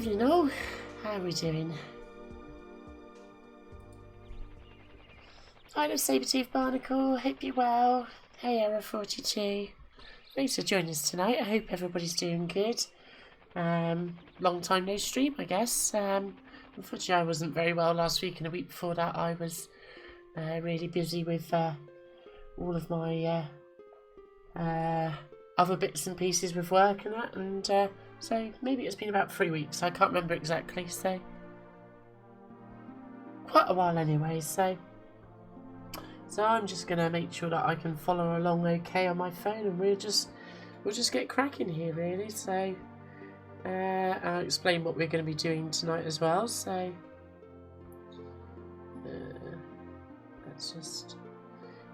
Evening all, how are we doing? Hi there Sabertooth Barnacle, hope you're well. Hey Error42, thanks for joining us tonight, I hope everybody's doing good. Long time no stream I guess. Unfortunately I wasn't very well last week, and the week before that I was really busy with all of my other bits and pieces with work and that, and so maybe it's been about 3 weeks, I can't remember exactly, so quite a while anyway, so I'm just going to make sure that I can follow along okay on my phone, and we'll just get cracking here really. So I'll explain what we're going to be doing tonight as well, so let's just,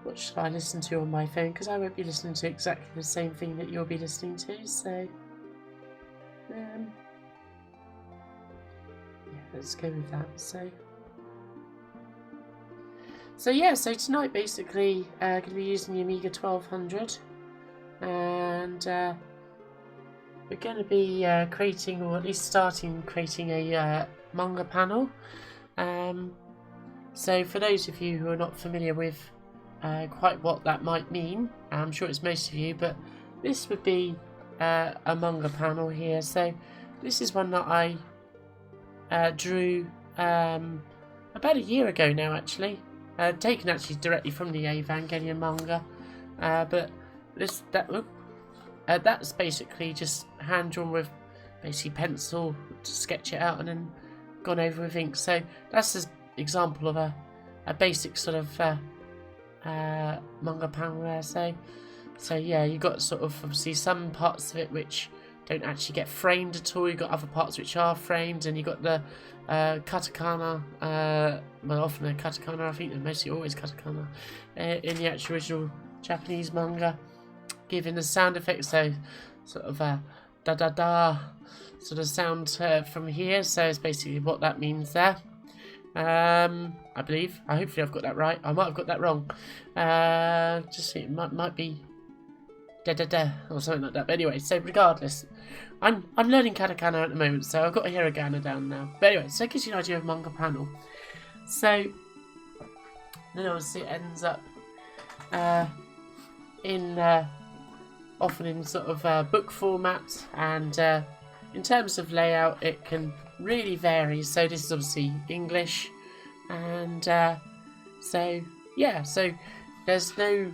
what should I listen to on my phone, because I won't be listening to exactly the same thing that you'll be listening to, so yeah, let's go with that. So tonight basically going to be using the Amiga 1200, and we're going to be creating, or at least starting creating, a manga panel. So for those of you who are not familiar with quite what that might mean, I'm sure it's most of you, but this would be a manga panel here. So this is one that I drew about a year ago now actually. Taken actually directly from the Evangelion manga, but that's basically just hand drawn with basically pencil to sketch it out, and then gone over with ink. So that's an example of a basic sort of manga panel there. So yeah, you got sort of obviously some parts of it which don't actually get framed at all. You got other parts which are framed, and you got the katakana, well, often a katakana, I think they're mostly always katakana in the actual original Japanese manga, giving the sound effects, so sort of da da da sort of sound from here. So it's basically what that means there. I believe, hopefully I've got that right. I might have got that wrong. Just it might be da da da or something like that. But anyway, so regardless, I'm learning katakana at the moment, so I've got a hiragana down now. But anyway, so it gives you an idea of manga panel. So then obviously it ends up in often in sort of book format, and in terms of layout it can really vary. So this is obviously English, and so yeah, so there's no,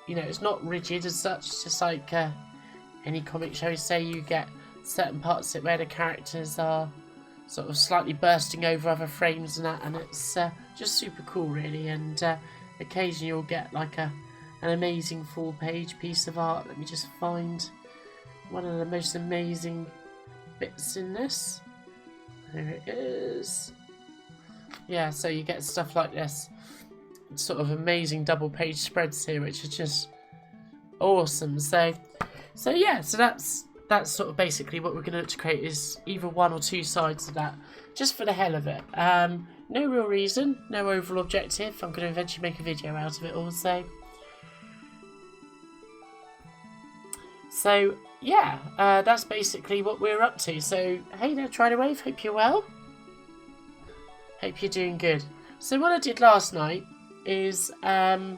it's not rigid as such. It's just like any comic show, say you get certain parts of it where the characters are sort of slightly bursting over other frames and that, and it's just super cool really. And occasionally you'll get like an amazing full page piece of art. Let me just find one of the most amazing bits in this. There it is. Yeah, so you get stuff like this, sort of amazing double page spreads here, which are just awesome. So yeah, so that's sort of basically what we're going to look to create, is either one or two sides of that, just for the hell of it. No real reason, no overall objective. I'm going to eventually make a video out of it also. So yeah, that's basically what we're up to. So hey there, Trider Wave, hope you're well. Hope you're doing good. So what I did last night is I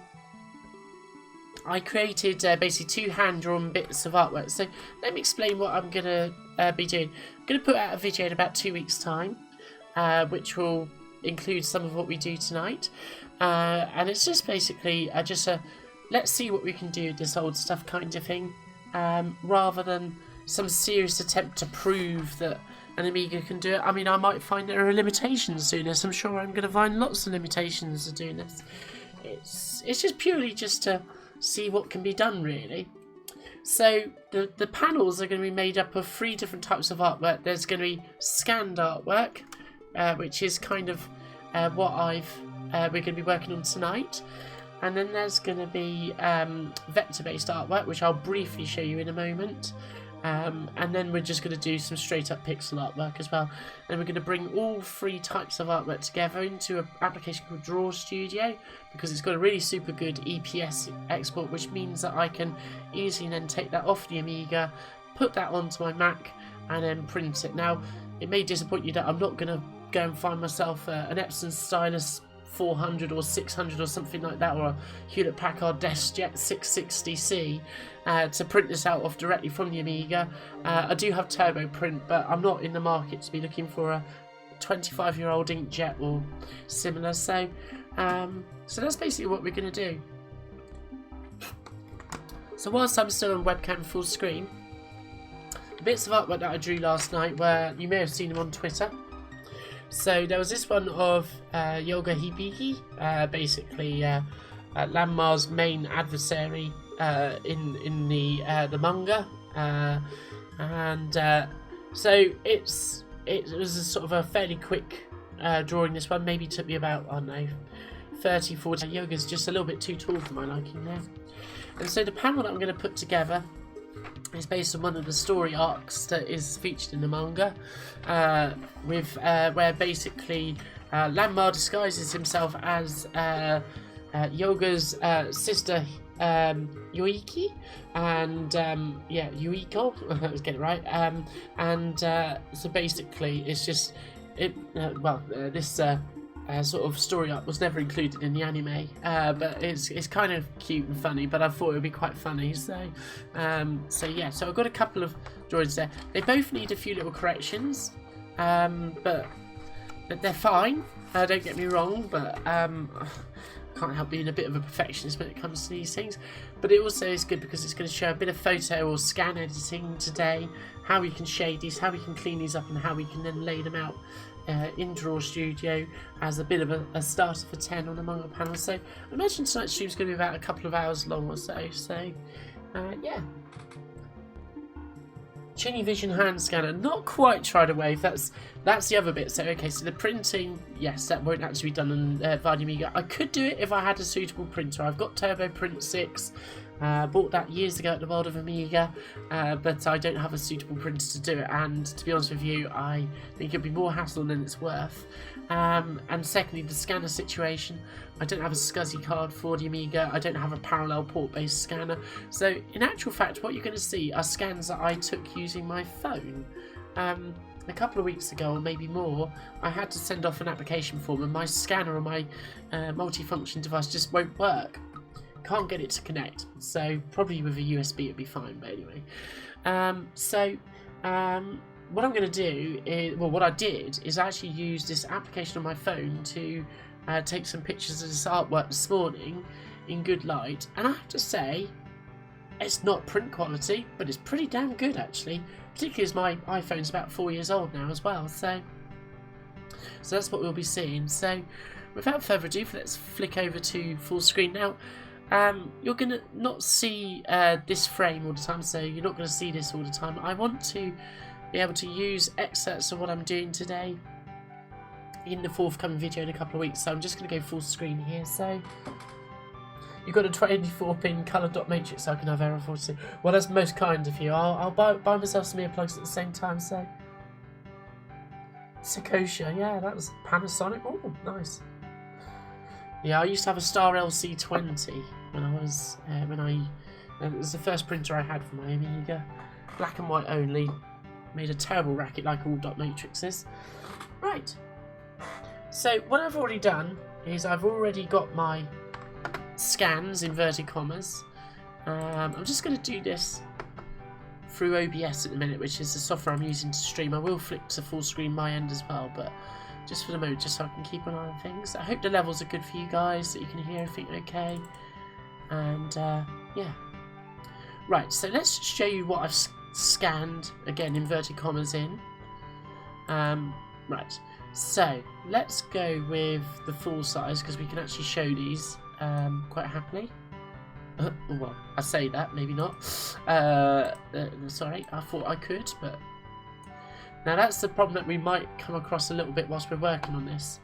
created basically two hand-drawn bits of artwork. So let me explain what I'm going to be doing. I'm going to put out a video in about 2 weeks' time, which will include some of what we do tonight. And it's just basically just a let's see what we can do with this old stuff kind of thing, rather than some serious attempt to prove that an Amiga can do it. I mean, I might find there are limitations to this. I'm sure I'm going to find lots of limitations to doing this. It's just purely just to see what can be done really. So the panels are going to be made up of 3 different types of artwork. There's going to be scanned artwork, which is kind of what we're going to be working on tonight. And then there's going to be vector-based artwork, which I'll briefly show you in a moment. And then we're just going to do some straight-up pixel artwork as well. And we're going to bring all 3 types of artwork together into an application called Draw Studio, because it's got a really super good EPS export, which means that I can easily then take that off the Amiga, put that onto my Mac, and then print it. Now, it may disappoint you that I'm not going to go and find myself an Epson Stylus 400 or 600 or something like that, or a Hewlett-Packard DeskJet 660C to print this out off directly from the Amiga. I do have turbo print, but I'm not in the market to be looking for a 25-year-old inkjet or similar. So that's basically what we're going to do. So whilst I'm still on webcam full screen, the bits of artwork that I drew last night were, you may have seen them on Twitter. So there was this one of Yoga Hibiki, basically Ranma's main adversary in the manga, so it was a sort of a fairly quick drawing. This one maybe took me about, I don't know, 30-40. Yoga's just a little bit too tall for my liking there. And so the panel that I'm going to put together is based on one of the story arcs that is featured in the manga, where basically Ranma disguises himself as Yoga's sister Yuiki, and Yuiko, I was getting it right, so basically it's just this sort of story arc was never included in the anime, but it's kind of cute and funny, but I thought it would be quite funny, so I've got a couple of drawings there. They both need a few little corrections, but they're fine, don't get me wrong, but can't help being a bit of a perfectionist when it comes to these things. But it also is good because it's going to show a bit of photo or scan editing today, how we can shade these, how we can clean these up, and how we can then lay them out in Draw Studio as a bit of a starter for 10 on the manga panel. So I imagine tonight's stream is going to be about a couple of hours long or so. So yeah. Chinny Vision hand scanner, not quite tried a wave. That's the other bit. So okay, so the printing, yes, that won't actually be done on via the Amiga. I could do it if I had a suitable printer. I've got Turbo Print 6. Bought that years ago at the World of Amiga, but I don't have a suitable printer to do it, and to be honest with you, I think it'd be more hassle than it's worth. And secondly, the scanner situation, I don't have a SCSI card for the Amiga, I don't have a parallel port based scanner, so in actual fact what you're going to see are scans that I took using my phone. A couple of weeks ago, or maybe more, I had to send off an application form, and my scanner on my multifunction device just won't work. Can't get it to connect, so probably with a USB it'd be fine, but anyway. What I'm going to do is, well, what I did is actually use this application on my phone to take some pictures of this artwork this morning in good light, and I have to say, it's not print quality, but it's pretty damn good actually, particularly as my iPhone's about 4 years old now as well, so that's what we'll be seeing. So without further ado, let's flick over to full screen now. You're going to not see this frame all the time, so you're not going to see this all the time. I want to be able to use excerpts of what I'm doing today in the forthcoming video in a couple of weeks, so I'm just going to go full screen here. So you've got a 24-pin colour dot matrix, so I can have error 42. Well, that's most kind of you. I'll buy myself some earplugs at the same time, so Sakosha, yeah, that was Panasonic. Oh, nice. Yeah, I used to have a Star LC20 when I was it was the first printer I had for my Amiga, black and white only. Made a terrible racket like all dot matrices. Right. So what I've already done is I've already got my scans, inverted commas. I'm just going to do this through OBS at the minute, which is the software I'm using to stream. I will flick to full screen my end as well, but just for the moment, just so I can keep an eye on things. I hope the levels are good for you guys, that you can hear everything okay. And yeah. Right, so let's show you what I've scanned, again, inverted commas in. Right, so let's go with the full size, because we can actually show these quite happily. Well, I say that, maybe not. Sorry, I thought I could, but now that's the problem that we might come across a little bit whilst we're working on this.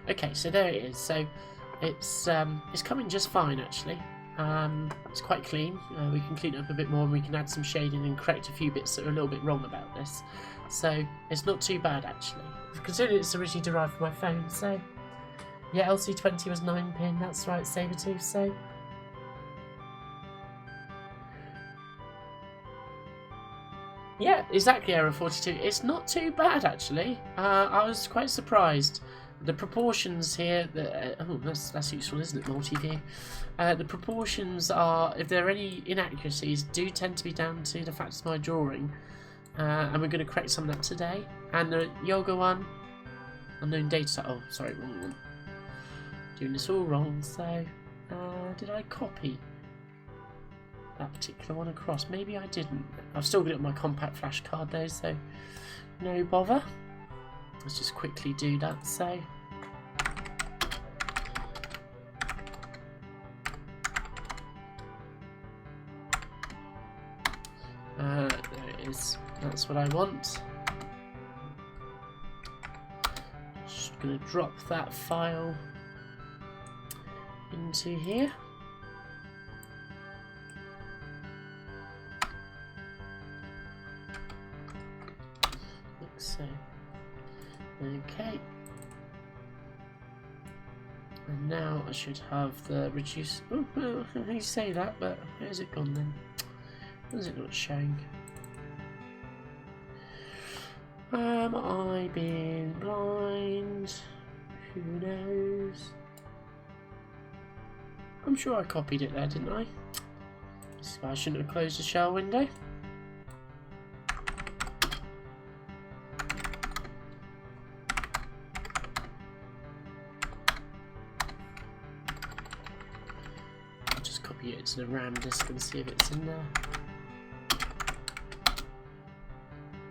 Okay, so there it is. So it's coming just fine actually. It's quite clean. We can clean it up a bit more, and we can add some shading and correct a few bits that are a little bit wrong about this. So it's not too bad actually, considering it's originally derived from my phone. So yeah, LC20 was 9-pin. That's right, Sabertooth. So Yeah, exactly, error 42. It's not too bad, actually. I was quite surprised. The proportions here, oh, that's useful, isn't it, multi-view? The proportions are, if there are any inaccuracies, do tend to be down to the fact of my drawing. And we're going to correct some of that today. And the yoga one, unknown data, oh, sorry, wrong one. Doing this all wrong, so, did I copy that particular one across? Maybe I didn't. I've still got it on my compact flash card though, so no bother. Let's just quickly do that, so. There it is. That's what I want. Just gonna drop that file into here. Like so. Okay. And now I should have the reduce. Oh, well, you say that, but where's it gone then? Why is it not showing? Am I being blind? Who knows? I'm sure I copied it there, didn't I? This is why I shouldn't have closed the shell window. I'll just copy it to the RAM disk and see if it's in there.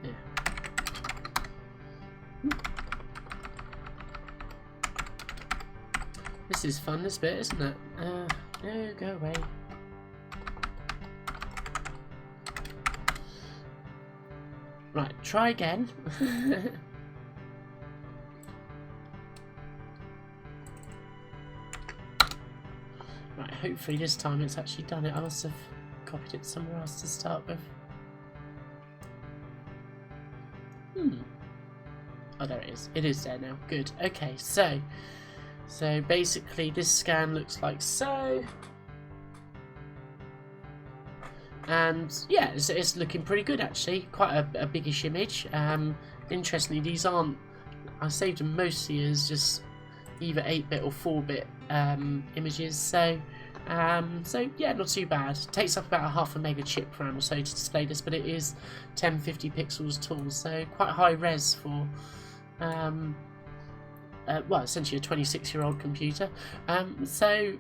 Yeah. This is fun, this bit, isn't it? No, go away. Right, try again. Right, hopefully this time it's actually done it. I must have copied it somewhere else to start with. Oh, there it is. It is there now. Good. Okay, so basically this scan looks like so. And yeah, it's looking pretty good actually. Quite a biggish image. Interestingly, these aren't. I saved them mostly as just either 8-bit or 4-bit images. So yeah, not too bad. It takes up about a half a mega chip RAM or so to display this, but it is 1050 pixels tall, so quite high res for well, essentially a 26-year-old computer. So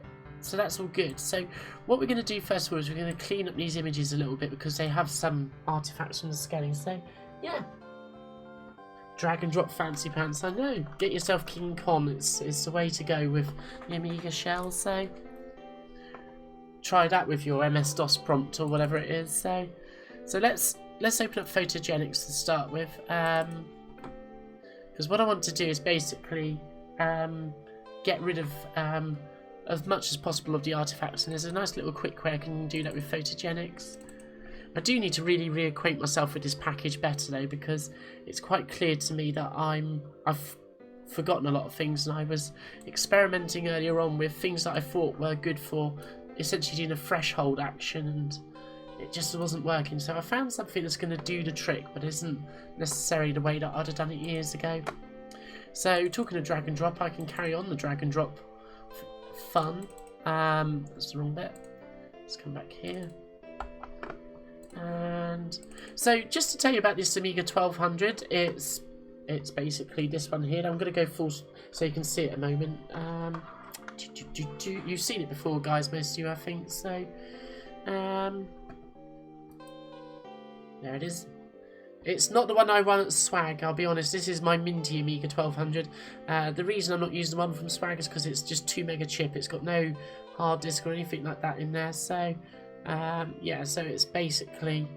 that's all good. So what we're going to do first of all is we're going to clean up these images a little bit because they have some artifacts from the scanning. So yeah, drag and drop fancy pants. I know. Get yourself King Kong. It's the way to go with the Amiga shell. So try that with your MS-DOS prompt or whatever it is. So let's open up photogenics to start with. Because what I want to do is basically get rid of as much as possible of the artifacts, and there's a nice little quick way I can do that with photogenics. I do need to really reacquaint myself with this package better though, because it's quite clear to me that I've forgotten a lot of things, and I was experimenting earlier on with things that I thought were good for essentially doing a threshold action, and it just wasn't working. So I found something that's going to do the trick, but isn't necessarily the way that I'd have done it years ago. So talking of drag and drop, I can carry on the drag and drop fun. That's the wrong bit. Let's come back here. And so just to tell you about this Amiga 1200, it's basically this one here. I'm going to go full so you can see it a moment. You've seen it before, guys, most of you, I think. So there it is. It's not the one I won at Swag, I'll be honest. This is my Minty Amiga 1200. The reason I'm not using the one from Swag is because it's just 2 mega chip. It's got no hard disk or anything like that in there. So yeah, so it's basically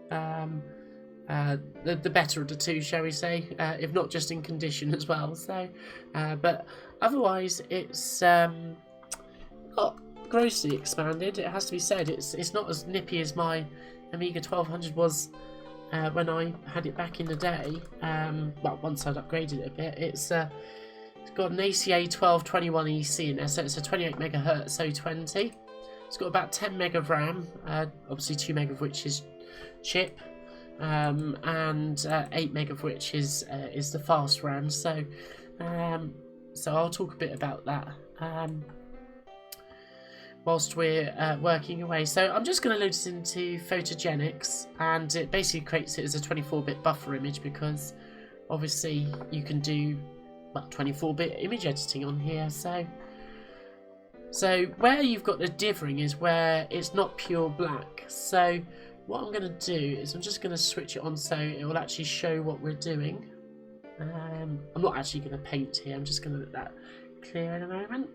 the better of the two, shall we say, if not just in condition as well. So but otherwise it's not grossly expanded, it has to be said. It's not as nippy as my Amiga 1200 was when I had it back in the day. Well, once I'd upgraded it a bit. It's got an ACA 1221 EC in there, so it's a 28 megahertz O20. It's got about 10 meg of RAM, obviously 2 meg of which is chip. and 8 meg of which is the fast RAM. So I'll talk a bit about that whilst we're working away. So I'm just going to load this into Photogenics, and it basically creates it as a 24-bit buffer image, because obviously you can do 24-bit image editing on here. So where you've got the dithering is where it's not pure black. So what I'm going to do is I'm just going to switch it on so it will actually show what we're doing. I'm not actually going to paint here, I'm just going to let that clear in a moment,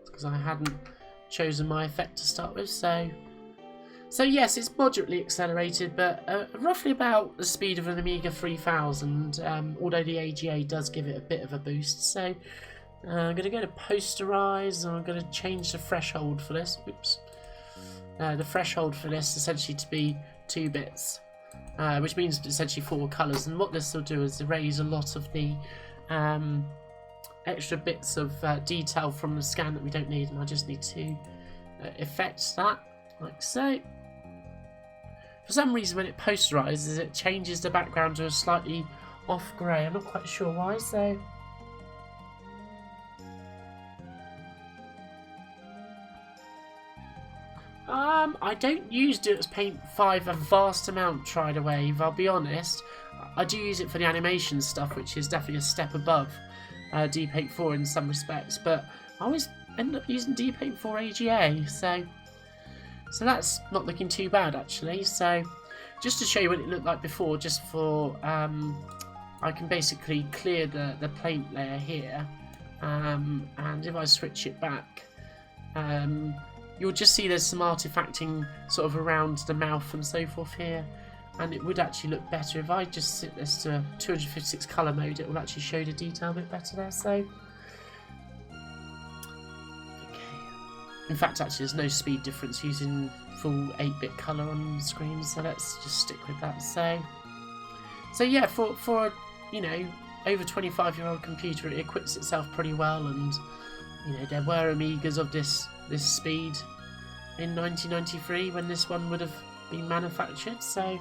because I hadn't chosen my effect to start with. So yes, it's moderately accelerated, but roughly about the speed of an Amiga 3000, although the AGA does give it a bit of a boost. So I'm going to go to posterize, and I'm going to change the threshold for this. Oops. The threshold for this essentially to be 2 bits, which means essentially 4 colours. And what this will do is erase a lot of the extra bits of detail from the scan that we don't need, and I just need to effect that like so. For some reason, when it posterizes, it changes the background to a slightly off grey. I'm not quite sure why. So I don't use Dirt's Paint 5 a vast amount, Try to Wave, I'll be honest. I do use it for the animation stuff, which is definitely a step above D-Paint 4 in some respects, but I always end up using D-Paint 4 AGA, so that's not looking too bad actually. So just to show you what it looked like before, just for I can basically clear the paint layer here, and if I switch it back, you'll just see there's some artifacting sort of around the mouth and so forth here, and it would actually look better if I just set this to 256 colour mode. It will actually show the detail a bit better there. So okay, in fact actually there's no speed difference using full 8-bit colour on the screen, so let's just stick with that. So yeah, for you know, over 25-year-old computer, it equips itself pretty well, and you know, there were Amigas of this speed in 1993 when this one would have been manufactured, so,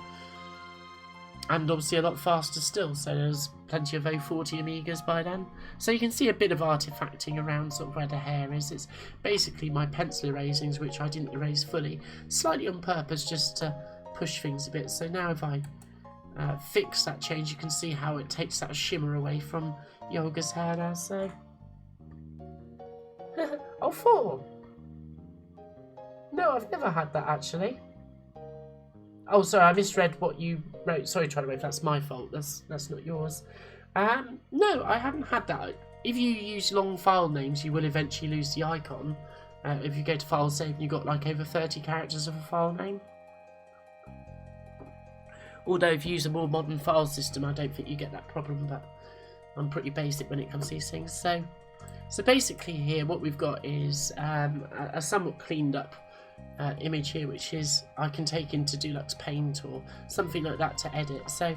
and obviously a lot faster still, so there's plenty of 040 Amigas by then. So you can see a bit of artifacting around sort of where the hair is. It's basically my pencil erasings, which I didn't erase fully, slightly on purpose just to push things a bit. So now if I fix that change, you can see how it takes that shimmer away from Yoga's hair there. So oh, 4. No, I've never had that actually. Oh, sorry, I misread what you wrote. Sorry, Try to Wave, that's my fault. That's not yours. No, I haven't had that. If you use long file names, you will eventually lose the icon. If you go to file save and you've got like over 30 characters of a file name. Although if you use a more modern file system, I don't think you get that problem, but I'm pretty basic when it comes to these things. So basically here what we've got is a somewhat cleaned up image here, which is I can take into Deluxe Paint or something like that to edit. So I'm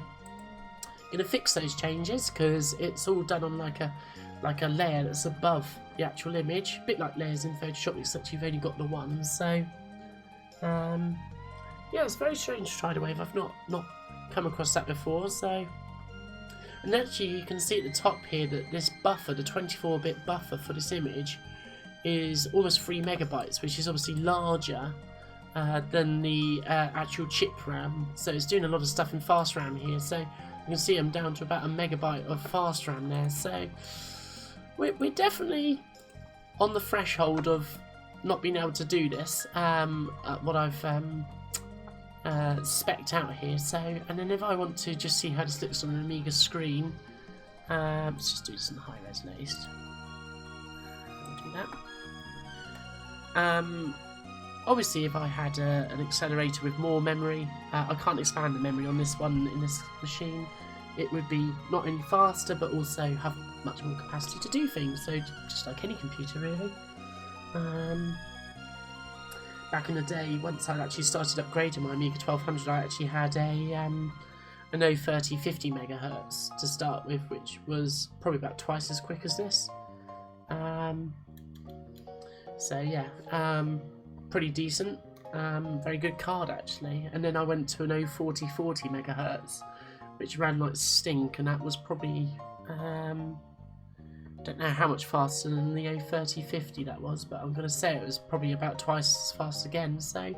going to fix those changes because it's all done on like a layer that's above the actual image, a bit like layers in Photoshop, except you've only got the one. So yeah, it's very strange to Try to Wave. I've not come across that before. So, and actually you can see at the top here that this buffer, the 24-bit buffer for this image, is almost 3 megabytes, which is obviously larger than the actual chip RAM. So it's doing a lot of stuff in fast RAM here. So you can see I'm down to about a megabyte of fast RAM there. So we're definitely on the threshold of not being able to do this. What I've spec'd out here. So, and then if I want to just see how this looks on an Amiga screen, let's just do this in high res at least. I'll do that. Obviously, if I had an accelerator with more memory, I can't expand the memory on this one in this machine. It would be not only faster, but also have much more capacity to do things. So just like any computer, really. Back in the day, once I'd actually started upgrading my Amiga 1200, I actually had an 030 50 megahertz to start with, which was probably about twice as quick as this. So yeah, pretty decent. Very good card actually. And then I went to an 04040 megahertz, which ran like stink, and that was probably don't know how much faster than the 03050 that was, but I'm going to say it was probably about twice as fast again. So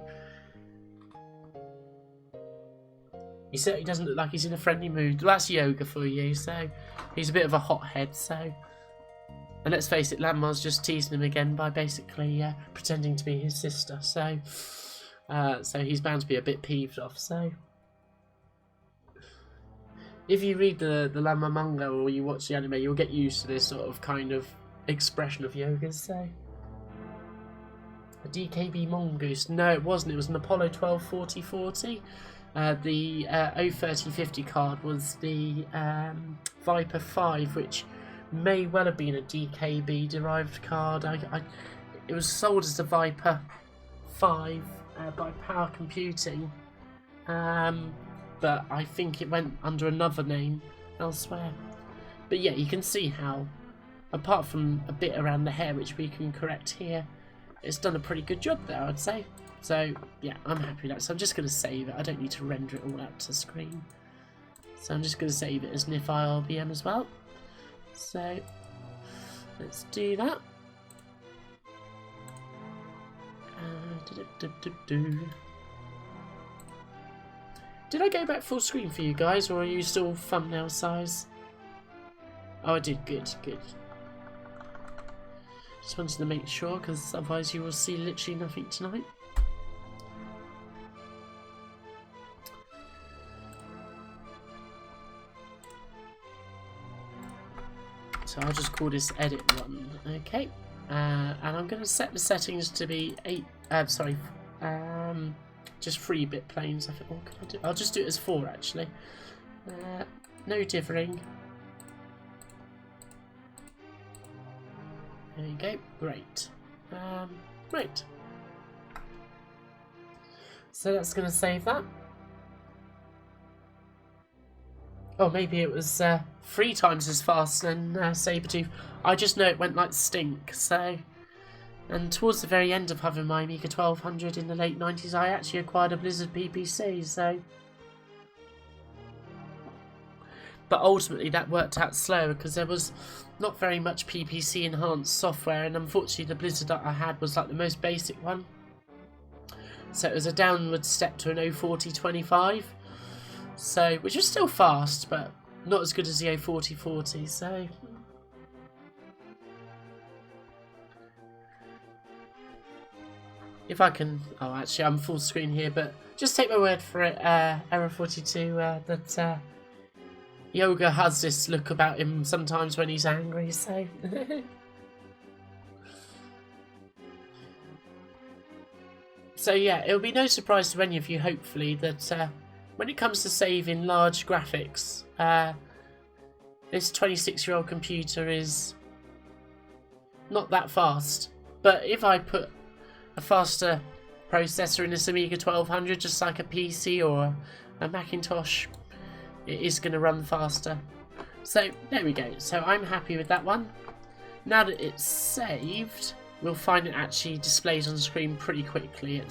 he certainly doesn't look like he's in a friendly mood. Well, that's Yoga for you. So he's a bit of a hothead. So, and let's face it, Ranma's just teasing him again by basically pretending to be his sister. So, so he's bound to be a bit peeved off. So, if you read the Ranma manga or you watch the anime, you'll get used to this sort of kind of expression of Yoga's. So, a DKB Mongoose? No, it wasn't. It was an Apollo 124040. The 03050 card was the Viper 5, which may well have been a DKB derived card. It was sold as the Viper 5 by Power Computing, but I think it went under another name elsewhere. But yeah, you can see how, apart from a bit around the hair, which we can correct here, it's done a pretty good job there, I'd say. So yeah, I'm happy with that. So I'm just going to save it. I don't need to render it all out to screen. So I'm just going to save it as NIF IRBM as well. So let's do that. Did I go back full screen for you guys, or are you still thumbnail size? Oh, I did. Good, good. Just wanted to make sure, because otherwise you will see literally nothing tonight. So I'll just call this edit 1, okay. And I'm going to set the settings to be just 3-bit planes. I think. What can I do? I'll just do it as 4 actually. No dithering. There you go. Great. Great. So that's going to save that. Oh, maybe it was 3 times as fast than Sabretooth. I just know it went like stink, so... And towards the very end of having my Amiga 1200 in the late 90s, I actually acquired a Blizzard PPC, so... But ultimately that worked out slower, because there was not very much PPC enhanced software, and unfortunately the Blizzard that I had was like the most basic one. So it was a downward step to an 04025. So, which was still fast, but not as good as the 04040, so... If I can... Oh, actually, I'm full screen here, but just take my word for it, Error 42, that Yoga has this look about him sometimes when he's angry, so... So yeah, it'll be no surprise to any of you, hopefully, that... when it comes to saving large graphics, this 26-year-old computer is not that fast. But if I put a faster processor in this Amiga 1200, just like a PC or a Macintosh, it is going to run faster. So there we go. So I'm happy with that one. Now that it's saved, we'll find it actually displays on screen pretty quickly.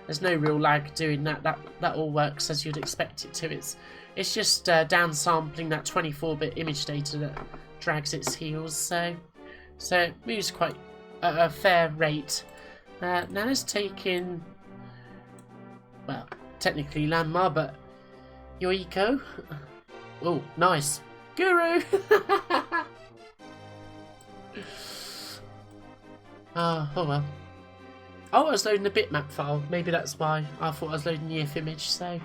There's no real lag doing that. That all works as you'd expect it to. It's just downsampling that 24-bit image data that drags its heels. So it moves quite at a fair rate. Now let's take in, well, technically Ranma, but Yoiko. Oh, nice. Guru! Oh well. Oh, I was loading the bitmap file. Maybe that's why. I thought I was loading the IF image, so...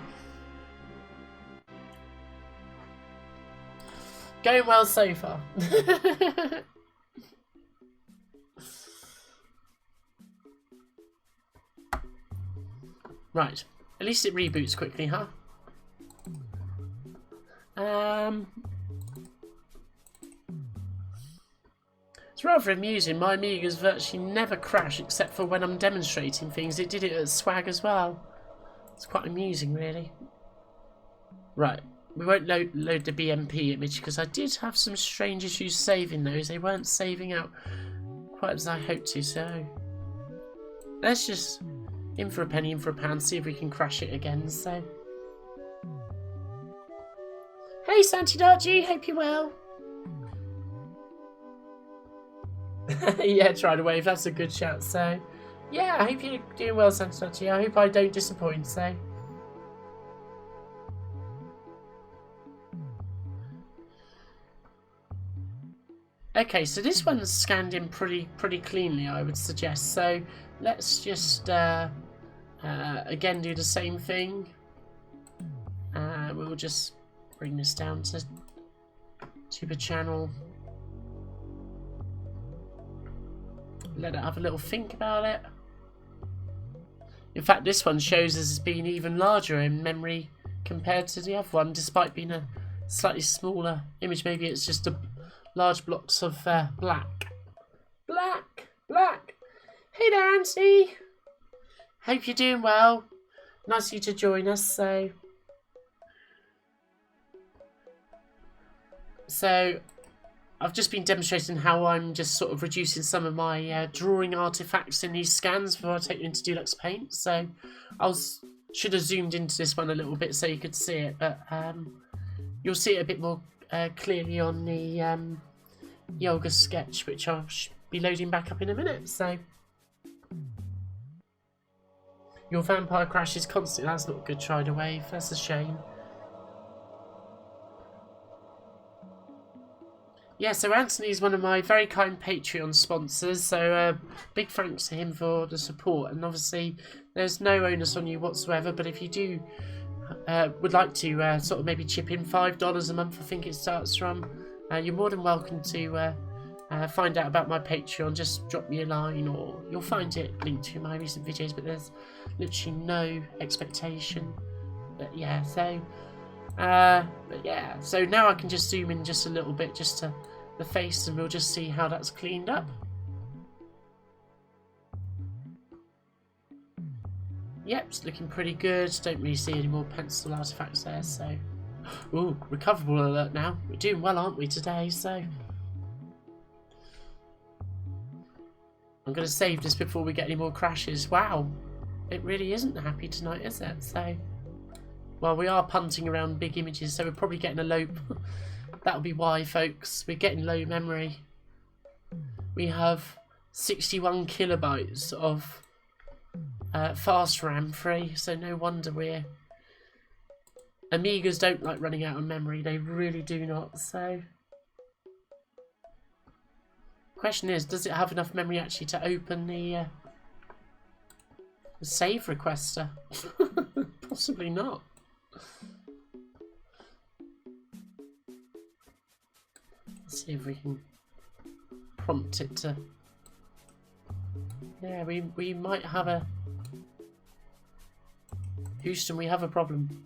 Going well so far. Right. At least it reboots quickly, huh? It's rather amusing. My Amigas virtually never crash except for when I'm demonstrating things. It did it at Swag as well. It's quite amusing, really. Right. We won't load the BMP image because I did have some strange issues saving those. They weren't saving out quite as I hoped to, so... Let's just in for a penny, in for a pound, see if we can crash it again, so. Hey, Santi Dargy, hope you're well. Yeah, try to wave, that's a good shout, so. Yeah, I hope you're doing well, Santi Dargy. I hope I don't disappoint, so. Okay, so this one's scanned in pretty cleanly, I would suggest. So let's just again do the same thing. We'll just bring this down to the channel. Let it have a little think about it. In fact, this one shows us as being even larger in memory compared to the other one, despite being a slightly smaller image. Maybe it's just a large blocks of black. Black. Hey there, Auntie. Hope you're doing well. Nice of you to join us. So I've just been demonstrating how I'm just sort of reducing some of my drawing artifacts in these scans before I take them into Deluxe Paint. So should have zoomed into this one a little bit so you could see it, but you'll see it a bit more clearly on the yoga sketch, which I'll be loading back up in a minute. So your vampire crashes constantly. That's not good. Try to wave. That's a shame. Yeah, so Anthony is one of my very kind Patreon sponsors, so big thanks to him for the support. And obviously there's no onus on you whatsoever, but if you do would like to sort of maybe chip in $5 a month, I think it starts from, you're more than welcome to find out about my Patreon. Just drop me a line, or you'll find it linked to my recent videos, but there's literally no expectation. But yeah, so so now I can just zoom in just a little bit just to the face, and we'll just see how that's cleaned up. Yep, it's looking pretty good. Don't really see any more pencil artifacts there, so. Ooh, recoverable alert now. We're doing well, aren't we, today, so. I'm going to save this before we get any more crashes. Wow, it really isn't happy tonight, is it? So, well, we are punting around big images, so we're probably getting a low. That'll be why, folks. We're getting low memory. We have 61 kilobytes of fast RAM free, so no wonder we're. Amigas don't like running out of memory. They really do not. So, question is, does it have enough memory actually to open the save requester? Possibly not. Let's see if we can prompt it to. Yeah, we might have a. Houston, we have a problem.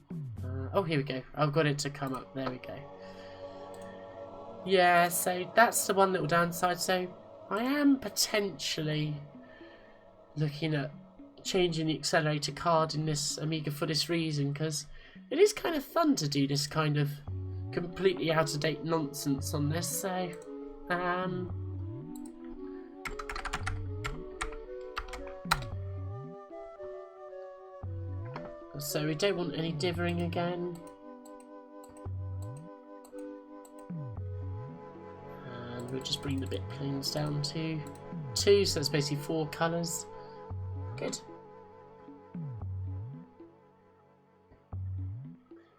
Oh, here we go. I've got it to come up. There we go. Yeah, so that's the one little downside. So I am potentially looking at changing the accelerator card in this Amiga for this reason, because it is kind of fun to do this kind of completely out of date nonsense on this. So we don't want any dithering again. And we'll just bring the bit planes down to 2, so that's basically 4 colours. Good.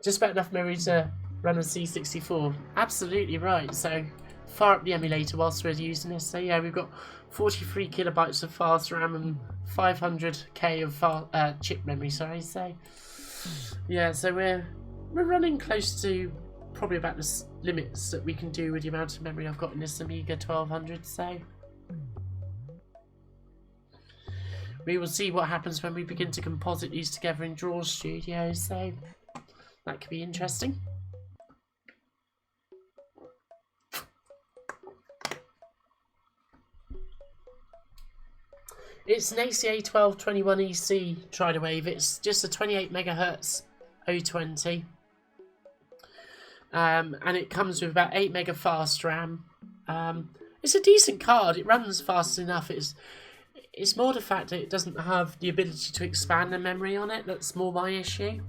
Just about enough memory to run a C64. Absolutely right. So fire up the emulator whilst we're using this. So yeah, we've got 43 kilobytes of fast RAM and 500k of chip memory. Sorry. So yeah, so we're running close to probably about the limits that we can do with the amount of memory I've got in this Amiga 1200. So we will see what happens when we begin to composite these together in Draw Studio. So that could be interesting. It's an ACA 1221EC Try to Wave. It's just a 28 megahertz 020. And it comes with about 8 mega fast RAM. It's a decent card. It runs fast enough. It's more the fact that it doesn't have the ability to expand the memory on it that's more my issue.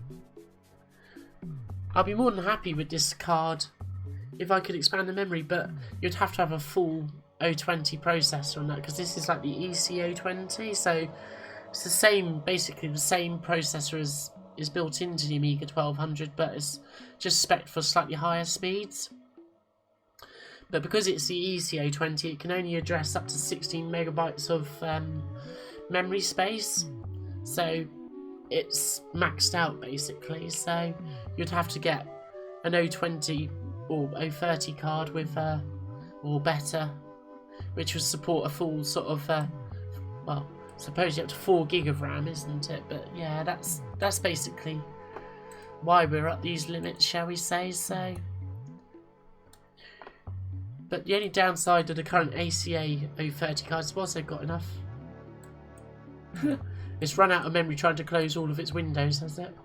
I'll be more than happy with this card if I could expand the memory, but you'd have to have a full O20 processor on that, because this is like the EC020, so it's the same, basically the same processor as is built into the Amiga 1200, but it's just spec'd for slightly higher speeds. But because it's the EC020, it can only address up to 16 megabytes of memory space, so it's maxed out basically. So you'd have to get an O20 or O30 card with or better, which would support a full sort of well, suppose you have to 4 gig of RAM, isn't it? But yeah, that's basically why we're at these limits, shall we say. So, but the only downside of the current ACA 030 cards was they've got enough. It's run out of memory trying to close all of its windows, has it?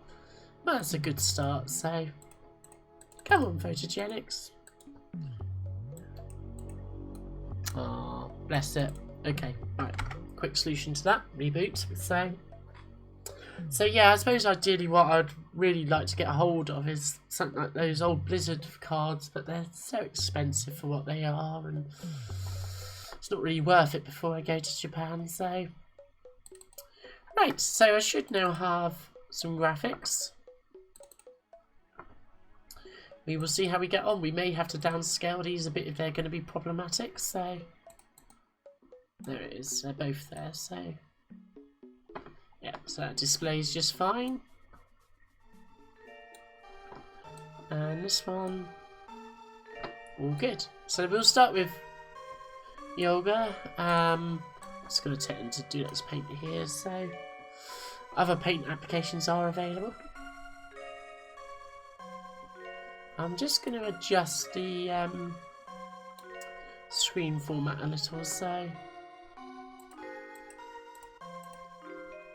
Well, that's a good start. So, come on, Photogenics. Oh, bless it. Okay, right. Quick solution to that. Reboot. So yeah, I suppose ideally what I'd really like to get a hold of is something like those old Blizzard cards, but they're so expensive for what they are, and it's not really worth it before I go to Japan. So, right, so I should now have some graphics. We will see how we get on. We may have to downscale these a bit if they're going to be problematic. So there it is. They're both there. So yeah, so that displays just fine. And this one, all good. So we'll start with Yoga. Just going to take them to do this paint here. So other paint applications are available. I'm just going to adjust the screen format a little, so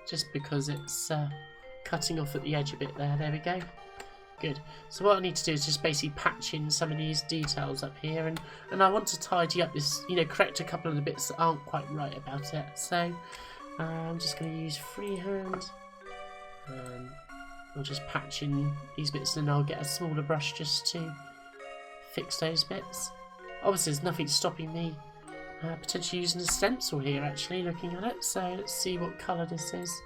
just because it's cutting off at the edge a bit there. There we go. Good. So what I need to do is just basically patch in some of these details up here, and I want to tidy up this, you know, correct a couple of the bits that aren't quite right about it. So I'm just going to use freehand. I'll just patch in these bits, and then I'll get a smaller brush just to fix those bits. Obviously there's nothing stopping me potentially using a stencil here, actually, looking at it. So let's see what colour this is.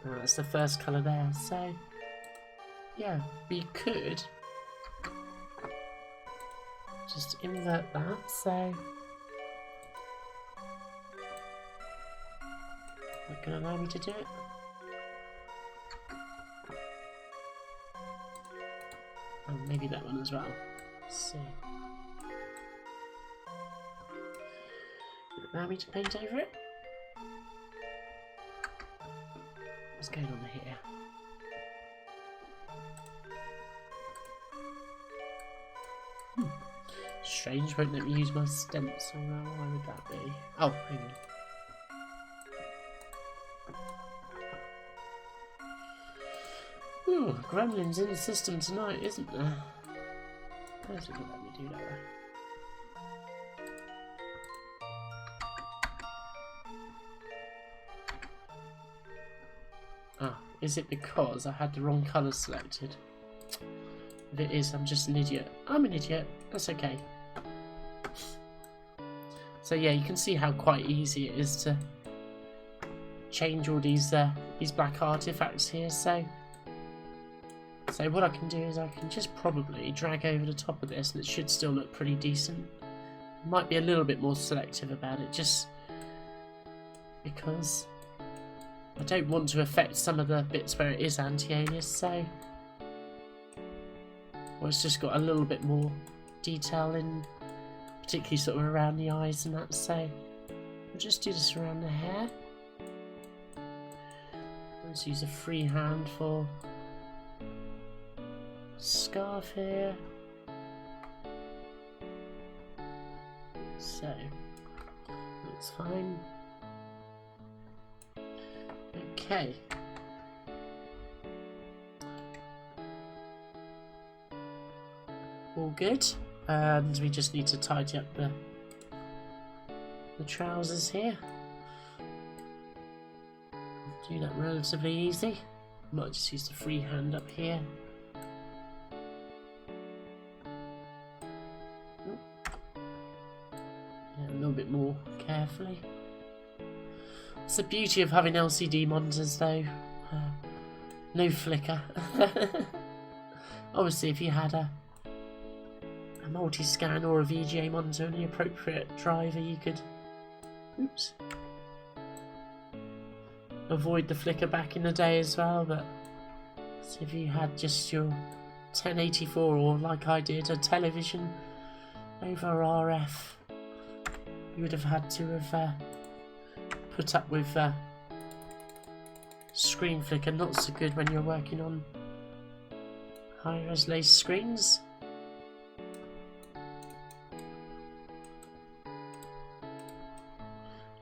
That's the first colour there. So yeah, we could just invert that. So not going to allow me to do it. Oh, maybe that one as well. Let's see. Allow me to paint over it. What's going on here? Strange, won't let me use my stencil now. Why would that be? Oh, hang on. Ooh, gremlins in the system tonight, isn't there? Why does it not let me do that way? Ah, is it because I had the wrong colour selected? If it is, I'm just an idiot. I'm an idiot. That's okay. So yeah, you can see how quite easy it is to change all these black artifacts here. So what I can do is I can just probably drag over the top of this, and it should still look pretty decent. Might be a little bit more selective about it, just because I don't want to affect some of the bits where it is anti-alias, so or it's just got a little bit more detail in, particularly sort of around the eyes and that. So I'll just do this around the hair. Let's use a free hand for scarf here. So that's fine. Okay. All good. And we just need to tidy up the the trousers here. Do that relatively easy. Might just use the free hand up here. Yeah, a little bit more carefully. It's the beauty of having LCD monitors though. No flicker. Obviously if you had a multi-scan or a VGA monitor and the appropriate driver, you could avoid the flicker back in the day as well. But so if you had just your 1084 or like I did, a television over RF, you would have had to have put up with screen flicker. Not so good when you're working on high-res laser screens.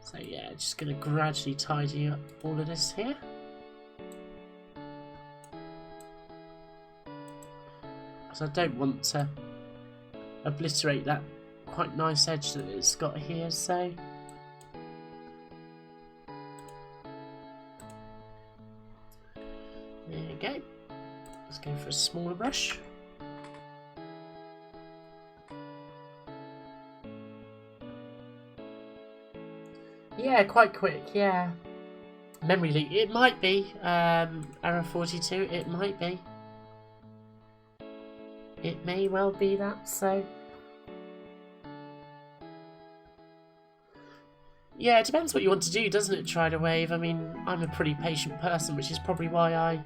So yeah, just going to gradually tidy up all of this here. Because I don't want to obliterate that quite nice edge that it's got here, so there you go. Let's go for a smaller brush. Yeah, quite quick, yeah. Memory leak, it might be. Error 42, it might be. It may well be that, so. Yeah, it depends what you want to do, doesn't it, Try to Wave? I mean, I'm a pretty patient person, which is probably why I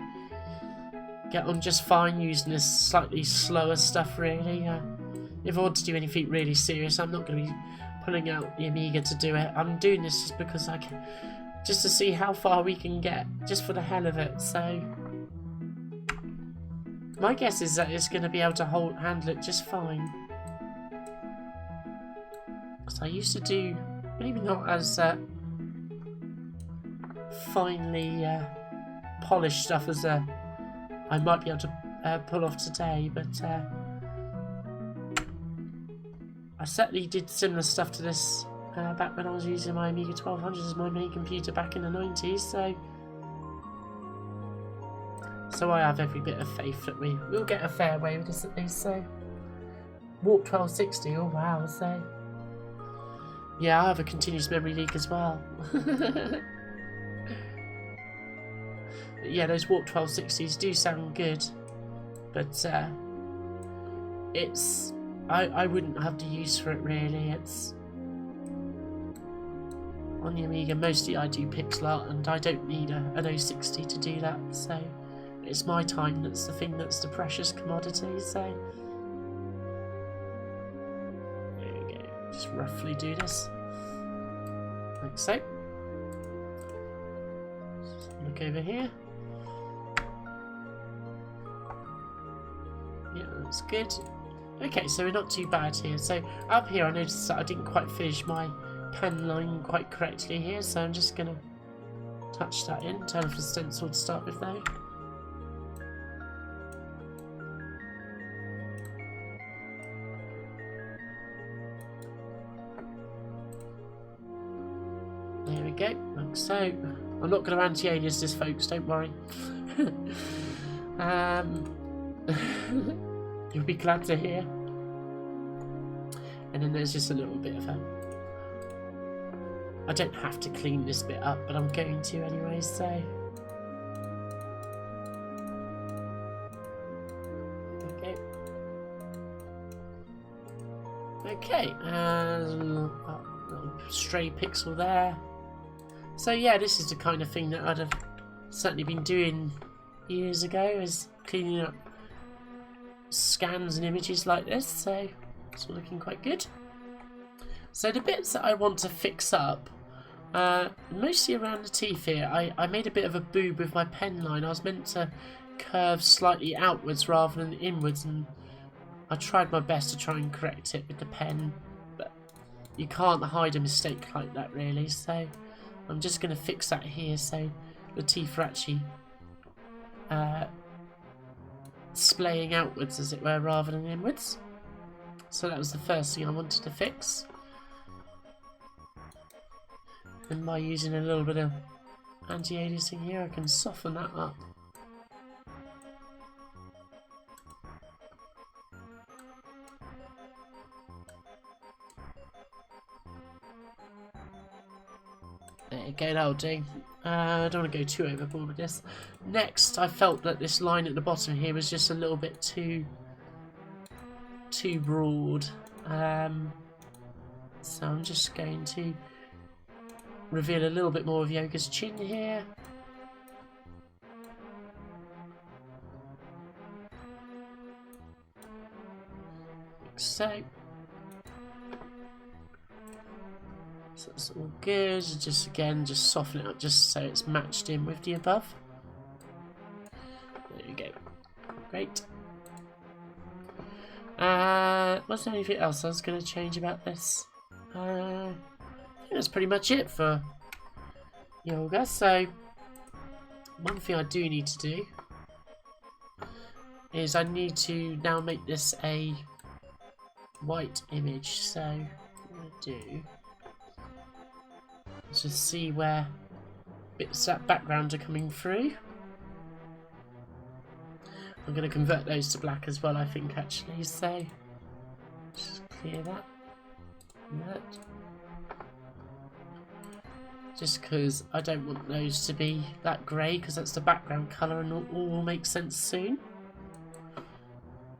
get on just fine using this slightly slower stuff, really. If I want to do anything really serious, I'm not going to be pulling out the Amiga to do it. I'm doing this just because I can, just to see how far we can get, just for the hell of it. So my guess is that it's going to be able to handle it just fine. Because I used to do, maybe not as finely polished stuff as I might be able to pull off today, but I certainly did similar stuff to this back when I was using my Amiga 1200 as my main computer back in the 90s, so I have every bit of faith that we'll get a fair way with this at least. So Warp 1260, oh wow, so yeah, I have a continuous memory leak as well. But yeah, those Warp 1260s do sound good, but it's I wouldn't have the use for it really. It's on the Amiga mostly I do pixel art, and I don't need an 060 to do that, so it's my time that's the thing, that's the precious commodity. So there we go, just roughly do this like so. Just look over here. Yeah, that's good. Okay, so we're not too bad here. So up here I noticed that I didn't quite finish my pen line quite correctly here, so I'm just going to touch that in. Turn off the stencil to start with though. There we go, like so. I'm not going to anti-alias this, folks, don't worry. You'll be glad to hear. And then there's just a little bit of I don't have to clean this bit up, but I'm going to anyway, so okay. Okay, little stray pixel there. So yeah, this is the kind of thing that I'd have certainly been doing years ago, is cleaning up scans and images like this, so it's all looking quite good. So the bits that I want to fix up, mostly around the teeth here, I made a bit of a boob with my pen line. I was meant to curve slightly outwards rather than inwards, and I tried my best to try and correct it with the pen, but you can't hide a mistake like that really, so I'm just going to fix that here so the teeth are actually splaying outwards, as it were, rather than inwards. So that was the first thing I wanted to fix. And by using a little bit of anti-aliasing here, I can soften that up. There you go, that'll do. I don't want to go too overboard with this. Next, I felt that this line at the bottom here was just a little bit too broad. So I'm just going to reveal a little bit more of Yoga's chin here. Like so. So that's all good. Just again, just soften it up just so it's matched in with the above. There you go. Great. Was there anything else I was going to change about this? I think that's pretty much it for Yoga. So one thing I do need to do is I need to now make this a white image. So what I'm going to do, let's just see where bits of that background are coming through. I'm going to convert those to black as well, I think, actually. So just clear that. Convert. Just because I don't want those to be that grey, because that's the background colour, and all will make sense soon.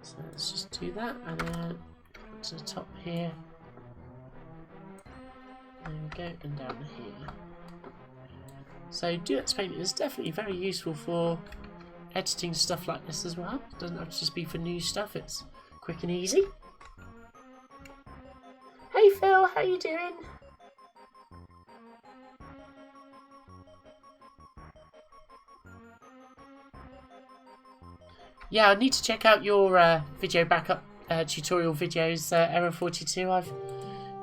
So let's just do that, and then to the top here. There we go, and down here. So Deluxe Paint is definitely very useful for editing stuff like this as well. It doesn't have to just be for new stuff, it's quick and easy. Hey Phil, how you doing? Yeah, I need to check out your video backup tutorial videos, Error 42.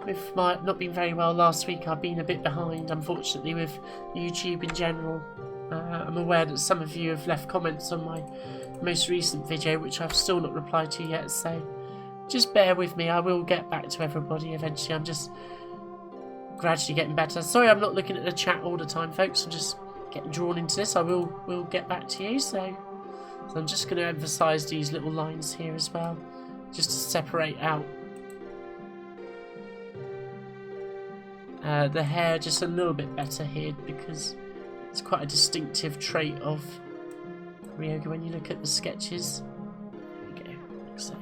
With my not being very well last week, I've been a bit behind, unfortunately, with YouTube in general. I'm aware that some of you have left comments on my most recent video, which I've still not replied to yet, so just bear with me. I will get back to everybody eventually. I'm just gradually getting better. Sorry I'm not looking at the chat all the time, folks. I'm just getting drawn into this. I will get back to you, so I'm just going to emphasise these little lines here as well, just to separate out the hair just a little bit better here, because it's quite a distinctive trait of Ryoga when you look at the sketches. There we go, like so.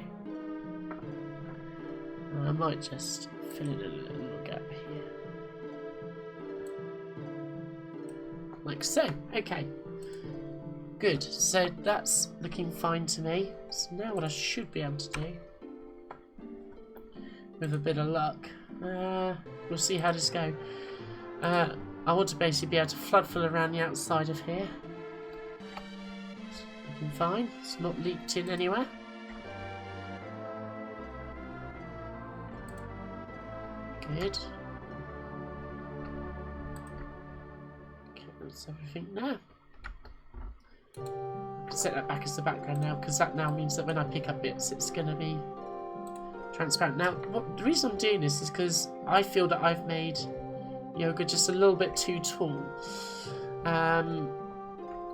I might just fill in a little gap here. Like so. Okay. Good. So that's looking fine to me. So now what I should be able to do, with a bit of luck, we'll see how this goes. I want to basically be able to flood fill around the outside of here. It's looking fine. It's not leaked in anywhere. Good. Okay, that's everything now. I can set that back as the background now, because that now means that when I pick up bits, it's going to be transparent. Now, the reason I'm doing this is because I feel that I've made Yoga just a little bit too tall.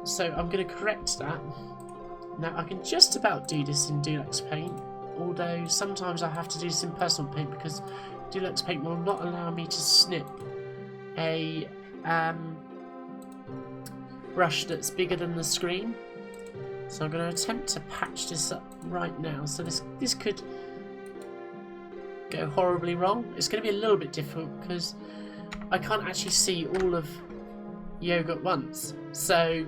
So I'm going to correct that. Now, I can just about do this in Deluxe Paint, although sometimes I have to do this in Personal Paint, because Deluxe Paint will not allow me to snip a brush that's bigger than the screen. So I'm going to attempt to patch this up right now. So this could go horribly wrong. It's going to be a little bit difficult because I can't actually see all of Yoga at once. So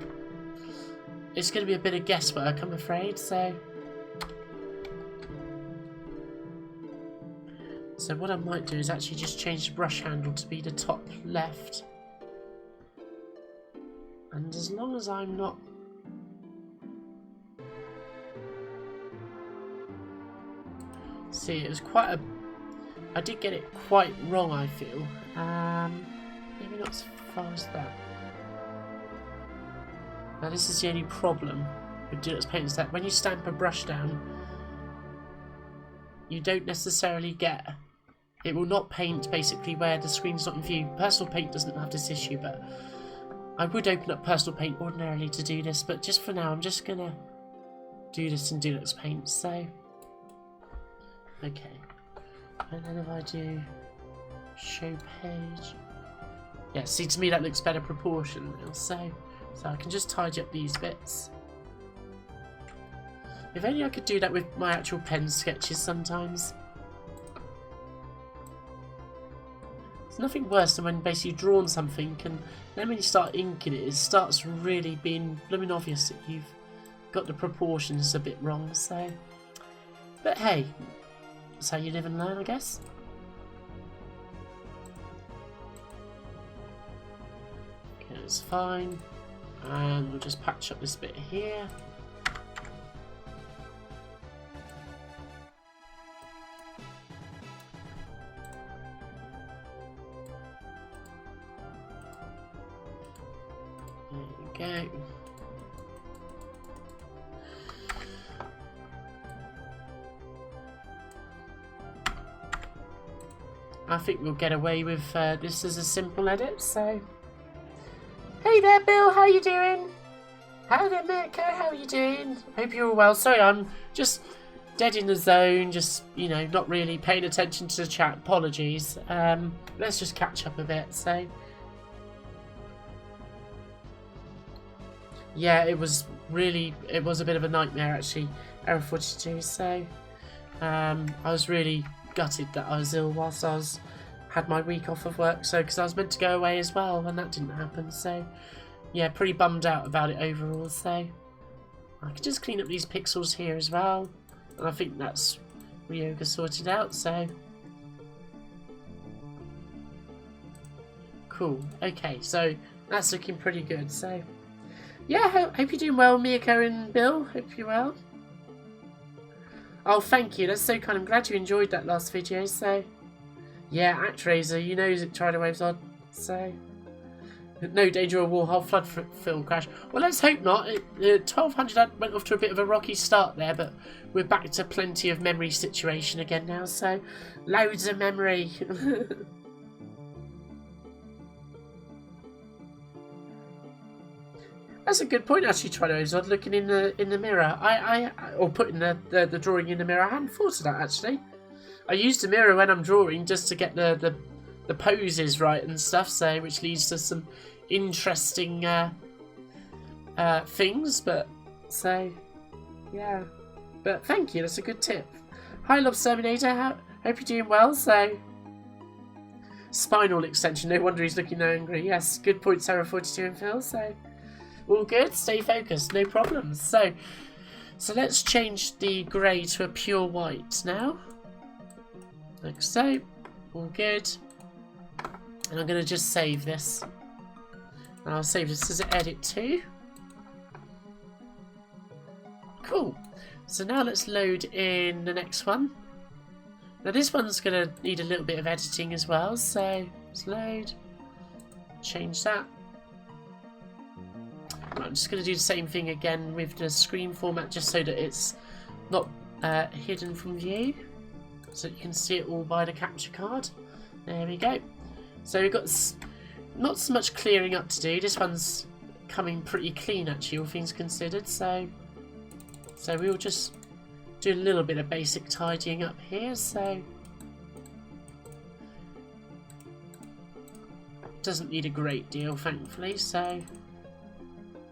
it's going to be a bit of guesswork, I'm afraid. So what I might do is actually just change the brush handle to be the top left. And as long as I'm not... See, it was quite a... I did get it quite wrong, I feel. Maybe not as far as that. Now this is the only problem with Deluxe Paint, is that when you stamp a brush down, you don't necessarily get it will not paint basically where the screen's not in view. Personal Paint doesn't have this issue, but I would open up Personal Paint ordinarily to do this, but just for now I'm just gonna do this in Deluxe Paint. So okay, and then if I do show page, yeah, see, to me that looks better proportion now. So I can just tidy up these bits. If only I could do that with my actual pen sketches sometimes. There's nothing worse than when basically you've drawn something and then when you start inking it, it starts really being blooming obvious that you've got the proportions a bit wrong. So, but hey, that's how you live and learn, I guess. Okay, that's fine. And we'll just patch up this bit here. There we go. I think we'll get away with this as a simple edit, so... Hey there, Bill, how you doing? How there, Mirko, how are you doing? Hope you're all well. Sorry, I'm just dead in the zone, just, you know, not really paying attention to the chat. Apologies. Let's just catch up a bit, so... Yeah, it was a bit of a nightmare, actually, Error 42, so... I was really gutted that I was ill whilst I had my week off of work, so because I was meant to go away as well and that didn't happen, so yeah, pretty bummed out about it overall. So I can just clean up these pixels here as well, and I think that's Ryoga sorted out, so cool. Okay, so that's looking pretty good. So yeah, hope you're doing well, Miyako and Bill. Hope you're well. Oh, thank you. That's so kind. I'm glad you enjoyed that last video. So, yeah, ActRaiser, you know that Tidal Wave's on. So, no danger of Warhol flood film crash. Well, let's hope not. 1200 went off to a bit of a rocky start there, but we're back to plenty of memory situation again now. So, loads of memory. That's a good point, actually, Tridozoid, looking in the mirror. Or putting the drawing in the mirror. I hadn't thought of that, actually. I use the mirror when I'm drawing just to get the poses right and stuff, so which leads to some interesting things. But so yeah. But thank you. That's a good tip. Hi, Love Terminator. Hope you're doing well. So spinal extension. No wonder he's looking angry. Yes, good point, Sarah 42 and Phil. So. All good, stay focused, no problems. So let's change the grey to a pure white now. Like so. All good. And I'm going to just save this. And I'll save this as an edit too. Cool. So now let's load in the next one. Now this one's going to need a little bit of editing as well. So let's load. Change that. I'm just going to do the same thing again with the screen format just so that it's not hidden from view, so you can see it all by the capture card. There we go. So we've got not so much clearing up to do. This one's coming pretty clean actually, all things considered. So we'll just do a little bit of basic tidying up here. So doesn't need a great deal, thankfully. So.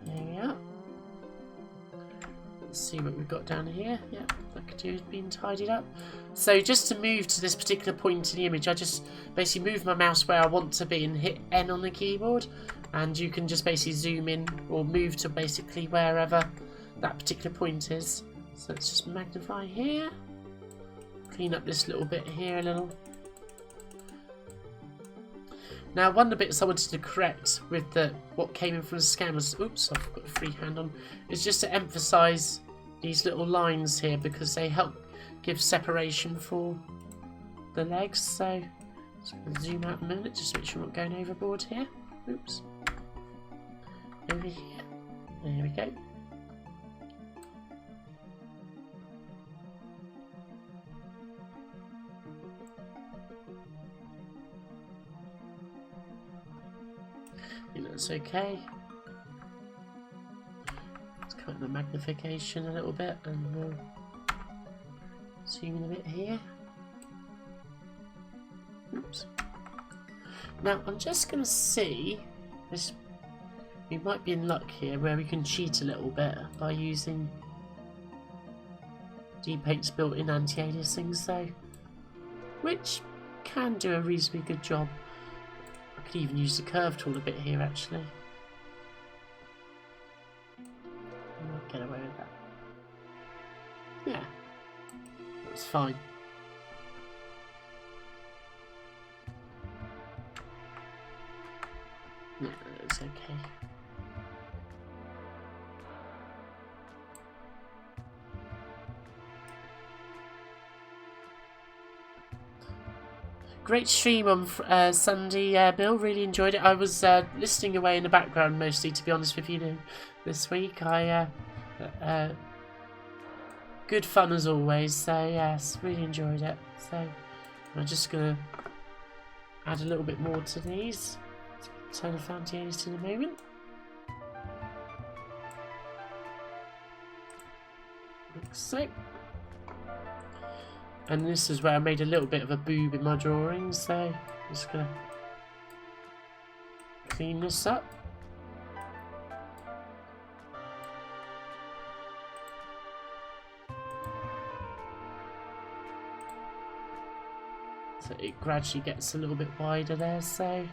There we are. Let's see what we've got down here. Yeah, that could do is being tidied up. So just to move to this particular point in the image, I just basically move my mouse where I want to be and hit N on the keyboard, and you can just basically zoom in or move to basically wherever that particular point is. So let's just magnify here. Clean up this little bit here a little. Now, one of the bits I wanted to correct with what came in from the scan was, oops, I've got a freehand on, is just to emphasise these little lines here because they help give separation for the legs. So, let's zoom out a minute just to make sure I'm not going overboard here. Oops. Over here. There we go. I think that's okay. Let's cut the magnification a little bit and we'll zoom in a bit here. Oops. Now I'm just going to see this. We might be in luck here where we can cheat a little bit by using Deeppaint's built-in anti-aliasing, so which can do a reasonably good job. I could even use the curve tool a bit here actually. I'll get away with that. Yeah, that's fine. No, it's okay. Great stream on Sunday, Bill. Really enjoyed it. I was listening away in the background mostly, to be honest with you, this week. Good fun as always. So yes, really enjoyed it. So I'm just gonna add a little bit more to these. Turn the fountains in a moment. Like so. And this is where I made a little bit of a boob in my drawing, so I'm just gonna clean this up. So it gradually gets a little bit wider there, so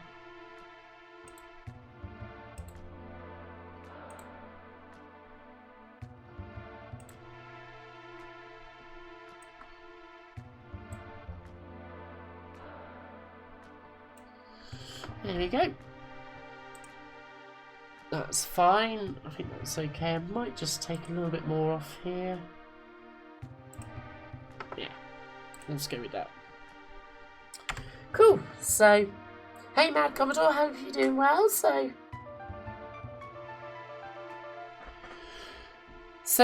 there we go. That's fine. I think that's okay. I might just take a little bit more off here. Yeah, let's go with that. Cool. So, hey, Mad Commodore, hope you're doing well. So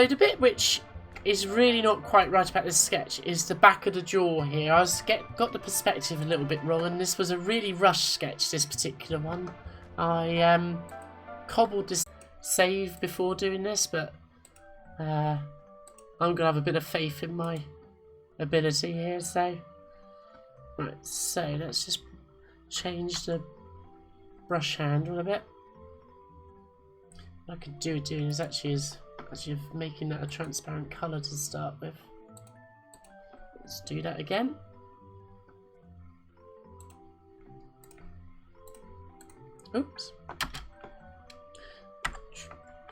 the bit which is really not quite right about this sketch is the back of the jaw here. I got the perspective a little bit wrong, and this was a really rushed sketch, this particular one. I cobbled this save before doing this, but I'm going to have a bit of faith in my ability here. So, right, so let's just change the brush handle a bit. What I could do with doing is actually making that a transparent colour to start with. Let's do that again. Oops.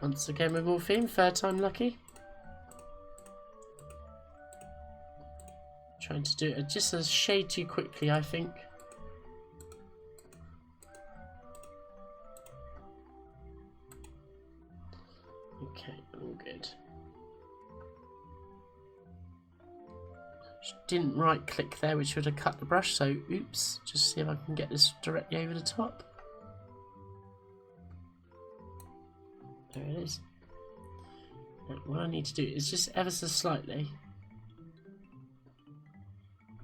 Once again with morphine, third time lucky. Trying to do it just a shade too quickly, I think. Okay, all good. Didn't right click there, which would have cut the brush, so oops. Just see if I can get this directly over the top. There it is. Now, what I need to do is just ever so slightly.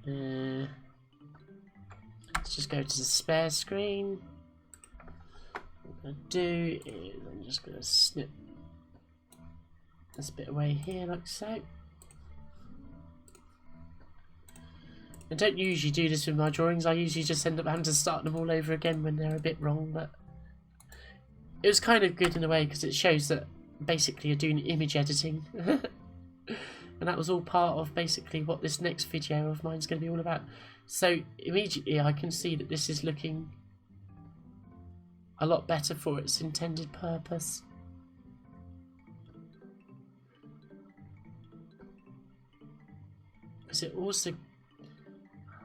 Let's just go to the spare screen. What I'm going to do is I'm just going to snip this bit away here like so. I don't usually do this with my drawings. I usually just end up having to start them all over again when they're a bit wrong, but it was kind of good in a way because it shows that basically you're doing image editing. And that was all part of basically what this next video of mine is going to be all about. So immediately I can see that this is looking a lot better for its intended purpose. Because it also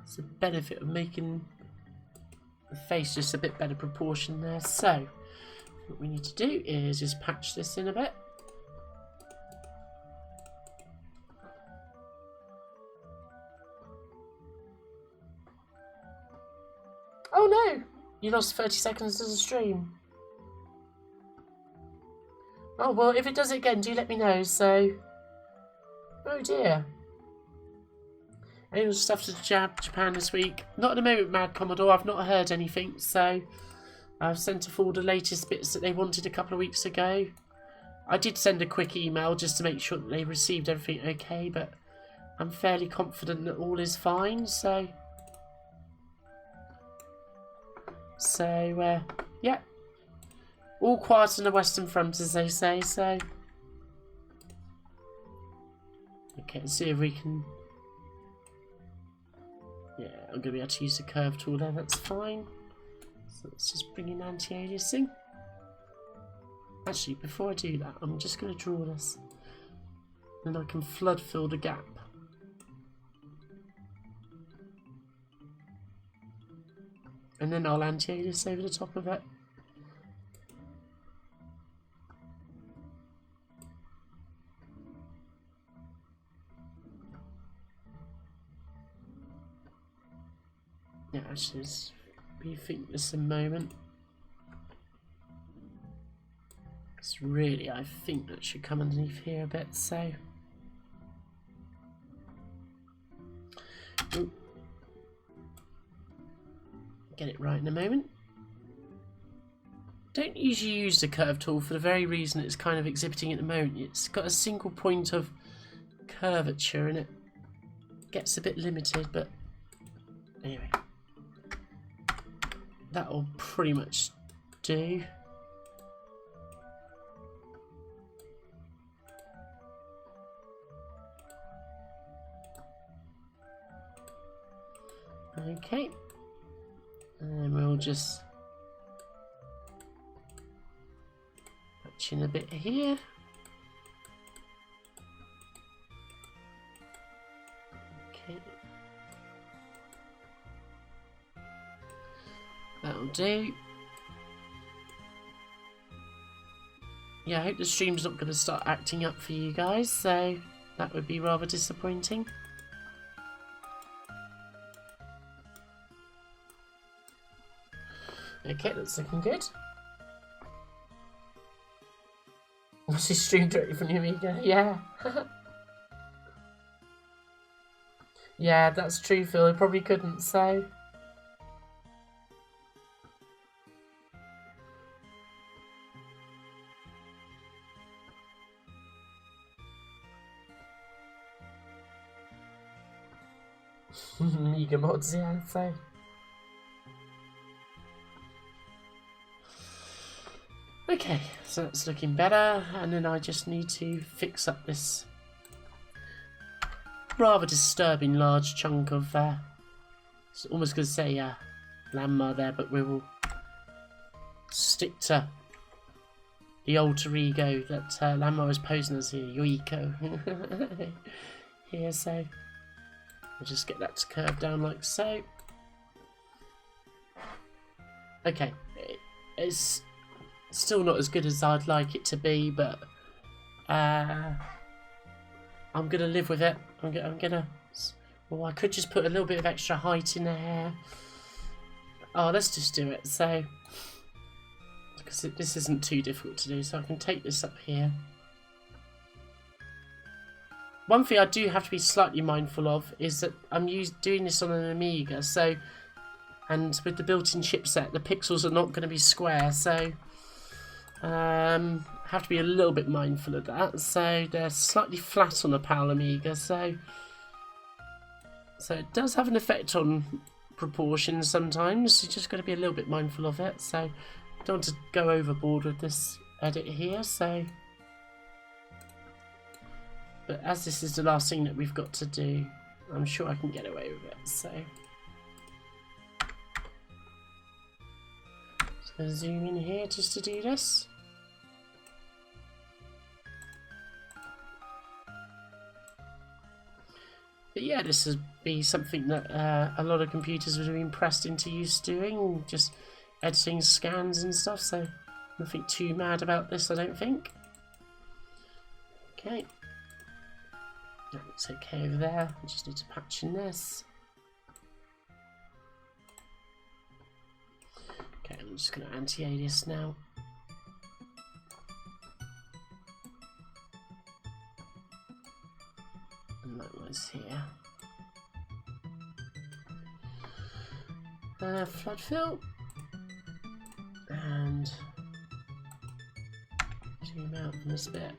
has the benefit of making the face just a bit better proportion there. So what we need to do is just patch this in a bit. Oh no! You lost 30 seconds to the stream. Oh well, if it does it again, do let me know, so... Oh dear. Any stuff to Japan this week? Not at the moment, Mad Commodore. I've not heard anything, so... I've sent off all the latest bits that they wanted a couple of weeks ago. I did send a quick email just to make sure that they received everything okay, but I'm fairly confident that all is fine, so... yeah. All quiet on the Western Front, as they say, so... Okay, let's see if we can... Yeah, I'm going to be able to use the curve tool there, that's fine. So let's just bring in anti-aliasing. Actually, before I do that, I'm just going to draw this. Then I can flood fill the gap. And then I'll anti-alias over the top of it. Yeah, actually, just rethink this a moment. Because really, I think that should come underneath here a bit, so... Ooh. Get it right in a moment. Don't usually use the curve tool for the very reason it's kind of exhibiting at the moment. It's got a single point of curvature and it gets a bit limited, but anyway. That'll pretty much do. Okay. And we'll just patch in a bit here. Okay. That'll do. Yeah, I hope the stream's not going to start acting up for you guys, so that would be rather disappointing. Okay, that's looking good. What's his stream directly from the Amiga? Yeah. Yeah, that's true, Phil. I probably couldn't, so... Amiga mods, yeah, so... Okay, so that's looking better, and then I just need to fix up this rather disturbing large chunk of, it's almost going to say Ranma there, but we will stick to the alter ego that Ranma is posing as here, Yoiko. Here, so I'll just get that to curve down like so. Okay, it's still not as good as I'd like it to be, but I'm gonna live with it. I'm gonna. Well, I could just put a little bit of extra height in the hair. Oh, let's just do it. So, because this isn't too difficult to do, so I can take this up here. One thing I do have to be slightly mindful of is that I'm doing this on an Amiga, so, and with the built-in chipset, the pixels are not going to be square, so. Have to be a little bit mindful of that. So they're slightly flat on a PAL Amiga, so it does have an effect on proportions sometimes. You just got to be a little bit mindful of it. So I don't want to go overboard with this edit here. So, but as this is the last thing that we've got to do, I'm sure I can get away with it. So just gonna zoom in here just to do this. But yeah, this would be something that a lot of computers would have been pressed into use doing, just editing scans and stuff, so nothing too mad about this, I don't think. Okay. That looks okay over there. I just need to patch in this. Okay, I'm just going to anti-alias now. And likewise here. Flood fill. And and zoom out on this bit.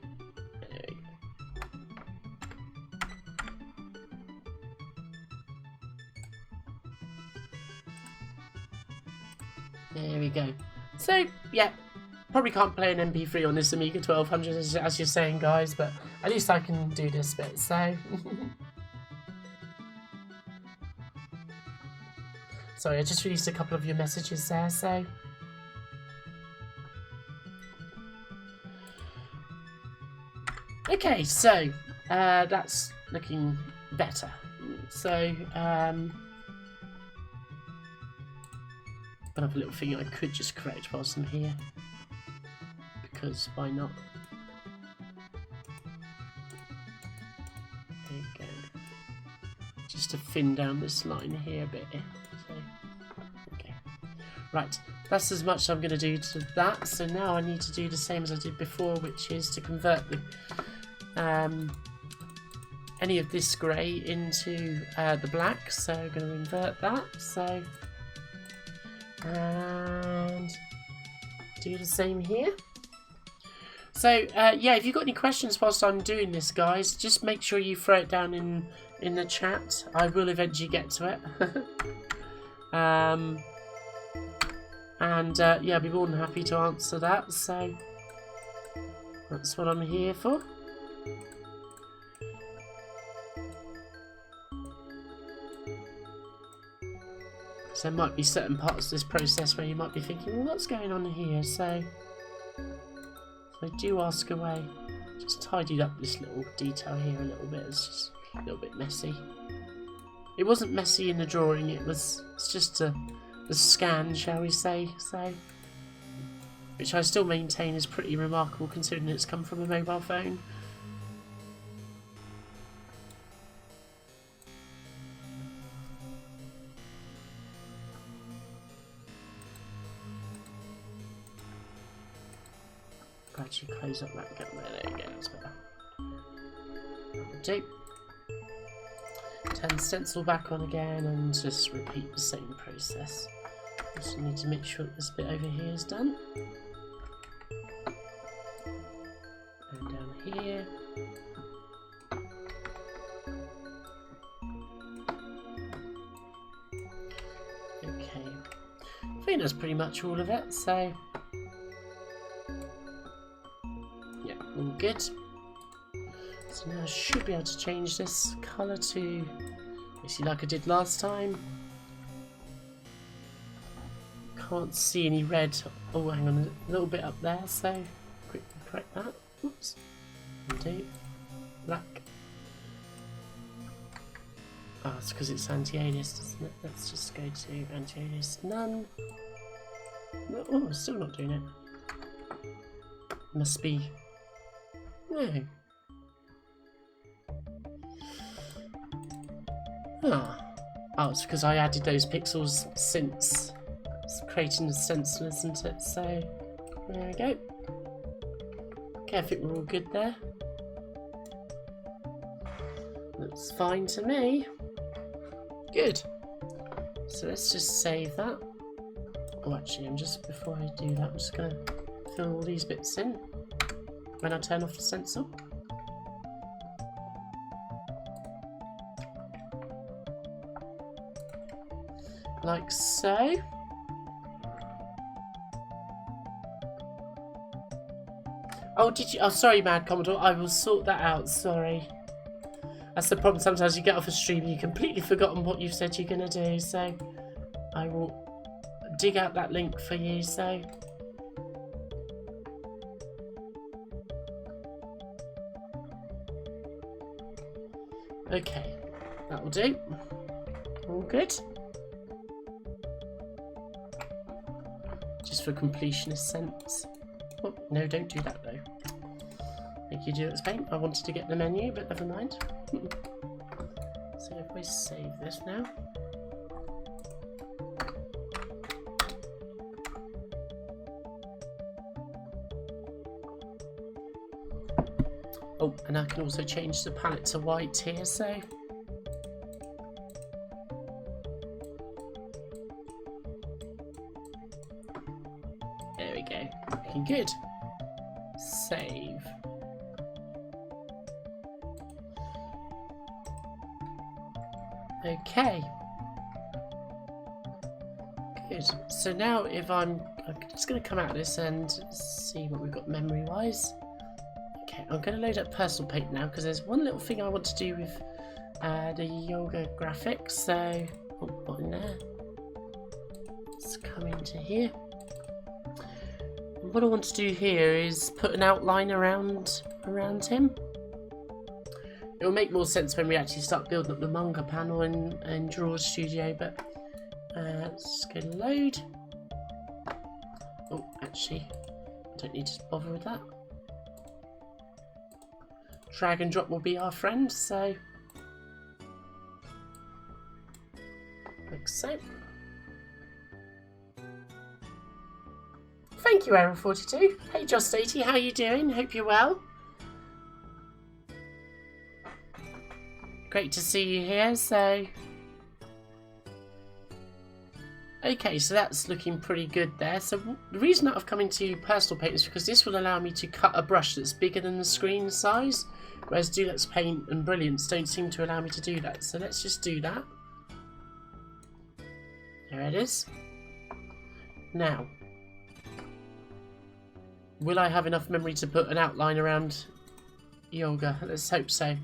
There we go. So, yeah, probably can't play an MP3 on this Amiga 1200 as you're saying, guys, but at least I can do this bit, so... Sorry, I just released a couple of your messages there, so... Okay, so, that's looking better. So, another little thing I could just correct whilst I'm here, because why not? There you go. Just to thin down this line here a bit. So, okay. Right, that's as much I'm going to do to that. So now I need to do the same as I did before, which is to convert the any of this grey into the black. So I'm going to invert that. So. And do the same here. So yeah, if you've got any questions whilst I'm doing this, guys, just make sure you throw it down in the chat. I will eventually get to it. And yeah, I'll be more than happy to answer that. So that's what I'm here for. There might be certain parts of this process where you might be thinking, well, what's going on here? So do ask away. Just tidied up this little detail here a little bit. It's just a little bit messy. It wasn't messy in the drawing. It's just the scan, shall we say? So, which I still maintain is pretty remarkable considering it's come from a mobile phone. Gradually close up that gap there. There you go, that's better. That'll do. Turn stencil back on again and just repeat the same process. Just need to make sure that this bit over here is done. And down here. Okay. I think that's pretty much all of it, so. All good. So now I should be able to change this colour to basically like I did last time. Can't see any red. Oh, hang on, a little bit up there, so quickly correct that. Oops. Undo. Black. Oh, it's because it's anti-alias, doesn't it? Let's just go to anti-alias none. No, oh, still not doing it. Must be. No. Oh, it's because I added those pixels since it's creating the stencil, isn't it? So there we go. Okay, I think we're all good there. Looks fine to me. Good. So let's just save that. Oh, actually, before I do that, I'm just going to fill all these bits in when I turn off the stencil. Like so. Oh, did you? Oh, sorry, Mad Commodore. I will sort that out. Sorry. That's the problem. Sometimes you get off a stream and you've completely forgotten what you've said you're going to do. So I will dig out that link for you. So. Okay, that will do. All good. Just for completionist sense. Oh, no, don't do that though. Thank you, Durex Paint. I wanted to get the menu, but never mind. So if we save this now. Oh, and I can also change the palette to white here, so. There we you go. Looking good. Save. Okay. Good. So now if I'm just going to come out of this and see what we've got memory-wise. Okay, I'm going to load up Personal Paint now because there's one little thing I want to do with the yoga graphics. So, what in there? Let's come into here. And what I want to do here is put an outline around him. It will make more sense when we actually start building up the manga panel in Draw Studio, but let's go to load. Oh, actually, I don't need to bother with that. Drag and drop will be our friend, so like so. Thank you, Error42. Hey, Just80, how you doing? Hope you're well. Great to see you here, so... Okay, so that's looking pretty good there. So the reason that I've come into Personal Paint is because this will allow me to cut a brush that's bigger than the screen size, whereas Deluxe Paint and Brilliance don't seem to allow me to do that. So let's just do that. There it is. Now, will I have enough memory to put an outline around Yoga? Let's hope so.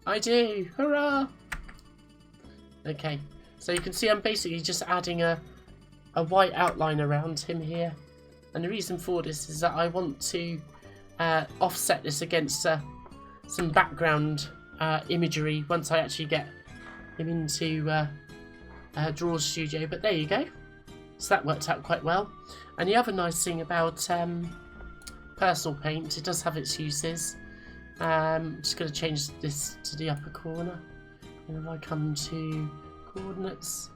I do! Hurrah! Okay, so you can see I'm basically just adding a white outline around him here. And the reason for this is that I want to offset this against some background imagery once I actually get him into Draw Studio. But there you go. So that worked out quite well. And the other nice thing about Personal Paint, it does have its uses. I'm just going to change this to the upper corner. And if I come to coordinates,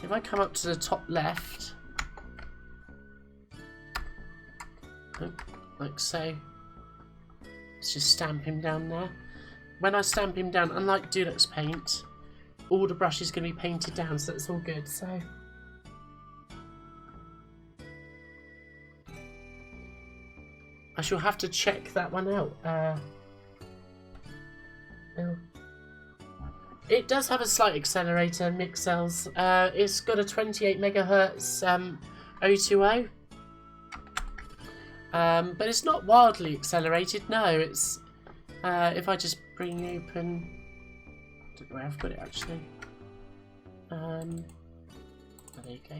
if I come up to the top left, like so, let's just stamp him down there. When I stamp him down, unlike Deluxe Paint, all the brush is going to be painted down, so it's all good. So I shall have to check that one out. It does have a slight accelerator, Mixels. It's got a 28 megahertz 020. But it's not wildly accelerated, no. It's if I just bring open, I don't know where I've got it actually. Oh, there you go.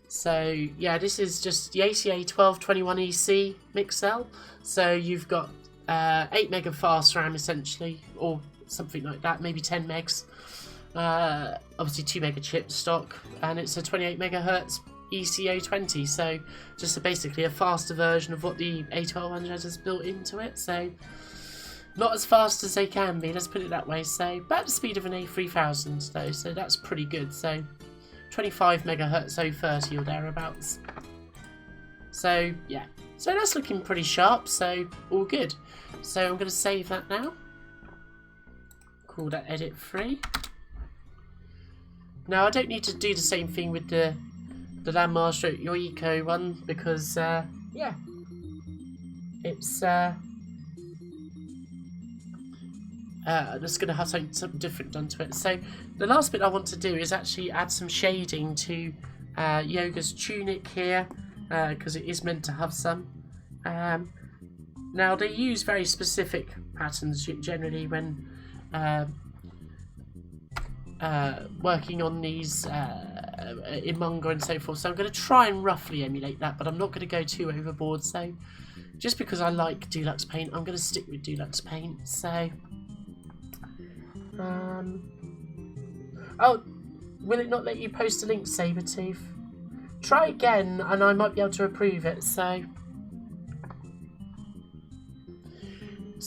So yeah, this is just the ACA 1221EC Mixel. So you've got 8 mega fast RAM essentially, or something like that, maybe 10 megs. Obviously 2 mega chip stock, and it's a 28 megahertz ECO20, so just basically a faster version of what the A1200 has built into it. So not as fast as they can be, let's put it that way. So about the speed of an A3000 though, so that's pretty good. So 25 megahertz 030 or thereabouts. So yeah, so that's looking pretty sharp, so all good. So I'm going to save that now. Call that edit free. Now I don't need to do the same thing with the Landmaster Yoiko one because yeah, it's just going to have something different done to it. So the last bit I want to do is actually add some shading to Yoga's tunic here, because it is meant to have some. Now they use very specific patterns generally when working on these in manga and so forth, so I'm going to try and roughly emulate that, but I'm not going to go too overboard. So just because I like Deluxe Paint, I'm going to stick with Deluxe Paint. So oh, will it not let you post a link, Sabertooth? Try again and I might be able to approve it. So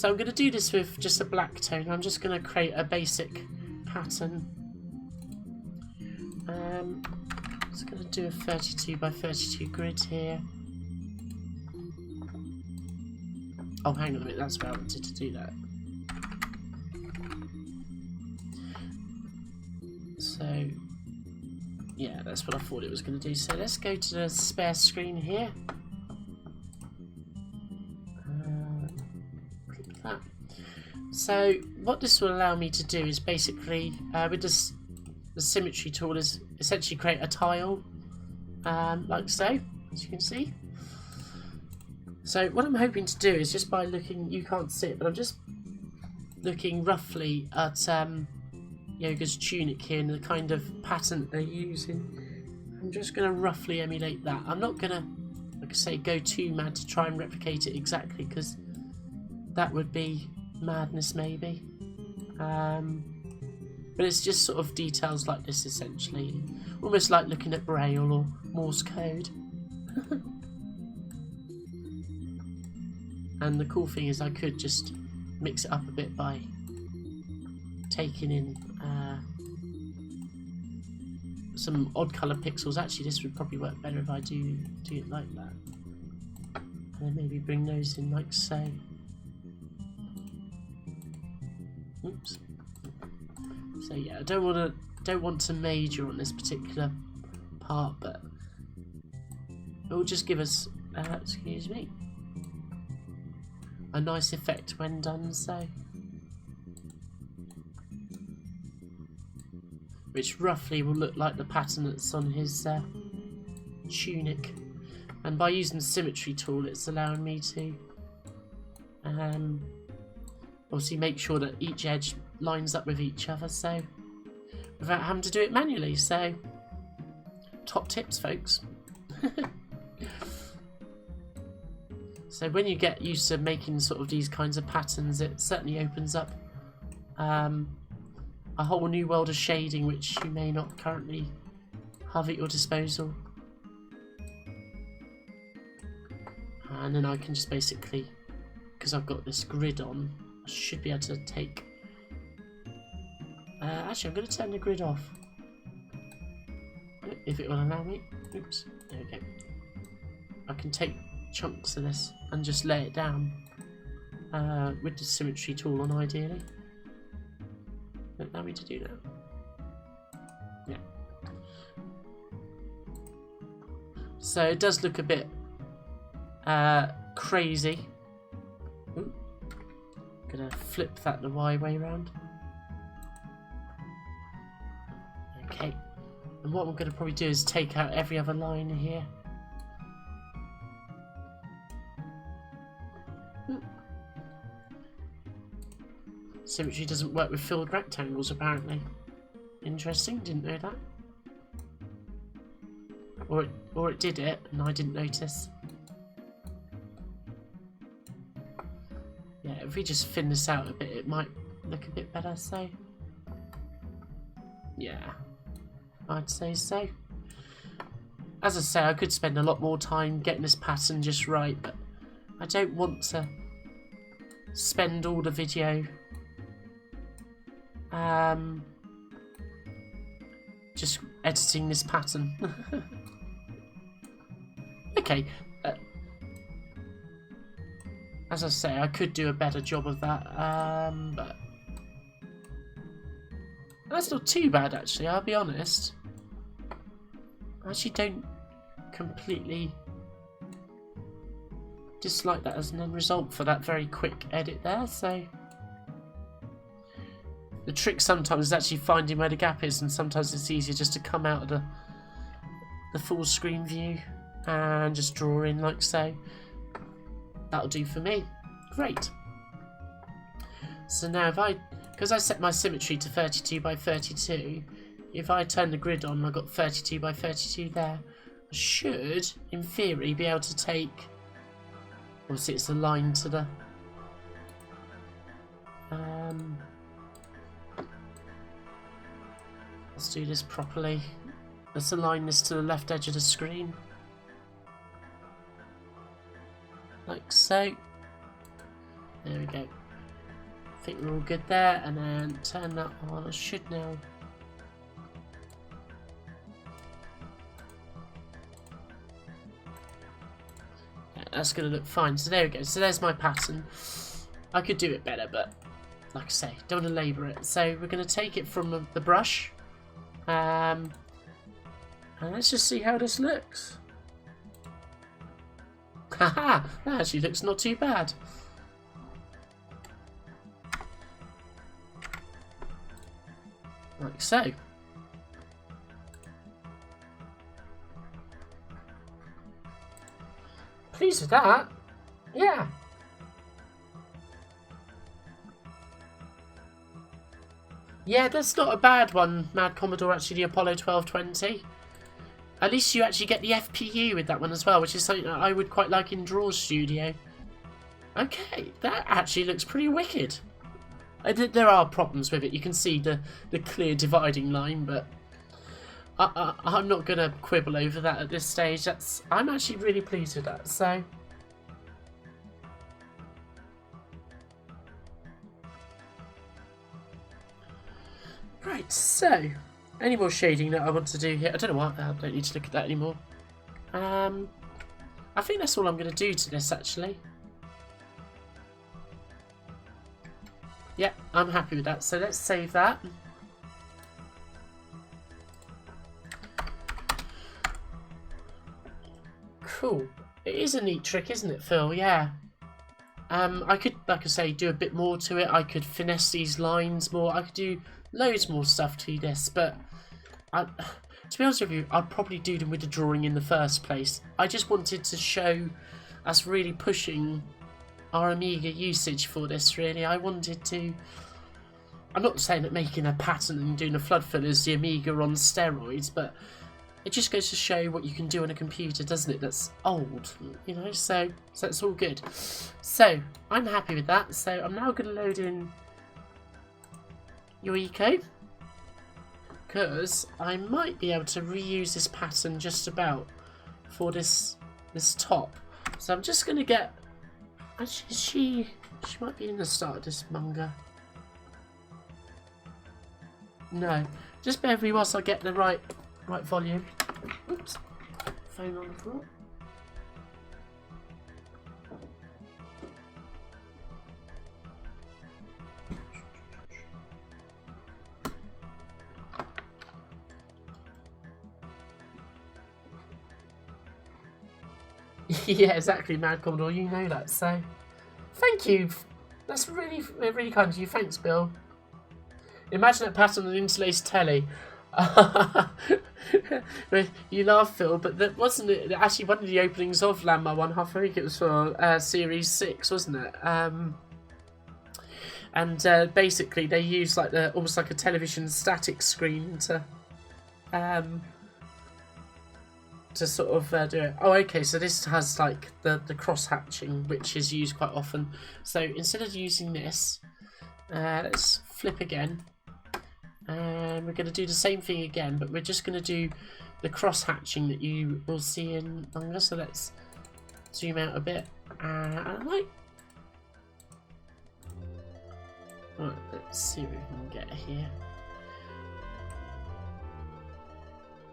I'm going to do this with just a black tone. I'm just going to create a basic pattern. I'm just going to do a 32 by 32 grid here. Oh, hang on a minute, that's where I wanted to do that. So So yeah, that's what I thought it was going to do. So let's go to the spare screen here. Click that. So what this will allow me to do is basically, with this, the symmetry tool, is essentially create a tile, like so, as you can see. So what I'm hoping to do is, just by looking, you can't see it, but I'm just looking roughly at Yoga's tunic here and the kind of pattern that they're using. I'm just going to roughly emulate that. I'm not going to, like I say, go too mad to try and replicate it exactly, because that would be madness maybe. But it's just sort of details like this essentially, almost like looking at Braille or Morse code. And the cool thing is I could just mix it up a bit by taking in some odd colour pixels. Actually, this would probably work better if I do it like that, and then maybe bring those in like so. Oops. So yeah, I don't want to major on this particular part, but it will just give us excuse me, a nice effect when done. So, which roughly will look like the pattern that's on his tunic. And by using the symmetry tool, it's allowing me to obviously make sure that each edge lines up with each other, so without having to do it manually. So top tips, folks. So when you get used to making sort of these kinds of patterns, it certainly opens up a whole new world of shading which you may not currently have at your disposal. And then I can just basically, because I've got this grid on, I should be able to take... actually, I'm going to turn the grid off, if it will allow me. Oops, there we go. I can take chunks of this and just lay it down with the symmetry tool on, ideally. Allow me to do that. Yeah. So it does look a bit crazy. Ooh. Gonna flip that the Y way around. Okay. And what I'm gonna probably do is take out every other line here. Symmetry doesn't work with filled rectangles, apparently. Interesting, didn't know that. Or it did it, and I didn't notice. Yeah, if we just thin this out a bit, it might look a bit better, so... yeah, I'd say so. As I say, I could spend a lot more time getting this pattern just right, but I don't want to spend all the video just editing this pattern. Okay, as I say, I could do a better job of that, but that's not too bad, actually, I'll be honest. I actually don't completely dislike that as an end result for that very quick edit there, so... The trick sometimes is actually finding where the gap is, and sometimes it's easier just to come out of the full screen view and just draw in like so. That'll do for me. Great. So now if because I set my symmetry to 32 by 32, if I turn the grid on, I've got 32 by 32 there. I should, in theory, be able to take, obviously it's aligned to the let's do this properly. Let's align this to the left edge of the screen. Like so. There we go. I think we're all good there, and then turn that on. I should now... yeah, that's going to look fine. So there we go. So there's my pattern. I could do it better, but like I say, don't want to labour it. So we're going to take it from the brush. And let's just see how this looks. Haha, that actually looks not too bad. Like so. Pleased with that. Yeah. Yeah, that's not a bad one, Mad Commodore, actually, the Apollo 1220. At least you actually get the FPU with that one as well, which is something that I would quite like in Draw Studio. Okay, that actually looks pretty wicked. There are problems with it. You can see the clear dividing line, but I'm not going to quibble over that at this stage. I'm actually really pleased with that, so... Right, so... Any more shading that I want to do here? I don't know what, I don't need to look at that anymore. I think that's all I'm going to do to this, actually. Yeah, I'm happy with that. So let's save that. Cool. It is a neat trick, isn't it, Phil? Yeah. I could, like I say, do a bit more to it. I could finesse these lines more. I could do loads more stuff to this, but to be honest with you, I'd probably do them with the drawing in the first place. I just wanted to show us really pushing our Amiga usage for this, really. I wanted to... I'm not saying that making a pattern and doing a flood fill is the Amiga on steroids, but it just goes to show what you can do on a computer, doesn't it? That's old, you know, so it's all good. So, I'm happy with that. So, I'm now going to load in your eco, because I might be able to reuse this pattern just about for this top. So, I'm just going to get... Actually, she might be in the start of this manga. No, just bear with me whilst I get the right volume. Oops, phone on the floor. Yeah, exactly, Mad Commodore. You know that, so thank you. That's really, really kind of you. Thanks, Bill. Imagine that pattern on an interlaced telly. You laugh, Phil, but that wasn't it. Actually, one of the openings of Ranma 1/2, I think it was for Series 6, wasn't it? And basically, they used like almost like a television static screen to sort of do it. Oh, okay. So this has like the cross hatching, which is used quite often. So instead of using this, let's flip again. And we're going to do the same thing again, but we're just going to do the cross hatching that you will see in Manga. So let's zoom out a bit. Right, let's see what we can get here.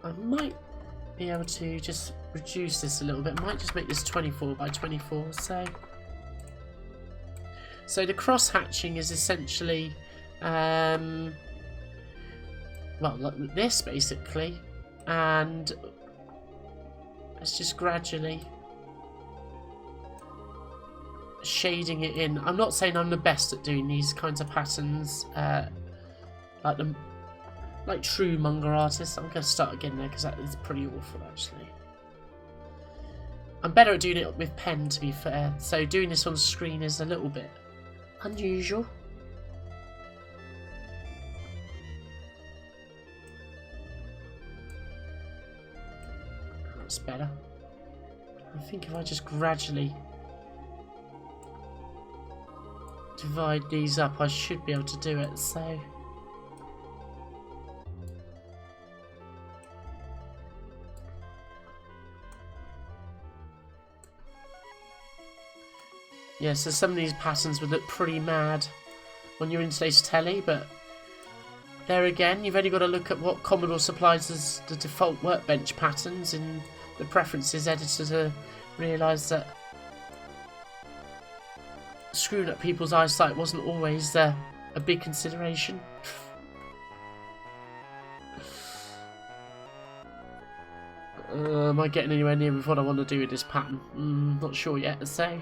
I might be able to just reduce this a little bit. I might just make this 24 by 24. So the cross hatching is essentially well, like this basically, and it's just gradually shading it in. I'm not saying I'm the best at doing these kinds of patterns, like true manga artists. I'm going to start again there because that is pretty awful, actually. I'm better at doing it with pen, to be fair. So doing this on screen is a little bit unusual. That's better. I think if I just gradually divide these up, I should be able to do it. So yeah, so some of these patterns would look pretty mad on your interlaced telly, but there again, you've only got to look at what Commodore supplies as the default workbench patterns in the preferences editor to realise that screwing up people's eyesight wasn't always a big consideration. Am I getting anywhere near with what I want to do with this pattern? Not sure yet, so...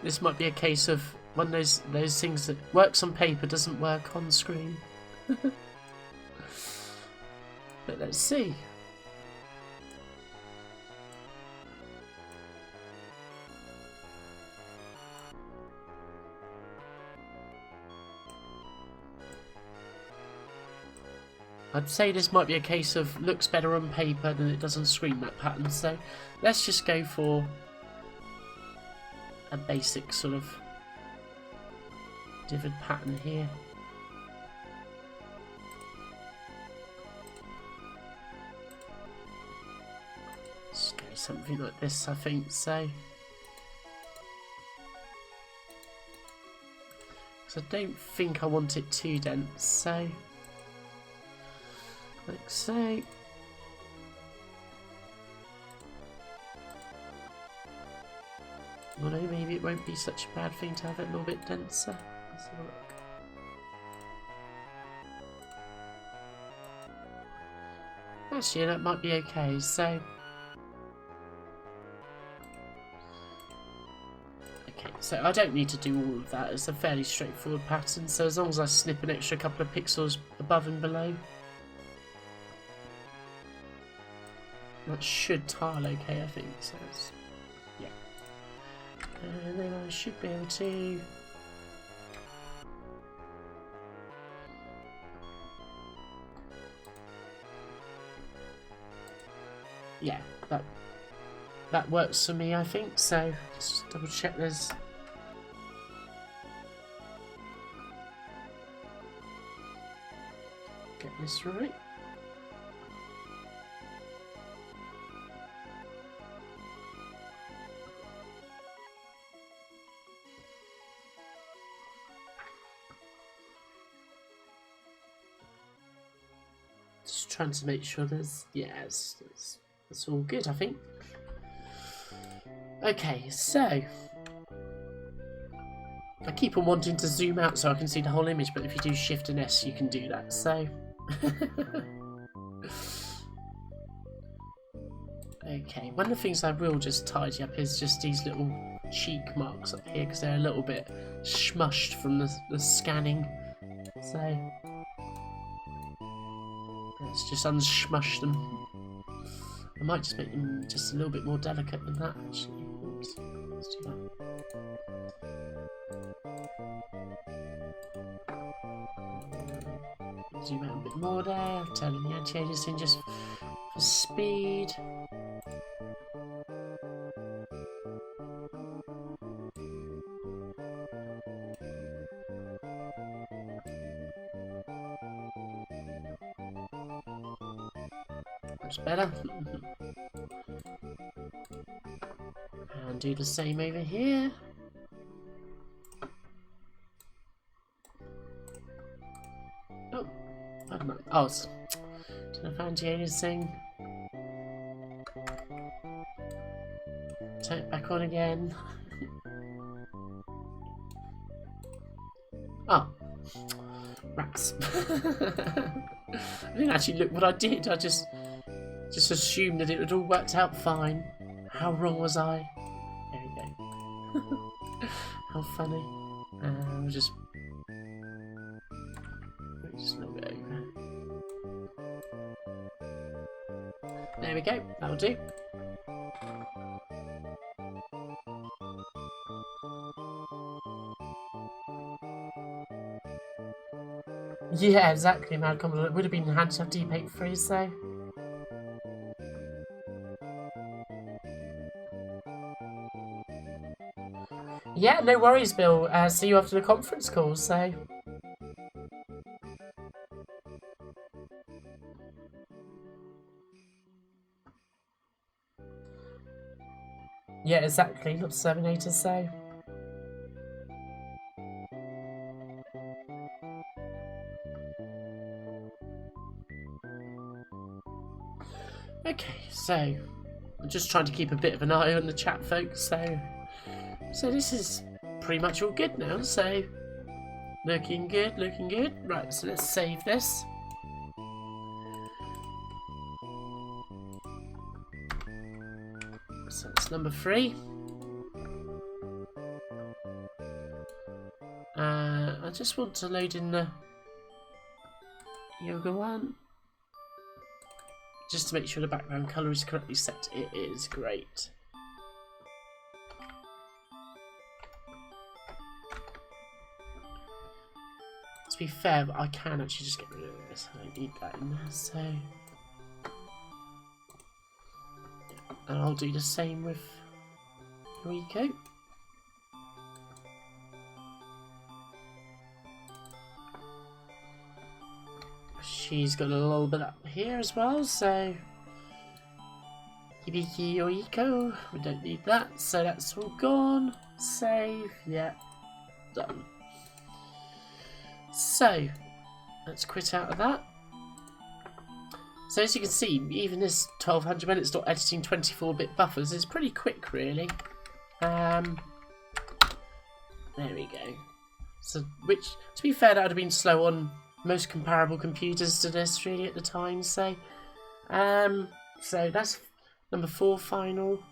This might be a case of one of those things that works on paper doesn't work on screen. But let's see. I'd say this might be a case of looks better on paper than it does on screen, that pattern, so let's just go for a basic sort of divot pattern here. Let's go something like this, I think, so. Because I don't think I want it too dense, so. Like so. Although maybe it won't be such a bad thing to have it a little bit denser. Let's have a look. Actually, that might be okay, so... Okay, so I don't need to do all of that. It's a fairly straightforward pattern, so as long as I snip an extra couple of pixels above and below, that should tile okay, I think. So it's, yeah. And then I should be able to... Yeah, that works for me, I think. So just double check there's... Get this right. Just trying to make sure there's... Yeah, it's all good, I think. Okay, so... I keep on wanting to zoom out so I can see the whole image, but if you do Shift and S, you can do that, so... Okay, one of the things I will just tidy up is just these little cheek marks up here, because they're a little bit smushed from the scanning, so... Let's just unsmush them. I might just make them just a little bit more delicate than that, actually. Oops. Let's do that. Zoom out a bit more there. Turning the anti-aliasing just for speed. Much better. And do the same over here. Oh, I don't know. Oh, it's anti-aliasing. Turn it back on again. Oh, rats. I didn't actually look what I did. I just assumed that it had all worked out fine. How wrong was I? There we go. How funny. We'll just a little bit over. There we go. That'll do. Yeah, exactly, Mad Commodore. It would have been handy to have Deep 8 freeze, though. Yeah, no worries, Bill. See you after the conference call, so... Yeah, exactly. Lots of Terminators, so... Okay, so... I'm just trying to keep a bit of an eye on the chat, folks, so... So this is pretty much all good now, so looking good, looking good. Right, so let's save this. That's number 3. I just want to load in the yoga one. Just to make sure the background colour is correctly set. It is great. To be fair, I can actually just get rid of this. I don't need that in there, so... And I'll do the same with Rico. She's got a little bit up here as well, so... Hibiki Yoiko, we don't need that, so that's all gone. Save, yeah, done. So, let's quit out of that. So as you can see, even this 1200 when it's not editing 24-bit buffers, it's pretty quick really. There we go. So, which, to be fair, that would have been slow on most comparable computers to this really at the time, so that's number 4 final,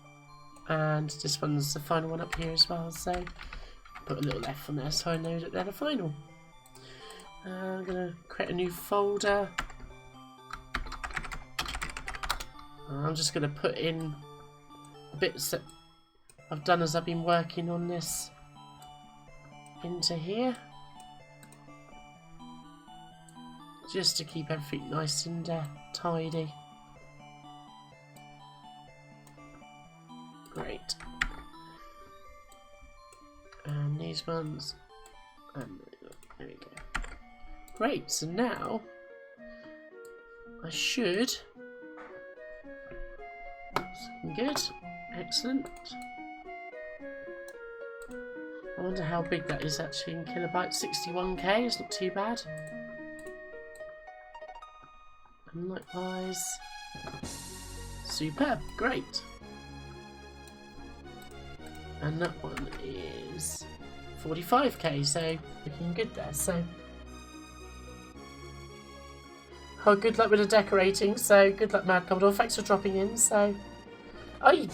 and this one's the final one up here as well, so put a little F on there so I know that they're the final. I'm going to create a new folder. I'm just going to put in bits that I've done as I've been working on this into here, just to keep everything nice and tidy. Great. And these ones, and there we go. Great, so now I should... Looking good. Excellent. I wonder how big that is actually in kilobytes. 61k, it's not too bad. And likewise. Superb, great. And that one is 45k, so looking good there. So, oh, good luck with the decorating. So, good luck, Mad Commodore. Thanks for dropping in. So, oh,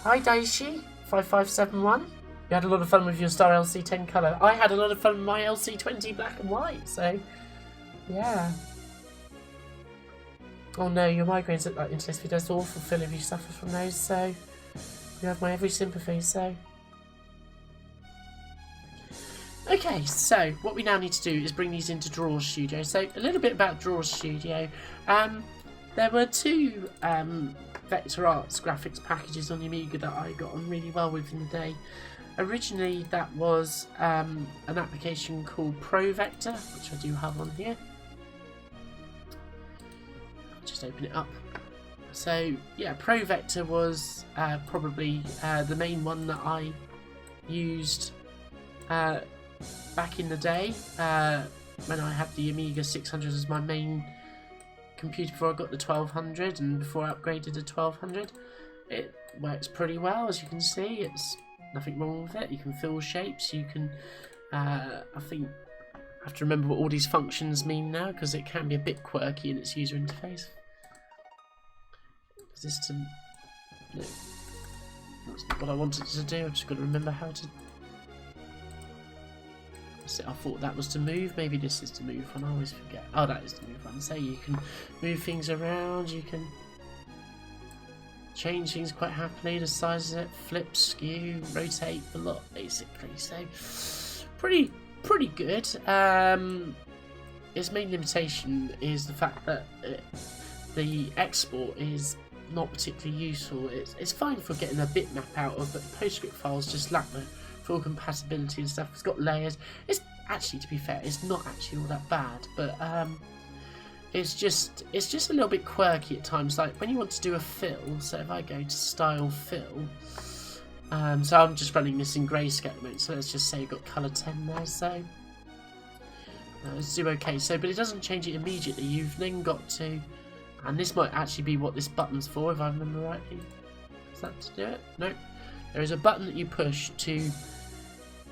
hi Daishi 5571. You had a lot of fun with your Star LC10 colour. I had a lot of fun with my LC20 black and white. So, yeah. Oh no, your migraines look like interlist. That's awful, Phil, if you suffer from those. So, you have my every sympathy. So. Okay, so what we now need to do is bring these into Draw Studio. So a little bit about Draw Studio. There were 2 Vector Arts graphics packages on the Amiga that I got on really well with in the day. Originally that was an application called ProVector, which I do have on here. I'll just open it up. So yeah, ProVector was probably the main one that I used back in the day, when I had the Amiga 600 as my main computer before I got the 1200 and before I upgraded to 1200. It works pretty well, as you can see. It's nothing wrong with it. You can fill shapes, you can, I think, I have to remember what all these functions mean now because it can be a bit quirky in its user interface. Is this to... No, that's not what I wanted to do. I've just got to remember how to... I thought that was to move. Maybe this is to move one. I always forget. Oh, that is to move one. So you can move things around. You can change things quite happily. The size of it, flip, skew, rotate a lot, basically. So pretty good. Its main limitation is the fact that the export is not particularly useful. It's fine for getting a bitmap out of, but the PostScript files just lack the full compatibility and stuff. It's got layers. It's actually, to be fair, it's not actually all that bad, but it's just a little bit quirky at times. Like when you want to do a fill, so if I go to style fill, so I'm just running this in grayscale at the moment, so let's just say you've got colour 10 there, so let's do okay. So, but it doesn't change it immediately. You've then got to, and this might actually be what this button's for, if I remember rightly. Is that to do it? Nope. There is a button that you push to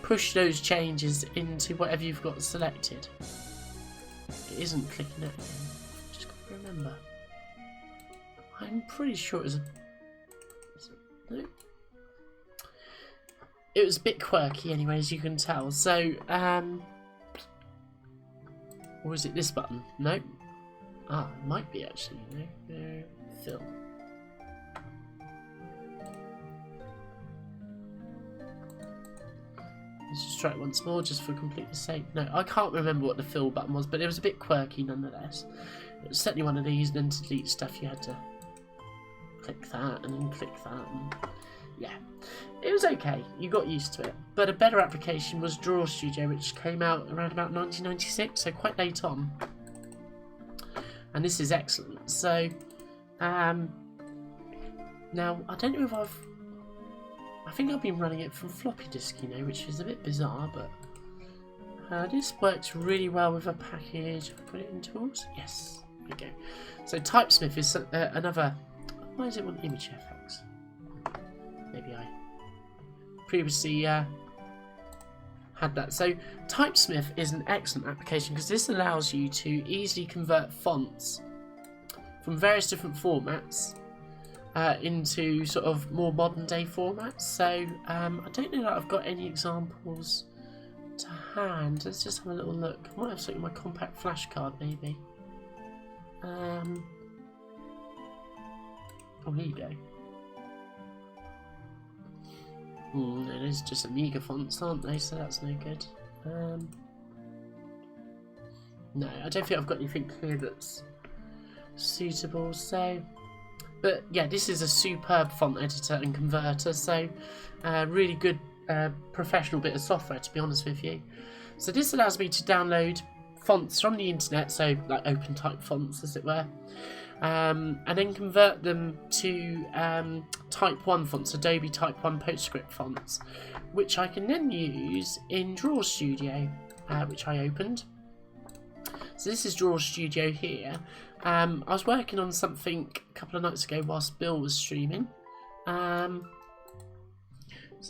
push those changes into whatever you've got selected. It isn't clicking that in. Just got to remember. I'm pretty sure it's a... No? it was a bit quirky anyway, as you can tell. So, or is it this button? No. Ah, it might be actually. No. Film. Let's just try it once more, just for completeness sake. No, I can't remember what the fill button was, but it was a bit quirky nonetheless. It was certainly one of these, and then to delete stuff you had to click that, and then click that, and yeah. It was okay, you got used to it. But a better application was Draw Studio, which came out around about 1996, so quite late on. And this is excellent. So, now, I don't know if I think I've been running it from floppy disk, you know, which is a bit bizarre, but this works really well with a package. Put it in tools? Yes, there we go. So Typesmith is another... Why does it want image FX? Maybe I previously had that. So Typesmith is an excellent application because this allows you to easily convert fonts from various different formats into sort of more modern day formats. So I don't know that I've got any examples to hand. Let's just have a little look. I might have something in my compact flash card maybe. Oh, here you go. It is just Amiga fonts, aren't they? So that's no good. No, I don't think I've got anything here that's suitable. So, but yeah, this is a superb font editor and converter. So, really good professional bit of software, to be honest with you. So this allows me to download fonts from the internet, so like open type fonts, as it were. And then convert them to Type 1 fonts, Adobe Type 1 PostScript fonts, which I can then use in Draw Studio, which I opened. So this is Draw Studio here. I was working on something a couple of nights ago whilst Bill was streaming. So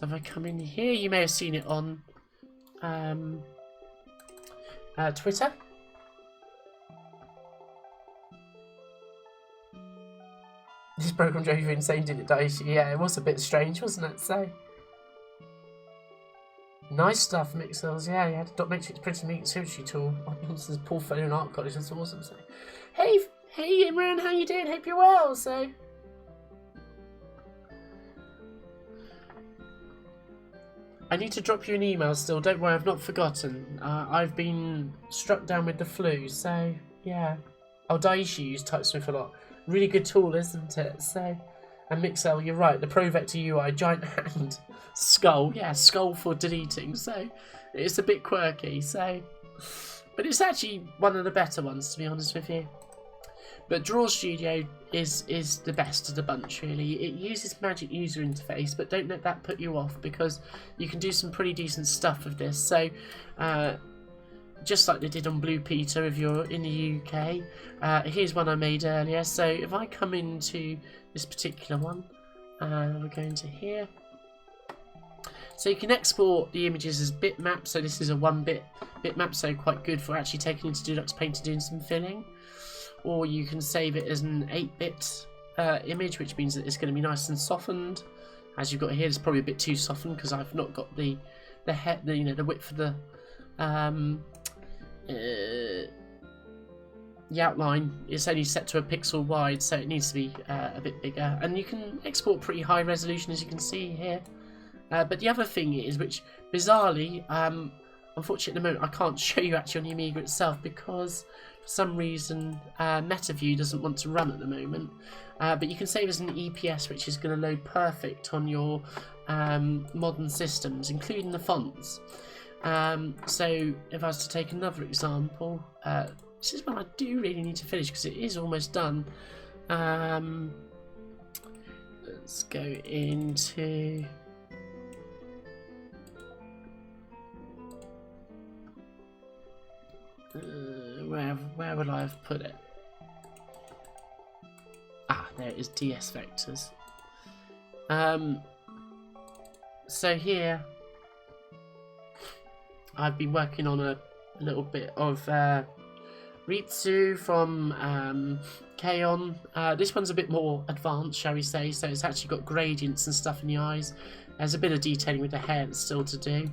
if I come in here, you may have seen it on Twitter. This program drove you insane, did it, Daisy? Yeah, it was a bit strange, wasn't it? So, nice stuff, Mixels. Yeah, you had a dot matrix printing meat symmetry tool on Johnson's portfolio art college. That's awesome. So, hey, Imran, how you doing? Hope you're well. So, I need to drop you an email still. Don't worry, I've not forgotten. I've been struck down with the flu, so yeah. Oh, Daisy used Typesmith a lot. Really good tool, isn't it? So, and Mixel, you're right. The ProVector UI, giant hand, skull. Yeah, skull for deleting. So, it's a bit quirky. So, but it's actually one of the better ones, to be honest with you. But Draw Studio is the best of the bunch, really. It uses Magic User Interface, but don't let that put you off because you can do some pretty decent stuff with this. So, just like they did on Blue Peter if you're in the UK. Here's one I made earlier. So if I come into this particular one, we're going to here. So you can export the images as bitmap. So this is a 1-bit bitmap, so quite good for actually taking into Deluxe Paint and doing some filling. Or you can save it as an 8-bit image, which means that it's going to be nice and softened. As you've got here, it's probably a bit too softened because I've not got the width of the outline. It's only set to a pixel wide, so it needs to be a bit bigger. And you can export pretty high resolution, as you can see here. But the other thing is, which bizarrely, unfortunately at the moment I can't show you actually on the Amiga itself because for some reason MetaView doesn't want to run at the moment. But you can save as an EPS, which is going to load perfect on your modern systems, including the fonts. So if I was to take another example, this is one I do really need to finish because it is almost done. Let's go into where would I have put it? Ah, there it is, DS Vectors. So here I've been working on a little bit of Ritsu from K-On! This one's a bit more advanced, shall we say, so it's actually got gradients and stuff in the eyes. There's a bit of detailing with the hair that's still to do.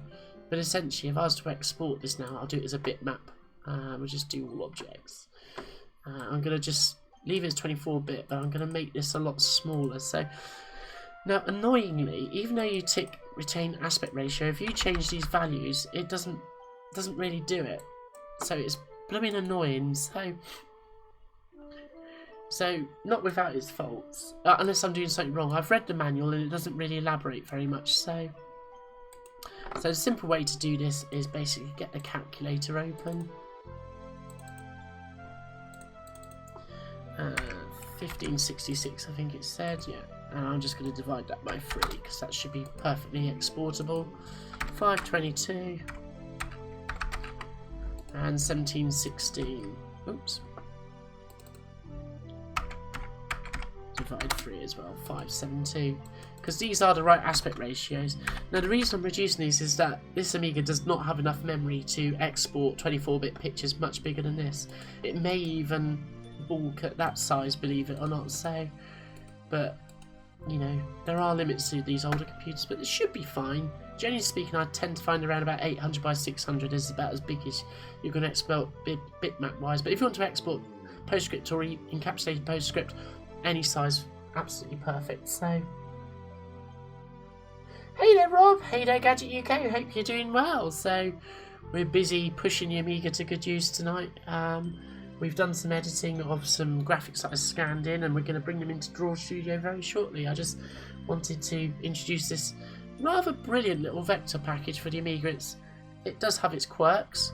But essentially, if I was to export this now, I'll do it as a bitmap. We'll just do all objects. I'm going to just leave it as 24-bit, but I'm going to make this a lot smaller. So now, annoyingly, even though you tick retain aspect ratio, if you change these values, it doesn't really do it. So it's blooming annoying. So not without its faults, unless I'm doing something wrong. I've read the manual and it doesn't really elaborate very much. So the simple way to do this is basically get the calculator open. 1566, I think it said, yeah. And I'm just going to divide that by 3 because that should be perfectly exportable. 522 and 1716. Oops. Divide 3 as well. 572. Because these are the right aspect ratios. Now the reason I'm reducing these is that this Amiga does not have enough memory to export 24-bit pictures much bigger than this. It may even bulk at that size, believe it or not. So, but you know, there are limits to these older computers, but this should be fine. Generally speaking, I tend to find around about 800 by 600 is about as big as you're going to export bitmap wise. But if you want to export PostScript or encapsulated PostScript, any size, absolutely perfect. So, hey there, Rob. Hey there, Gadget UK. Hope you're doing well. So, we're busy pushing the Amiga to good use tonight. We've done some editing of some graphics that I scanned in, and we're going to bring them into Draw Studio very shortly. I just wanted to introduce this rather brilliant little vector package for the Amiga. It does have its quirks,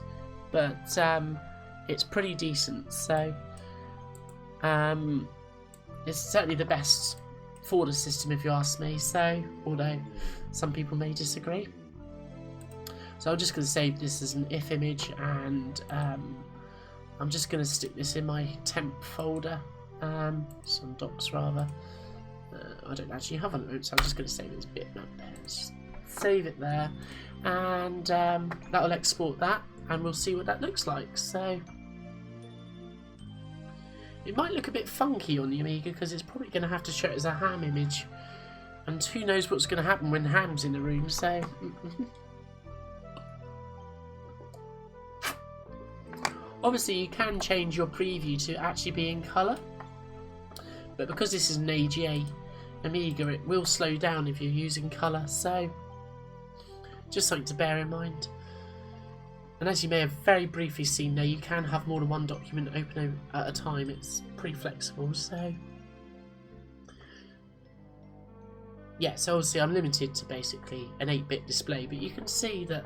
but it's pretty decent. So, it's certainly the best for the system, if you ask me. So, although some people may disagree. So I'm just going to save this as an if image, and I'm just going to stick this in my temp folder, some docs rather. I don't actually have a note, so I'm just going to save it as bitmap there. Just save it there, and that'll export that, and we'll see what that looks like. So it might look a bit funky on the Amiga because it's probably going to have to show it as a ham image, and who knows what's going to happen when ham's in the room. So obviously you can change your preview to actually be in colour, but because this is an AGA Amiga, it will slow down if you're using colour, so just something to bear in mind. And as you may have very briefly seen there, you can have more than one document open at a time. It's pretty flexible. So yeah, so obviously I'm limited to basically an 8-bit display, but you can see that,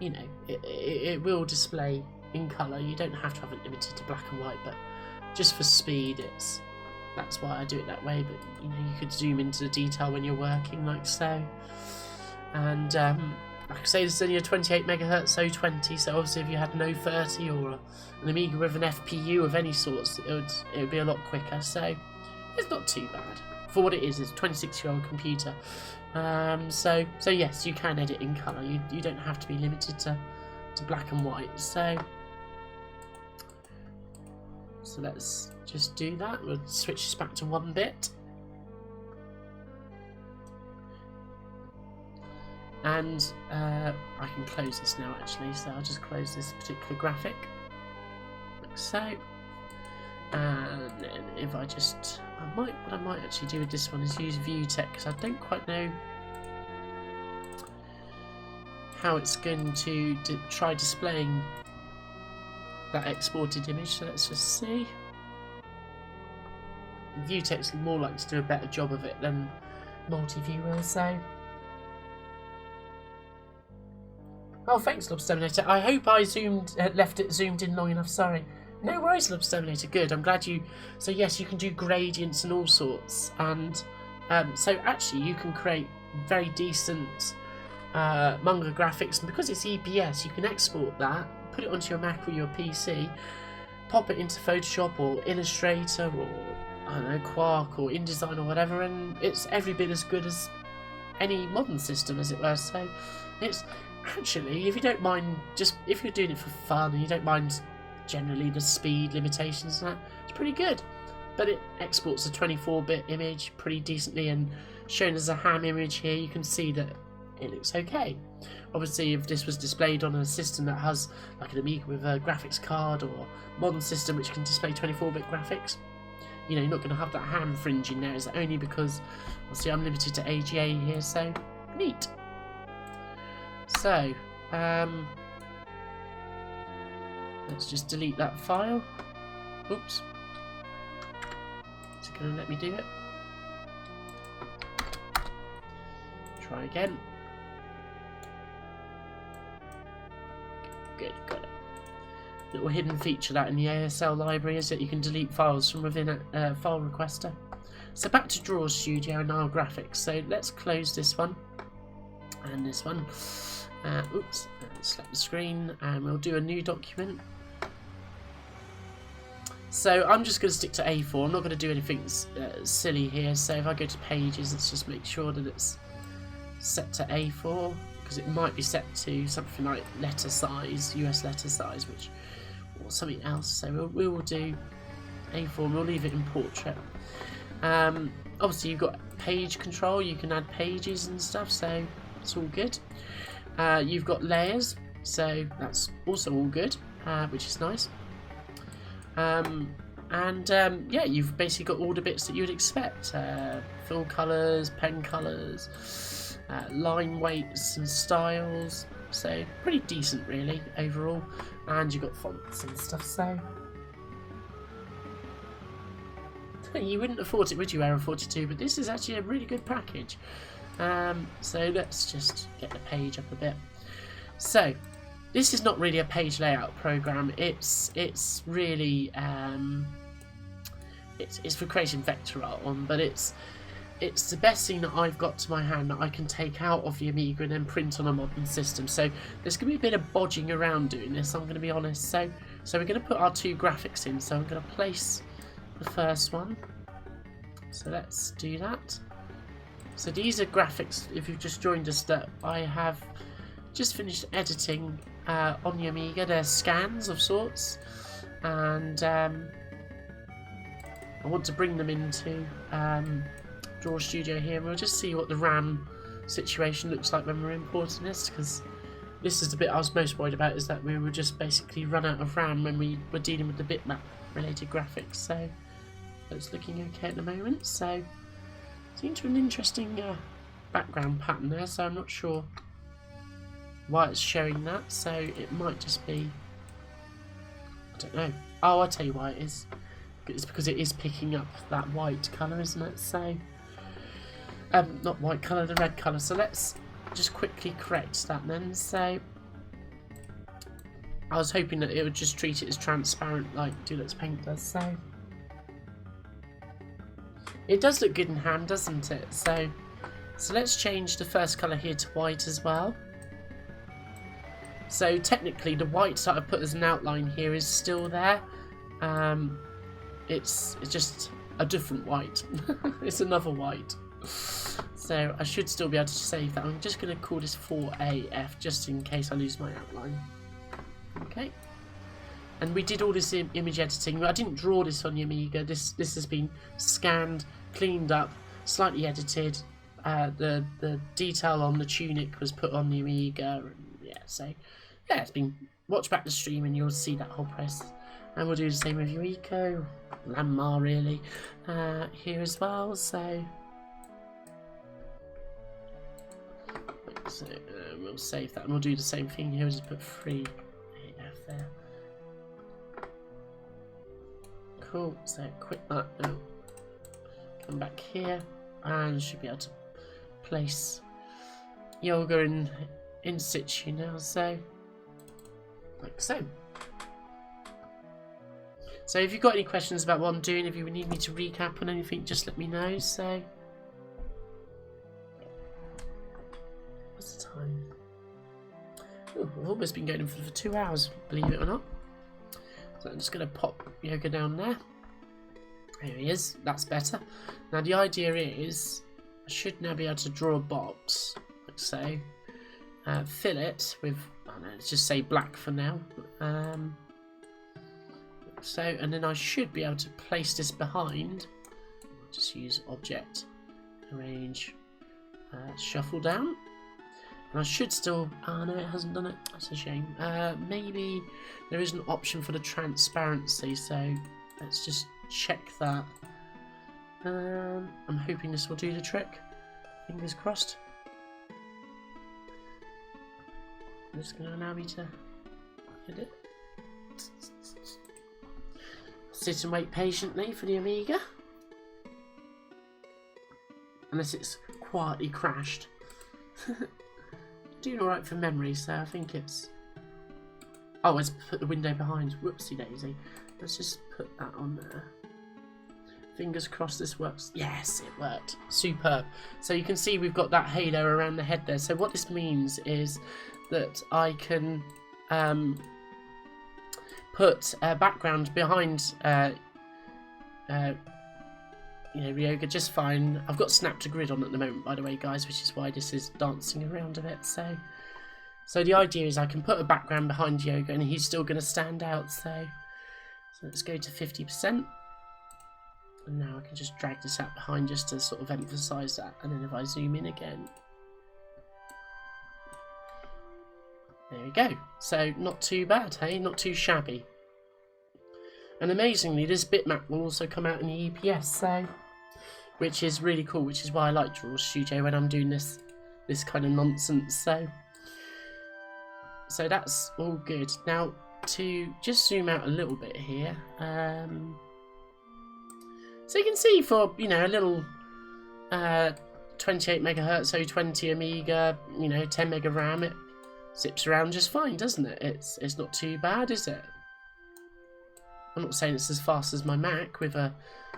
you know, it will display in colour. You don't have to have it limited to black and white, but just for speed, that's why I do it that way. But you know, you could zoom into the detail when you're working, like so. And like I say, this is only a 28 MHz O20, so obviously if you had an O30 or an Amiga with an FPU of any sorts, it would be a lot quicker. So it's not too bad for what it is. It's a 26-year-old computer. So yes, you can edit in colour. You don't have to be limited to black and white. So let's just do that. We'll switch this back to 1-bit. And I can close this now actually, so I'll just close this particular graphic, like so. And then if I just, what I might actually do with this one is use ViewTech, because I don't quite know how it's going to try displaying that exported image, so let's just see. ViewTech's more likely to do a better job of it than Multiview will, so. Oh, thanks, Lobsterminator. I hope I left it zoomed in long enough, sorry. No worries, Lobsterminator, good. I'm glad you... So yes, you can do gradients and all sorts, and so actually you can create very decent manga graphics, and because it's EPS, you can export that, put it onto your Mac or your PC, pop it into Photoshop or Illustrator or, I don't know, Quark or InDesign or whatever, and it's every bit as good as any modern system, as it were. So it's actually, if you don't mind, just if you're doing it for fun and you don't mind generally the speed limitations and that, it's pretty good. But it exports a 24-bit image pretty decently, and shown as a ham image here, you can see that it looks okay. Obviously, if this was displayed on a system that has like an Amiga with a graphics card, or a modern system which can display 24-bit graphics, you know, you're not going to have that ham fringe in there. Is only because, obviously, I'm limited to AGA here, so neat. So, let's just delete that file. Oops. Is it going to let me do it? Try again. Good, got it. Little hidden feature that in the ASL library is that you can delete files from within a file requester. So back to Draw Studio and our graphics. So let's close this one and this one. Oops, select the screen, and we'll do a new document. So I'm just going to stick to A4. I'm not going to do anything silly here. So if I go to Pages, let's just make sure that it's set to A4, because it might be set to something like letter size, US letter size, or something else. So we will do A4, and we'll leave it in portrait. Obviously you've got page control, you can add pages and stuff, so it's all good. You've got layers, so that's also all good, which is nice. Yeah, you've basically got all the bits that you'd expect. Fill colours, pen colours, line weights and styles, so pretty decent really overall. And you've got fonts and stuff, so you wouldn't have thought it, would you, Error 42? But this is actually a really good package. So let's just get the page up a bit. So this is not really a page layout program. It's really it's for creating vector art on, but it's the best thing that I've got to my hand that I can take out of the Amiga and then print on a modern system. So there's going to be a bit of bodging around doing this, I'm going to be honest. So we're going to put our two graphics in. So I'm going to place the first one. So let's do that. So these are graphics, if you've just joined us, that I have just finished editing on the Amiga. They're scans of sorts, and I want to bring them into Draw Studio here, and we'll just see what the RAM situation looks like when we're importing this, because this is the bit I was most worried about, is that we would just basically run out of RAM when we were dealing with the bitmap related graphics. So it's looking okay at the moment. So seems to be an interesting background pattern there, so I'm not sure why it's showing that. So it might just be, I don't know. Oh, I'll tell you why it is. It's because it is picking up that white colour, isn't it? So not white colour, the red colour. So let's just quickly correct that then. So I was hoping that it would just treat it as transparent like Dulux Paint does. So it does look good in hand, doesn't it? So let's change the first colour here to white as well. So technically the white that I put as an outline here is still there. It's just a different white. It's another white. So I should still be able to save that. I'm just going to call this 4AF just in case I lose my outline. Okay. And we did all this image editing. I didn't draw this on the Amiga. This has been scanned, cleaned up, slightly edited. The detail on the tunic was put on the Amiga. And yeah, so yeah, it's been. Watch back the stream and you'll see that whole process. And we'll do the same with your Eco, Ranma really, here as well. So we'll save that and we'll do the same thing here. We'll just put 3AF there. Cool, so quit that now. Come back here and should be able to place Yoga in situ now, so like so. So if you've got any questions about what I'm doing, if you need me to recap on anything, just let me know. So what's the time? Ooh, I've almost been going for 2 hours, believe it or not. So I'm just going to pop Yoga down there. There he is. That's better. Now the idea is I should now be able to draw a box, like so. Fill it with, I don't know, let's just say black for now. So, and then I should be able to place this behind. Just use object, arrange, shuffle down. And I should still... Oh no, it hasn't done it. That's a shame. Maybe there is an option for the transparency, so let's just check that. I'm hoping this will do the trick. Fingers crossed. This is going to allow me to edit. Sit and wait patiently for the Amiga. Unless it's quietly crashed. Doing alright for memory, so I think it's... Oh, let's put the window behind. Whoopsie daisy. Let's just put that on there. Fingers crossed this works. Yes, it worked. Superb. So you can see we've got that halo around the head there. So what this means is that I can put a background behind Ryoga just fine. I've got snap to grid on at the moment, by the way, guys, which is why this is dancing around a bit. So the idea is I can put a background behind Ryoga and he's still going to stand out. So let's go to 50%. And now I can just drag this out behind just to sort of emphasise that. And then if I zoom in again, there we go. So not too bad, hey? Not too shabby. And amazingly, this bitmap will also come out in the EPS, so which is really cool. Which is why I like Draw Studio when I'm doing this kind of nonsense. So that's all good. Now to just zoom out a little bit here. So you can see for, a little 28 megahertz O20 Amiga, 10 mega RAM, it zips around just fine, doesn't it? It's not too bad, is it? I'm not saying it's as fast as my Mac with a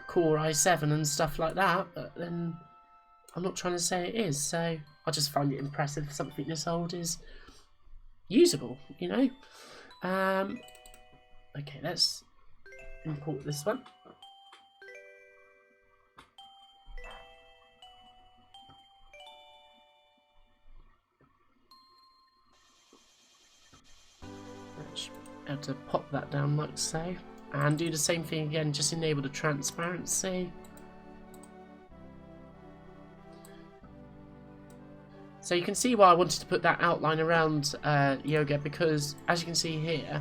Core i7 and stuff like that, but then I'm not trying to say it is, so I just find it impressive something this old is usable, Okay, let's import this one. Have to pop that down like so, and do the same thing again, just enable the transparency. So you can see why I wanted to put that outline around Yoga, because as you can see here,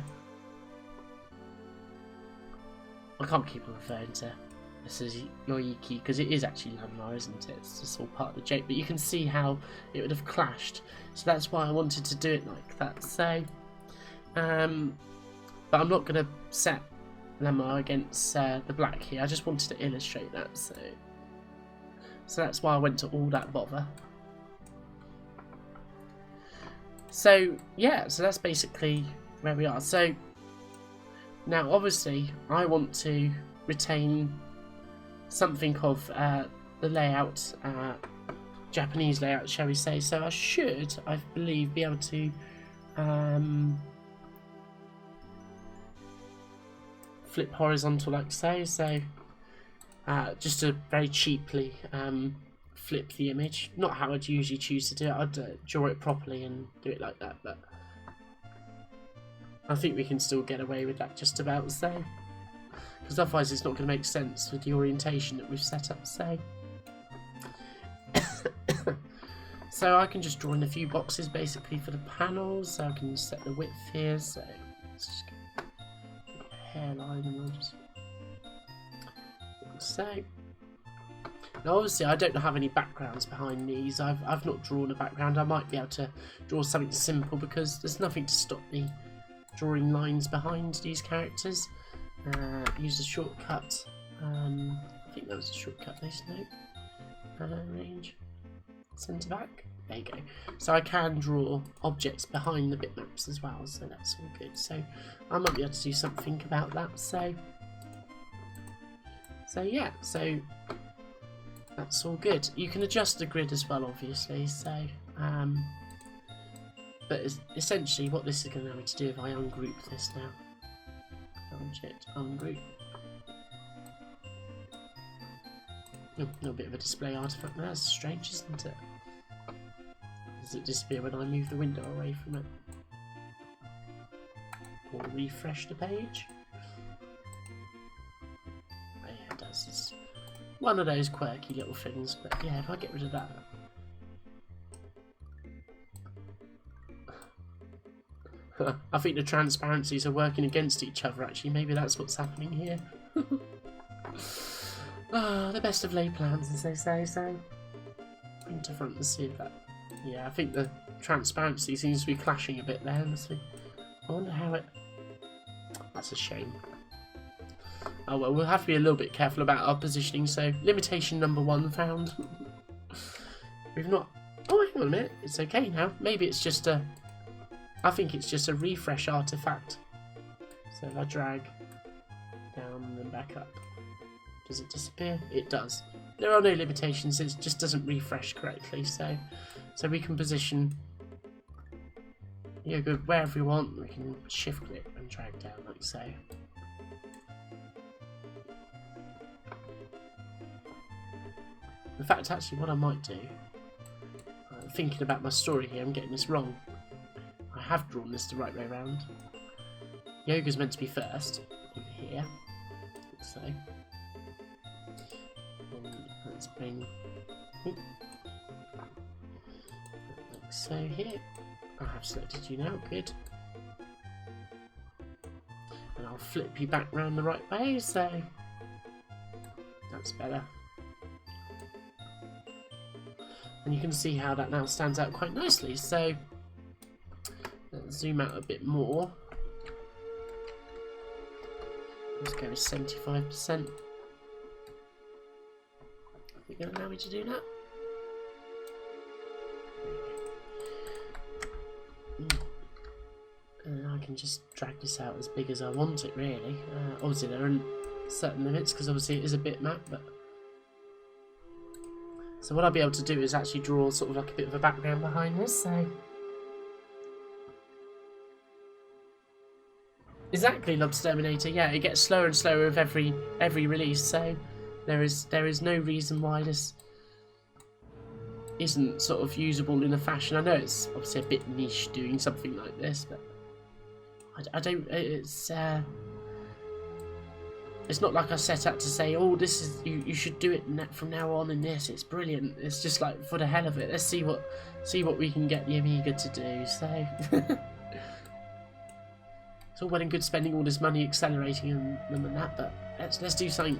I can't keep referring to this as Yoiki because it is actually Ranma, isn't it? It's just all part of the joke, but you can see how it would have clashed, so that's why I wanted to do it like that. So but I'm not going to set Ranma against the black here. I just wanted to illustrate that. So that's why I went to all that bother. So yeah, so that's basically where we are. So now obviously I want to retain something of the layout, Japanese layout, shall we say. So I should, I believe, be able to flip horizontal like so, just to very cheaply flip the image. Not how I'd usually choose to do it. I'd draw it properly and do it like that, but I think we can still get away with that just about, so because otherwise it's not going to make sense with the orientation that we've set up. So I can just draw in a few boxes basically for the panels, so I can set the width here. So let's just go hairline and we'll just so now obviously I don't have any backgrounds behind these. I've not drawn a background. I might be able to draw something simple because there's nothing to stop me drawing lines behind these characters. Use a shortcut. I think that was a shortcut this note. Range centre back. There you go. So I can draw objects behind the bitmaps as well, so that's all good. So I might be able to do something about that. So yeah, so that's all good. You can adjust the grid as well, obviously. So but essentially what this is going to allow me to do if I ungroup this now. Object ungroup. Oh, a little bit of a display artifact there. That's strange, isn't it? Does it disappear when I move the window away from it? Or refresh the page? One of those quirky little things, but yeah, if I get rid of that. I think the transparencies are working against each other, actually. Maybe that's what's happening here. The best of laid plans, as they say, so... Into front and see that. Yeah, I think the transparency seems to be clashing a bit there. Let's see. I wonder how it... That's a shame. Oh well, we'll have to be a little bit careful about our positioning, so... Limitation number 1 found. We've not... Oh, hang on a minute. It's okay now. Maybe it's just a... I think it's just a refresh artifact. So if I drag down and then back up, does it disappear? It does. There are no limitations, it just doesn't refresh correctly, so we can position Yoga wherever we want. We can shift click and drag down like so. In fact, actually what I might do, thinking about my story here, I'm getting this wrong. I have drawn this the right way around. Yoga's meant to be first, in here, so. And let's bring, like so here. I have selected you now, good. And I'll flip you back round the right way, so that's better. And you can see how that now stands out quite nicely, so let's zoom out a bit more. Let's go with 75%. Are we going to allow me to do that? I can just drag this out as big as I want it, really. Obviously there are certain limits, because obviously it is a bitmap, but... So what I'll be able to do is actually draw sort of like a bit of a background behind this, so... Exactly, Lobsterminator. Yeah, it gets slower and slower with every release, so there is no reason why this isn't sort of usable in a fashion. I know it's obviously a bit niche doing something like this, but I don't. It's not like I set out to say, oh, this is you should do it from now on in this. It's brilliant. It's just like for the hell of it. Let's see what we can get the Amiga to do. So. It's all well and good spending all this money accelerating them and that, but let's do something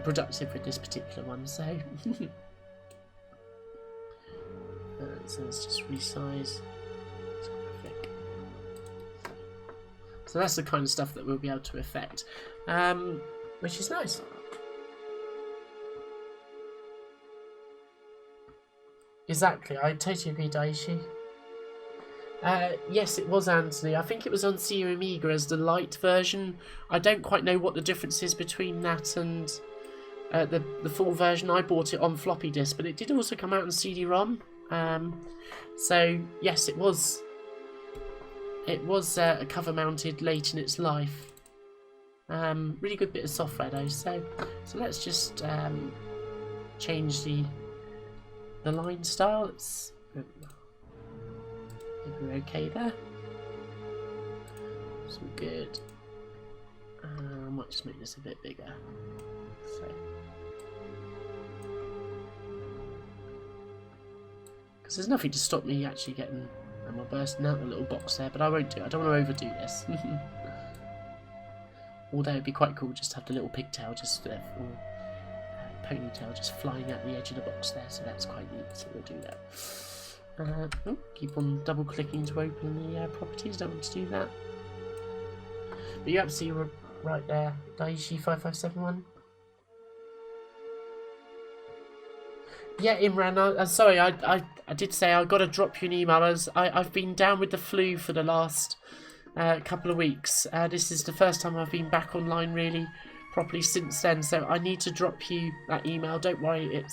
productive with this particular one. So, so let's just resize. Graphic. So that's the kind of stuff that we'll be able to affect, which is nice. Exactly, I totally agree, Daishi. Yes, it was Anthony. I think it was on CU Amiga as the light version. I don't quite know what the difference is between that and the full version. I bought it on floppy disk, but it did also come out on CD-ROM. So yes, it was a cover mounted late in its life. Really good bit of software though. So let's just change the line style. Let's. We're okay there. That's all good. I might just make this a bit bigger. So, because there's nothing to stop me actually getting my bursting out the little box there, but I won't do it. I don't want to overdo this. Although it'd be quite cool just to have the little pigtail, just or ponytail, just flying out the edge of the box there. So that's quite neat. So we'll do that. Keep on double clicking to open the properties, don't want to do that. But you absolutely were right there, Daishi 5571. Yeah, Imran, I'm sorry, I did say I got to drop you an email as I've been down with the flu for the last couple of weeks. This is the first time I've been back online really properly since then, so I need to drop you that email. Don't worry,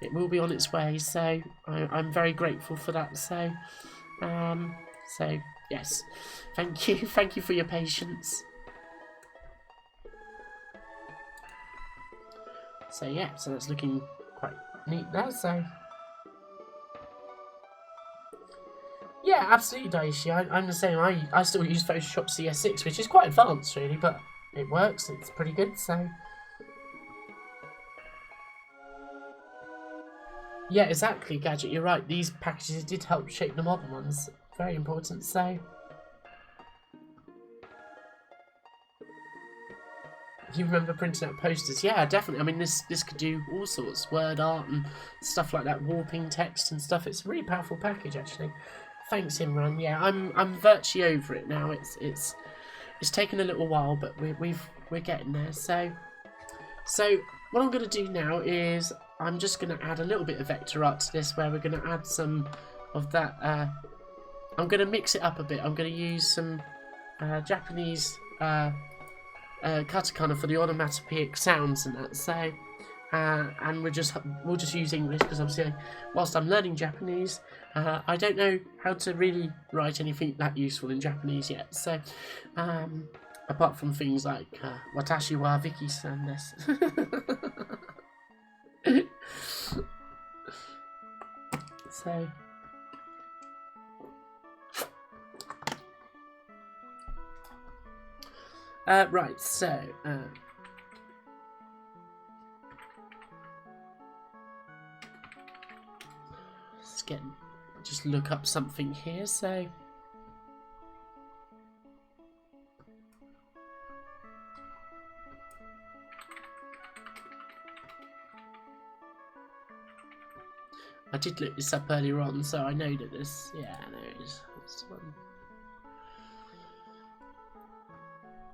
it will be on its way, so I'm very grateful for that. So yes, thank you for your patience. So yeah, so that's looking quite neat there. So yeah, absolutely, Daishi. I'm the same. I still use Photoshop CS6, which is quite advanced really, but it works. It's pretty good. So. Yeah, exactly, Gadget. You're right. These packages did help shape the modern ones. Very important. So, you remember printing out posters? Yeah, definitely. I mean, this could do all sorts, word art and stuff like that, warping text and stuff. It's a really powerful package, actually. Thanks, Imran. Yeah, I'm virtually over it now. It's taken a little while, but we're getting there. So what I'm going to do now is I'm just going to add a little bit of vector art to this, where we're going to add some of that. I'm going to mix it up a bit. I'm going to use some Japanese katakana for the onomatopoeic sounds and that. So, and we'll just use English, because obviously, whilst I'm learning Japanese, I don't know how to really write anything that useful in Japanese yet. So, apart from things like watashi wa Viki-san desu. So. Right, so just look up something here. So I did look this up earlier on, so I know that this. Yeah, I know it is. That's the one.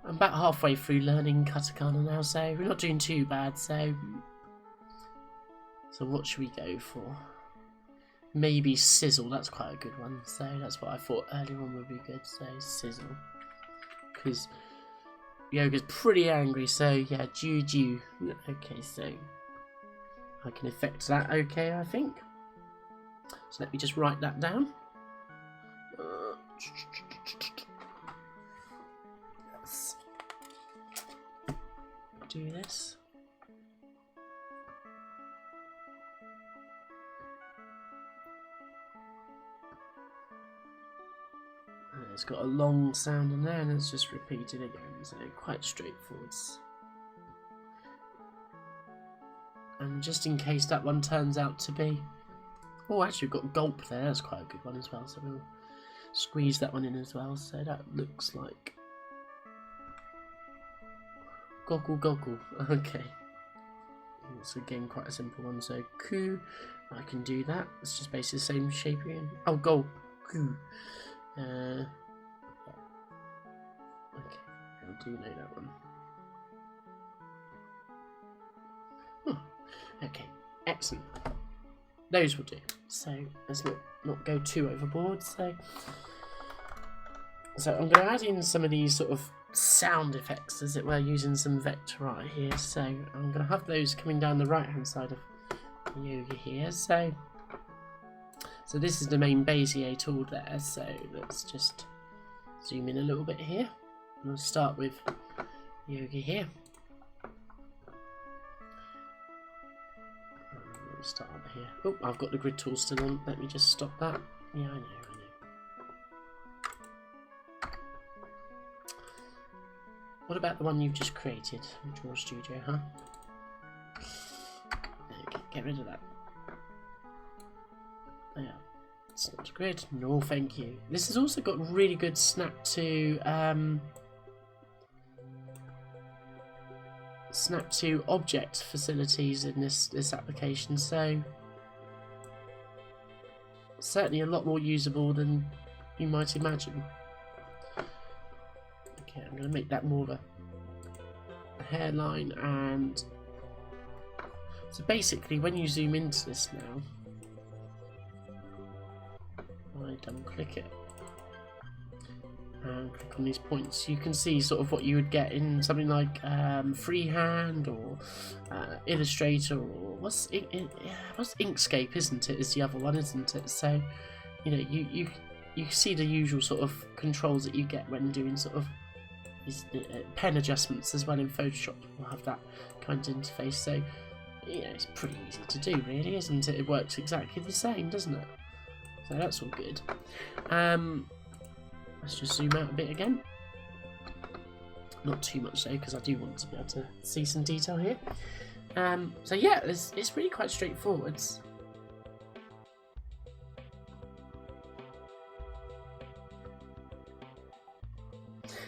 I'm about halfway through learning katakana now, so we're not doing too bad. So what should we go for? Maybe sizzle. That's quite a good one. So that's what I thought earlier on would be good. So sizzle, because Yoga's pretty angry. So yeah, Juju. Okay, so I can effect that. Okay, I think. So let me just write that down. Let's do this. And it's got a long sound in there, and it's just repeated again. So quite straightforward. And just in case that one turns out to be... Oh, actually, we've got gulp there. That's quite a good one as well. So we'll squeeze that one in as well. So that looks like... Goggle, goggle. Okay. It's again quite a simple one. So ku, I can do that. It's just basically the same shape again. Oh, go, ku. Yeah. Okay, I do know that one. Okay, excellent. Those will do. So let's not go too overboard. So I'm going to add in some of these sort of sound effects, as it were, using some vector art here. So I'm going to have those coming down the right hand side of Yoga here. So this is the main Bezier tool there. So let's just zoom in a little bit here. And we'll start with Yoga here. Start over here. Oh, I've got the grid tool still on. Let me just stop that. Yeah, I know. What about the one you've just created? Draw Studio, huh? Okay, get rid of that. Yeah, it's not grid. No, thank you. This has also got really good snap to object facilities in this application, so certainly a lot more usable than you might imagine. Okay, I'm going to make that more of a hairline, and so basically when you zoom into this now, I double click it and click on these points, you can see sort of what you would get in something like Freehand or Illustrator, or what's Inkscape, isn't it? Is the other one, isn't it? So you know, you see the usual sort of controls that you get when doing sort of pen adjustments as well in Photoshop. We'll have that kind of interface. So you know, it's pretty easy to do, really, isn't it? It works exactly the same, doesn't it? So that's all good. Let's just zoom out a bit again. Not too much though, because I do want to be able to see some detail here. So yeah, it's really quite straightforward.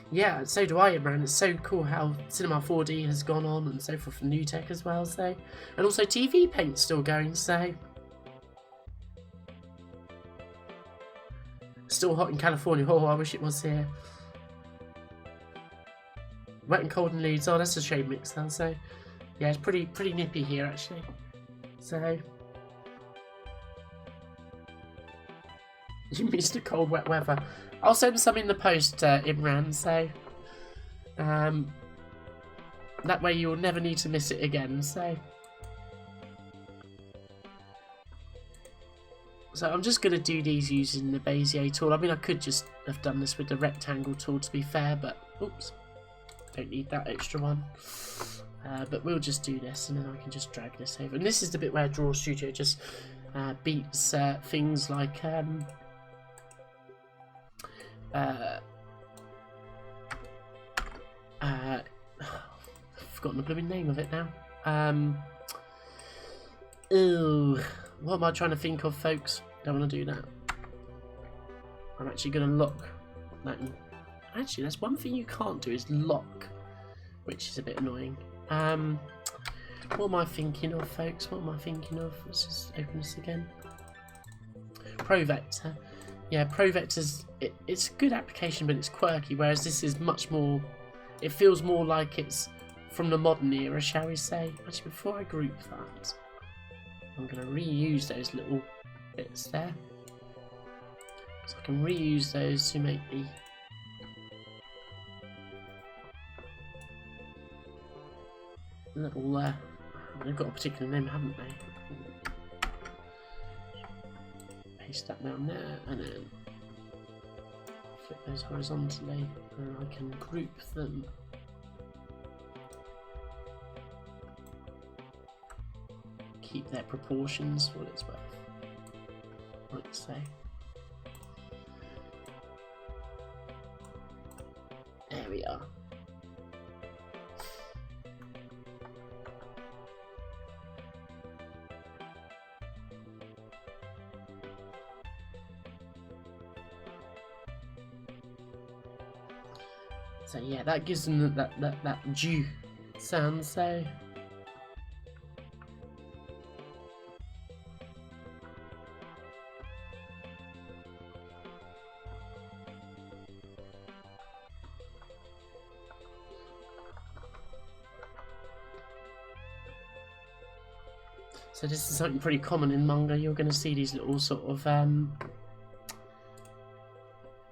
Yeah, so do I, man. It's so cool how Cinema 4D has gone on and so forth for new tech as well, so. And also TV Paint's still going, so. Still hot in California. Oh, I wish it was here. Wet and cold and leaves. Oh, that's a shade mix now, so. Yeah, it's pretty nippy here, actually. So. You missed the cold, wet weather. I'll send some in the post, Imran, so. That way you'll never need to miss it again, so. So I'm just going to do these using the Bezier tool. I mean, I could just have done this with the rectangle tool to be fair, but oops, don't need that extra one. But we'll just do this and then I can just drag this over. And this is the bit where Draw Studio just beats things like I've forgotten the blooming name of it now. Ooh, what am I trying to think of, folks? Don't want to do that. I'm actually going to lock that in. Actually, that's one thing you can't do is lock, which is a bit annoying. What am I thinking of, folks? What am I thinking of? Let's just open this again. ProVector. Yeah, ProVector's it's a good application, but it's quirky. Whereas this is much more. It feels more like it's from the modern era, shall we say? Actually, before I group that, I'm going to reuse those little bits there. So I can reuse those to make the little, they've got a particular name, haven't they? Paste that down there and then flip those horizontally and I can group them. Keep their proportions for what it's worth, like so. There we are. So yeah, that gives them that dew sound. So. So this is something pretty common in manga. You're going to see these little sort of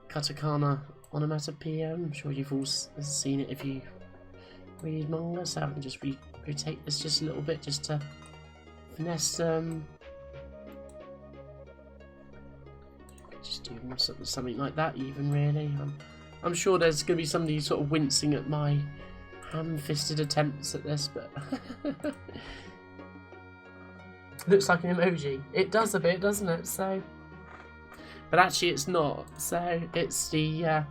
katakana onomatopoeia. I'm sure you've all seen it if you read manga. So I can just rotate this just a little bit just to finesse them. Just do something like that even, really. I'm sure there's going to be somebody sort of wincing at my ham-fisted attempts at this, but... Looks like an emoji. It does a bit, doesn't it? So, but actually, it's not. So it's the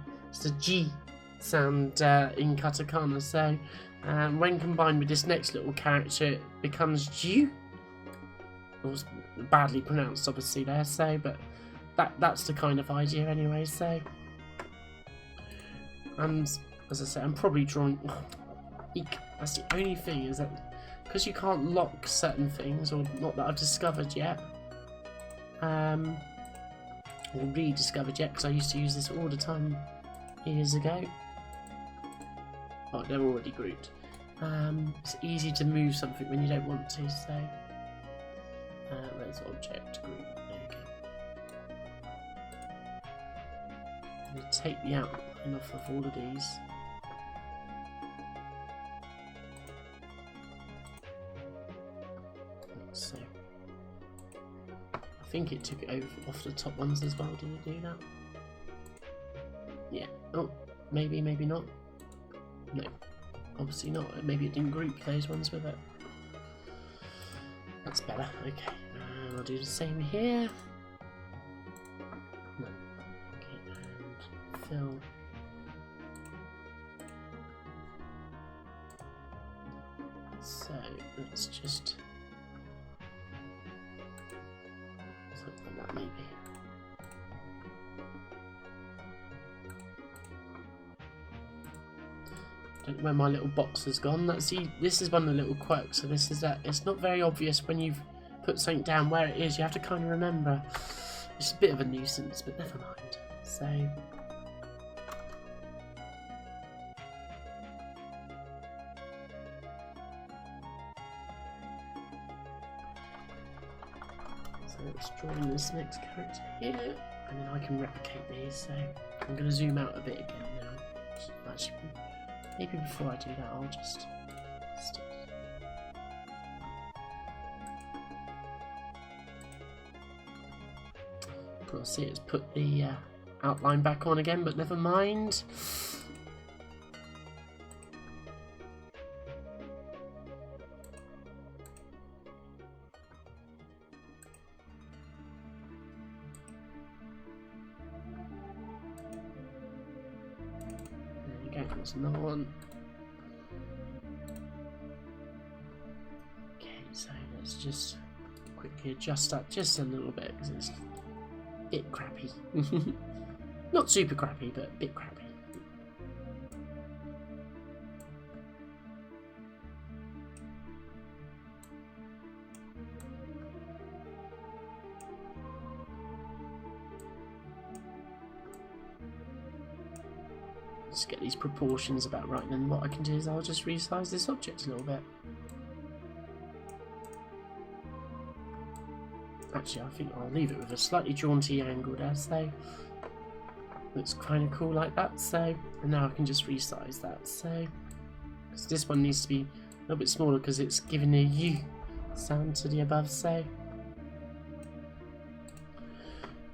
G sound in katakana. So when combined with this next little character, it becomes Ju. It was badly pronounced, obviously there. So, but that's the kind of idea anyway. So, and as I say, I'm probably drawing. Eek. That's the only thing is that. Because you can't lock certain things, or not that I've discovered yet, or rediscovered yet, because I used to use this all the time years ago. Oh, they're already grouped. It's easy to move something when you don't want to, so there's object group. There we go. I'm going to take the outline off of all of these. So I think it took it over off the top ones as well. Did it do that? Yeah. Oh, maybe not. No, obviously not. Maybe it didn't group those ones with it. That's better. Okay, and I'll do the same here. No. Okay, and fill. So let's just. Something like that maybe. Don't know where my little box has gone. This is one of the little quirks. So this is that it's not very obvious when you've put something down where it is. You have to kind of remember. It's a bit of a nuisance, but never mind. So let's draw in this next character here, and then I can replicate these. So I'm going to zoom out a bit again now. Actually, maybe before I do that, I'll just I'll see it's put the outline back on again, but never mind. There you go, there's another one. Okay, so let's just quickly adjust that just a little bit because it's bit crappy. Not super crappy, but a bit crappy. Just get these proportions about right, and then what I can do is I'll just resize this object a little bit. Actually, I think I'll leave it with a slightly jaunty angle there, so looks kind of cool like that. So, and now I can just resize that. So, because this one needs to be a little bit smaller because it's giving a U sound to the above. So,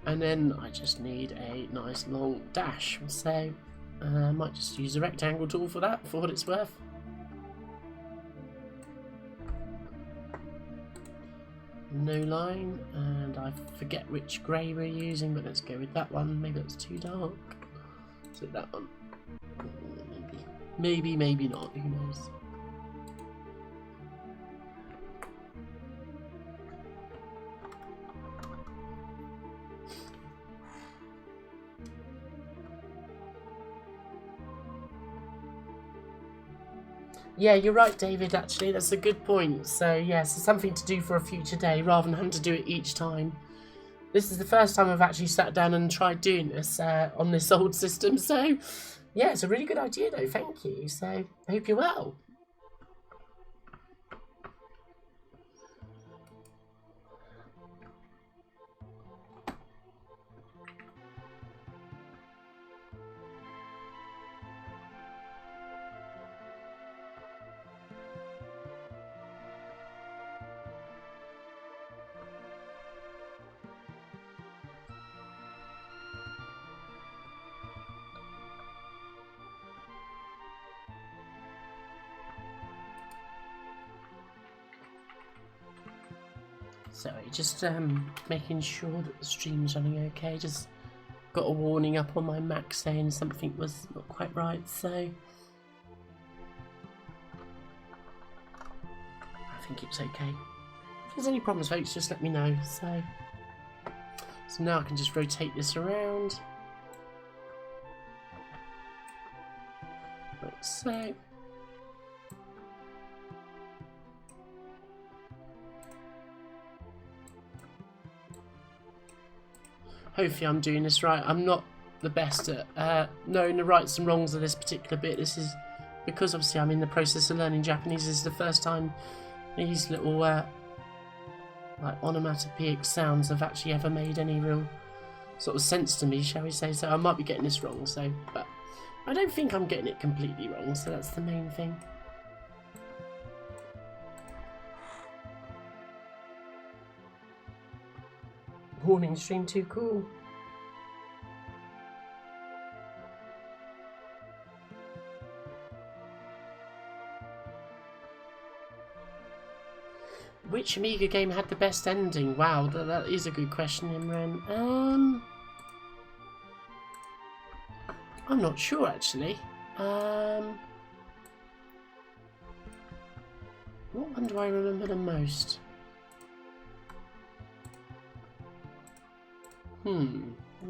and then I just need a nice long dash. So, I might just use the rectangle tool for that, for what it's worth. No line, and I forget which grey we're using, but let's go with that one. Maybe that's too dark. So that one. Maybe not. Who knows? Yeah, you're right, David, actually. That's a good point. So, yes, it's something to do for a future day rather than having to do it each time. This is the first time I've actually sat down and tried doing this on this old system. So, yeah, it's a really good idea, though. Thank you. So, I hope you're well. Sorry, just making sure that the stream's running okay. Just got a warning up on my Mac saying something was not quite right, so I think it's okay. If there's any problems, folks, just let me know. So now I can just rotate this around like so. Hopefully I'm doing this right. I'm not the best at knowing the rights and wrongs of this particular bit. This is because obviously I'm in the process of learning Japanese. This is the first time these little like onomatopoeic sounds have actually ever made any real sort of sense to me, shall we say. So I might be getting this wrong, so but I don't think I'm getting it completely wrong, so that's the main thing. Warning, stream too cool. Which Amiga game had the best ending? Wow, that is a good question, Imran. I'm not sure actually. What one do I remember the most?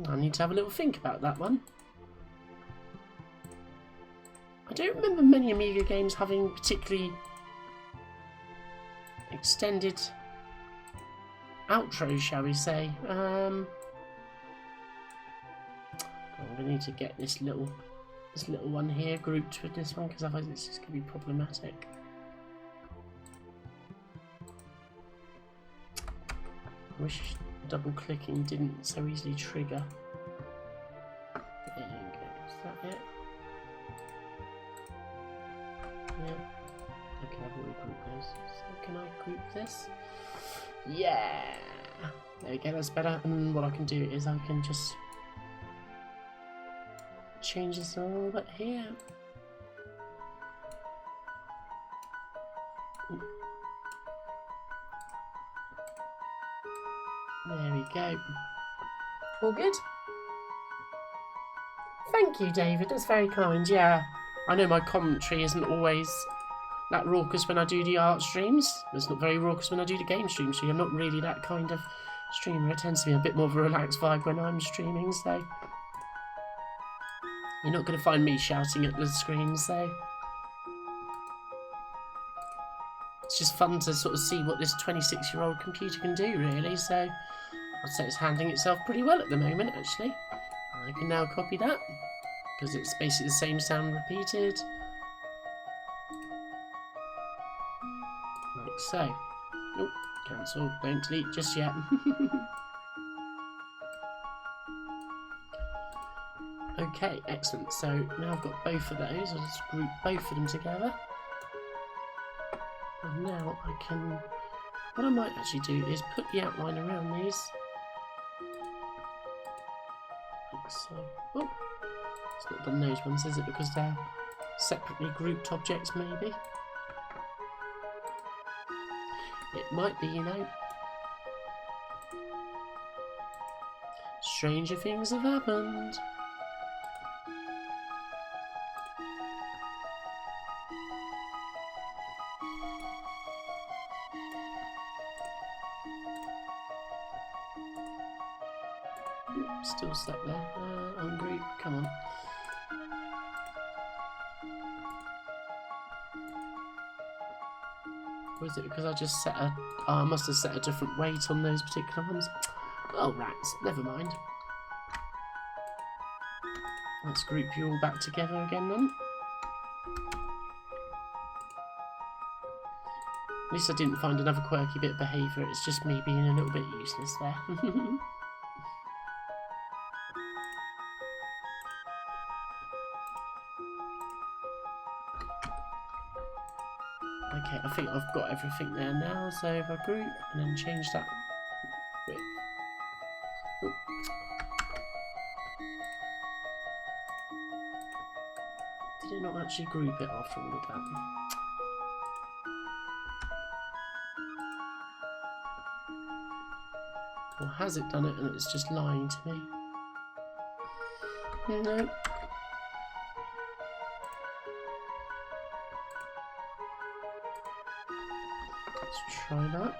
I need to have a little think about that one. I don't remember many Amiga games having particularly extended outros, shall we say. I'm gonna need to get this little one here grouped with this one, because otherwise it's just gonna be problematic. I wish double clicking didn't so easily trigger. There you go. Is that it? Yeah. Okay, I've already grouped those. So can I group this? Yeah. There we go. That's better. And what I can do is I can just change this a little bit here. There we go. All good? Thank you, David. That's very kind. Yeah, I know my commentary isn't always that raucous when I do the art streams. It's not very raucous when I do the game streams, so I'm not really that kind of streamer. It tends to be a bit more of a relaxed vibe when I'm streaming, so you're not going to find me shouting at the screen, so it's just fun to sort of see what this 26-year-old computer can do, really. So I'd say it's handling itself pretty well at the moment, actually. I can now copy that, because it's basically the same sound repeated. Like so. Oh, cancel. Don't delete just yet. Okay, excellent. So now I've got both of those. I'll just group both of them together. And now I can... What I might actually do is put the outline around these. Like so. Oh, it's not done those ones, is it? Because they're separately grouped objects, maybe? It might be, you know. Stranger things have happened. Still stuck there. Ungroup, come on. Or is it because I just set a... Oh, I must have set a different weight on those particular ones. Oh, rats. Never mind. Let's group you all back together again then. At least I didn't find another quirky bit of behaviour. It's just me being a little bit useless there. Okay, I think I've got everything there now, so if I group and then change that width. Oop. Did it not actually group it after all of that? Or has it done it and it's just lying to me? No. Let's try that.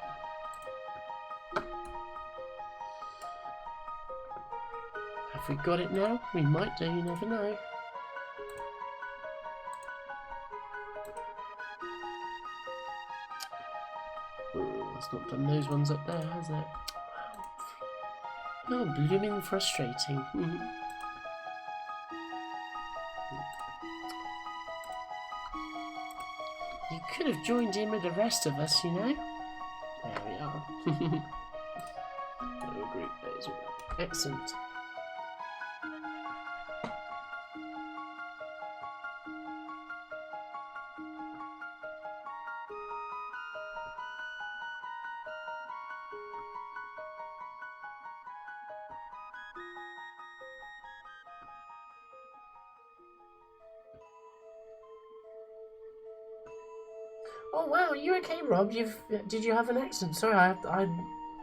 Have we got it now? We might do, you never know. Oh, it's not done those ones up there, has it? Oh, blooming frustrating. You could have joined in with the rest of us, you know? There we are. Oh, group those. Excellent. Oh wow, are you okay, Rob? Did you have an accident? Sorry, I've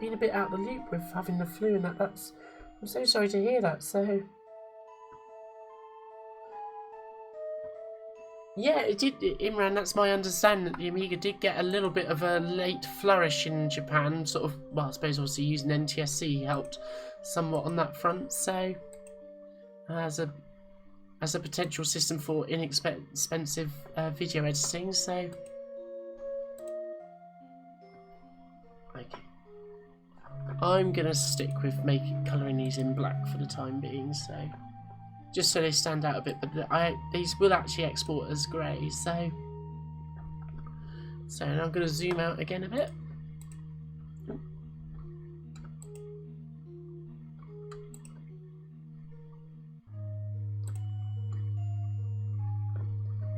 been a bit out of the loop with having the flu and that. I'm so sorry to hear that. So yeah, it did, Imran. That's my understanding that the Amiga did get a little bit of a late flourish in Japan. Sort of, well, I suppose obviously using NTSC helped somewhat on that front. So as a as a potential system for inexpensive video editing. So, okay, I'm gonna stick with colouring these in black for the time being. So, just so they stand out a bit. But these will actually export as grey. So now I'm gonna zoom out again a bit.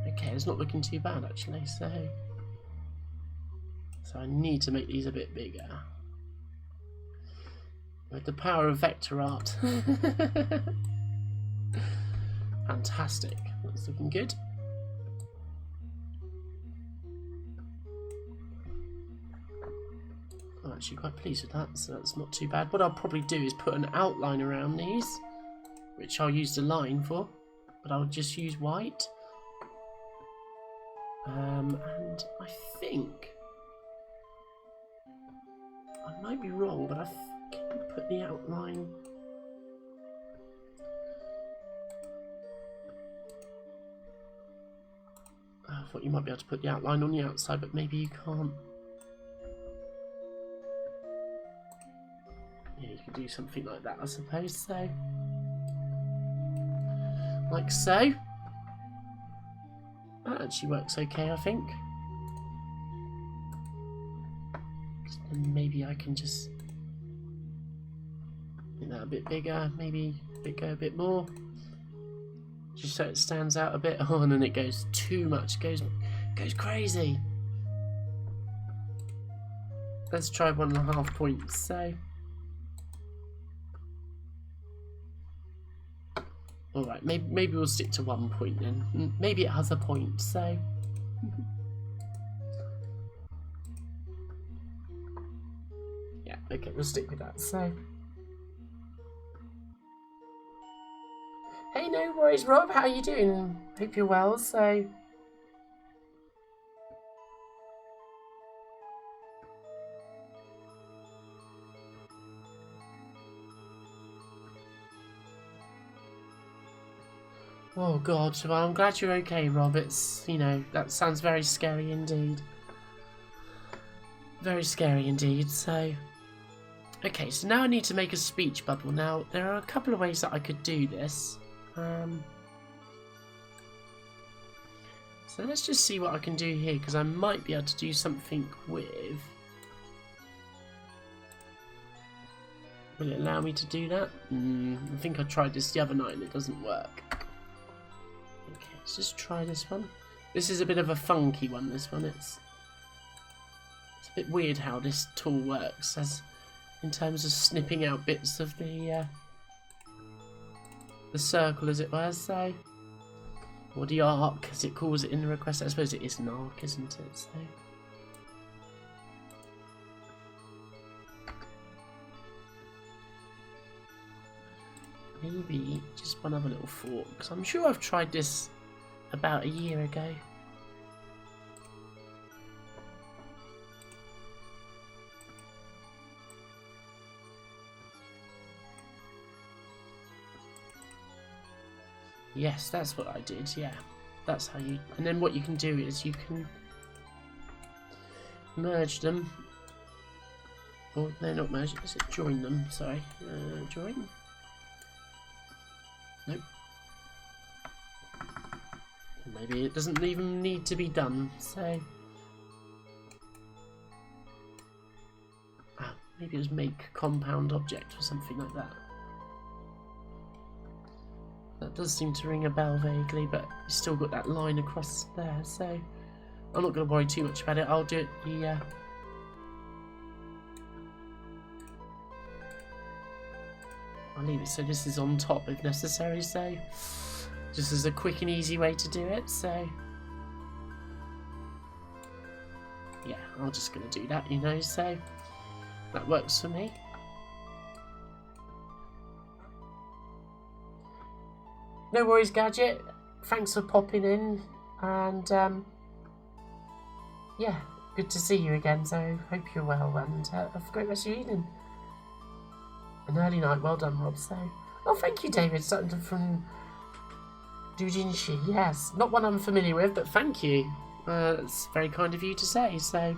Okay, it's not looking too bad actually, so I need to make these a bit bigger. With the power of vector art. Fantastic, that's looking good. I'm actually quite pleased with that, so that's not too bad. What I'll probably do is put an outline around these, which I'll use the line for, but I'll just use white. And I think I might be wrong, but can you put the outline? I thought you might be able to put the outline on the outside, but maybe you can't. Yeah, you could do something like that, I suppose. So, like so. That actually works okay, I think. And maybe I can just make that a bit bigger, maybe go a bit more, just so it stands out a bit. Oh, and then it goes too much, goes crazy. Let's try 1.5 points. So, all right, maybe we'll stick to 1 point then. Maybe it has a point. So. Yeah, okay, we'll stick with that. So, hey, no worries, Rob. How are you doing? Hope you're well. So, oh God, well, I'm glad you're okay, Rob. It's, that sounds very scary indeed. Very scary indeed. So, okay, so now I need to make a speech bubble. Now, there are a couple of ways that I could do this. So let's just see what I can do here, because I might be able to do something with... Will it allow me to do that? I think I tried this the other night and it doesn't work. Okay, let's just try this one. This is a bit of a funky one, this one. It's a bit weird how this tool works, in terms of snipping out bits of the circle, as it were, so, or the arc, as it calls it in the request. I suppose it is an arc, isn't it? So, maybe just one other little thought, because I'm sure I've tried this about a year ago. Yes, that's what I did, yeah. That's how you... And then what you can do is you can merge them. Or, no, not merge, is it join them? Sorry. Join? Nope. Maybe it doesn't even need to be done, so... Ah, maybe it was make compound object or something like that. That does seem to ring a bell vaguely, but you've still got that line across there, so I'm not going to worry too much about it. I'll do it I'll leave it so this is on top if necessary, so just as a quick and easy way to do it, so yeah, I'm just going to do that, so that works for me. No worries, Gadget. Thanks for popping in, and yeah, good to see you again. So hope you're well, and have a great rest of your evening. An early night. Well done, Rob. So, oh, thank you, David Sutton from Doujinshi, yes. Not one I'm familiar with, but thank you. That's very kind of you to say, so...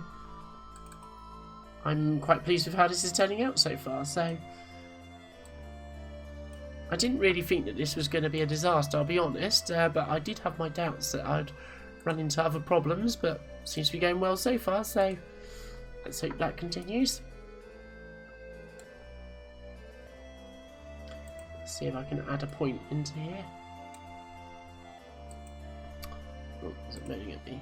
I'm quite pleased with how this is turning out so far, so... I didn't really think that this was going to be a disaster, I'll be honest, but I did have my doubts that I'd run into other problems, but seems to be going well so far, so let's hope that continues. Let's see if I can add a point into here. Oh, is it loading at me?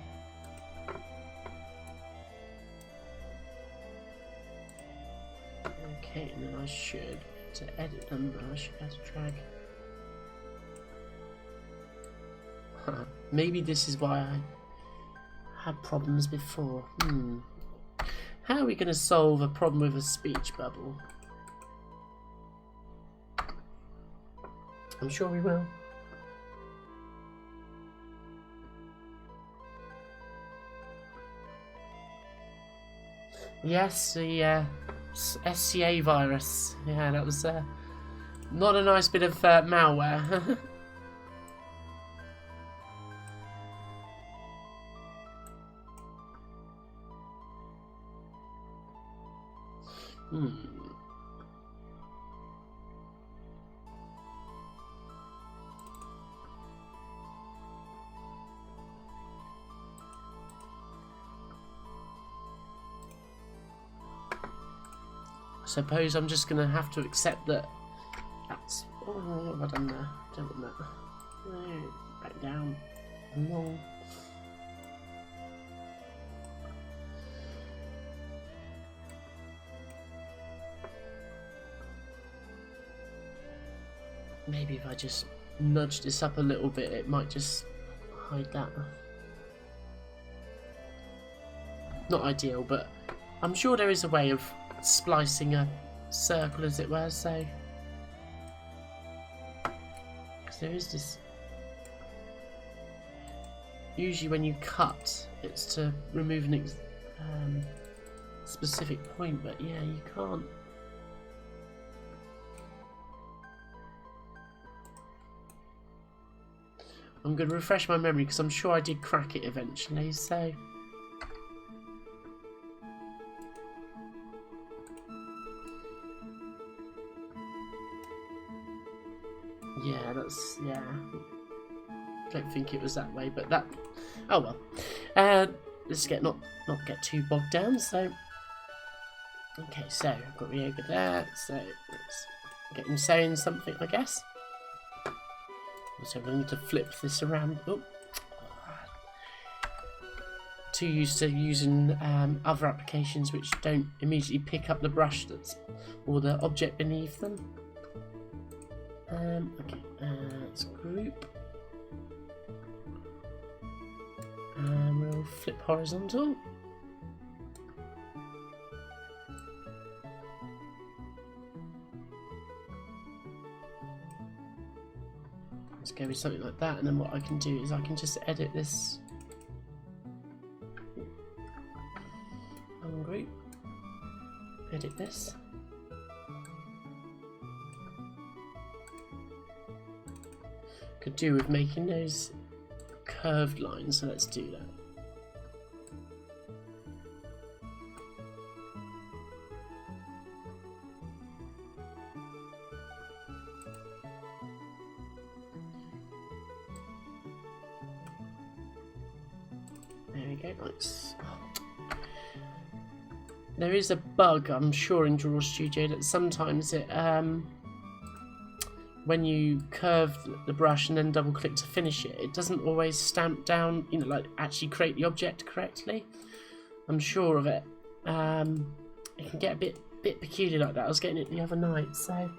Okay, and then I should, to edit them, I should be able to drag. Maybe this is why I had problems before. How are we going to solve a problem with a speech bubble? I'm sure we will. Yes, the SCA virus. Yeah, that was not a nice bit of malware. I suppose I'm just going to have to accept that that's... Oh, what have I done there? Don't want that. No, back down. No. Maybe if I just nudge this up a little bit, it might just hide that. Not ideal, but I'm sure there is a way of splicing a circle, as it were, so... Because there is this... Usually when you cut, it's to remove an specific point, but yeah, you can't. I'm going to refresh my memory because I'm sure I did crack it eventually, so... Yeah, that's... yeah. Don't think it was that way, but that... Oh well. Let's not get too bogged down, so... Okay, so I've got Ryoga there, so let's get him saying something, I guess. So I'm going to need to flip this around. Oh. Too used to using other applications which don't immediately pick up the brush that's or the object beneath them. Okay, let's group. We'll flip horizontal. Let's go with something like that, and then what I can do is I can just edit this. Ungroup. Edit this. Could do with making those curved lines, so let's do that. There we go, nice. There is a bug, I'm sure, in Draw Studio that sometimes it, when you curve the brush and then double click to finish it, it doesn't always stamp down, you know, like actually create the object correctly. I'm sure of it. It can get a bit peculiar like that. I was getting it the other night, so...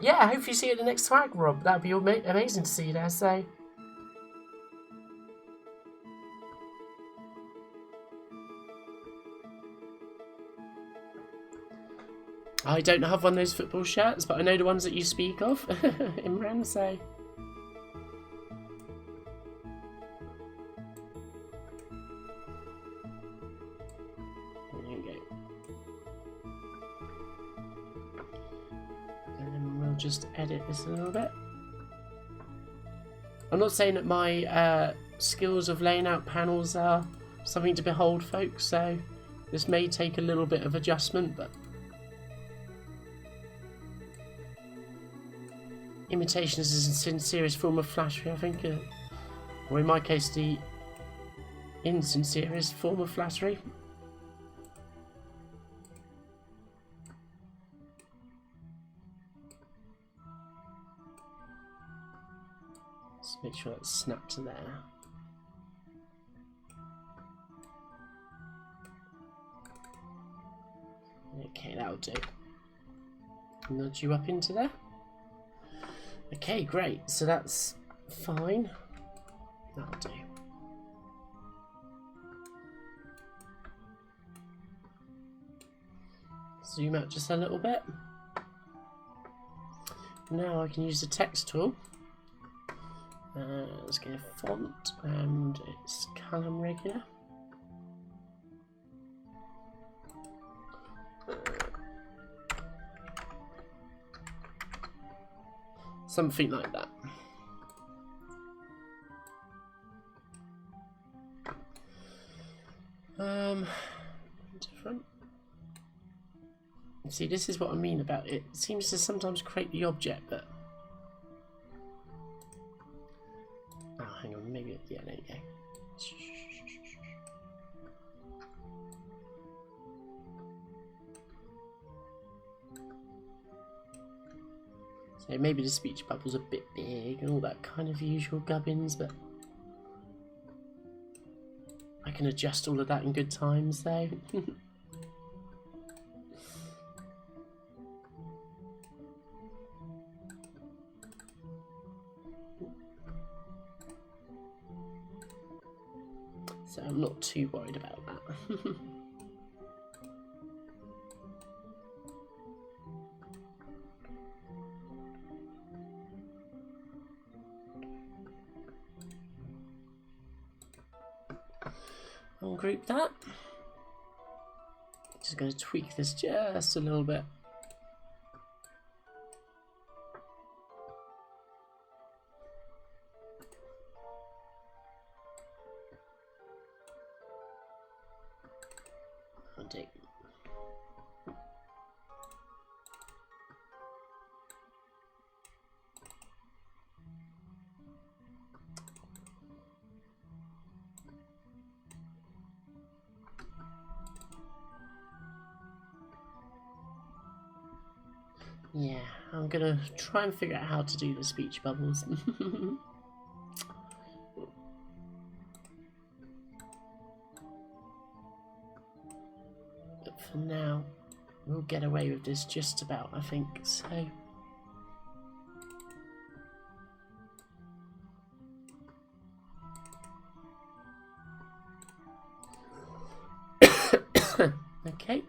Yeah, I hope you see you at the next swag, Rob. That would be amazing to see you there, so... I don't have one of those football shirts, but I know the ones that you speak of, Imran, so... There you go. And then we'll just edit this a little bit. I'm not saying that my skills of laying out panels are something to behold, folks, so this may take a little bit of adjustment, but imitation is the sincerest form of flattery, I think, or in my case, the insincerest form of flattery. Let's make sure that's snapped to there. Okay, that'll do. Nudge you up into there. Okay, great. So that's fine. That'll do. Zoom out just a little bit. Now I can use the text tool. Let's get a font, and it's column regular. Something like that. Different. See, this is what I mean about it. It seems to sometimes create the object, but oh, hang on, maybe yeah, there you go. So maybe the speech bubble's a bit big and all that kind of usual gubbins, but I can adjust all of that in good time, so so I'm not too worried about that. Ungroup that. Just going to tweak this just a little bit. I'll do. Yeah, I'm gonna try and figure out how to do the speech bubbles. But for now, we'll get away with this just about, I think, so. Okay.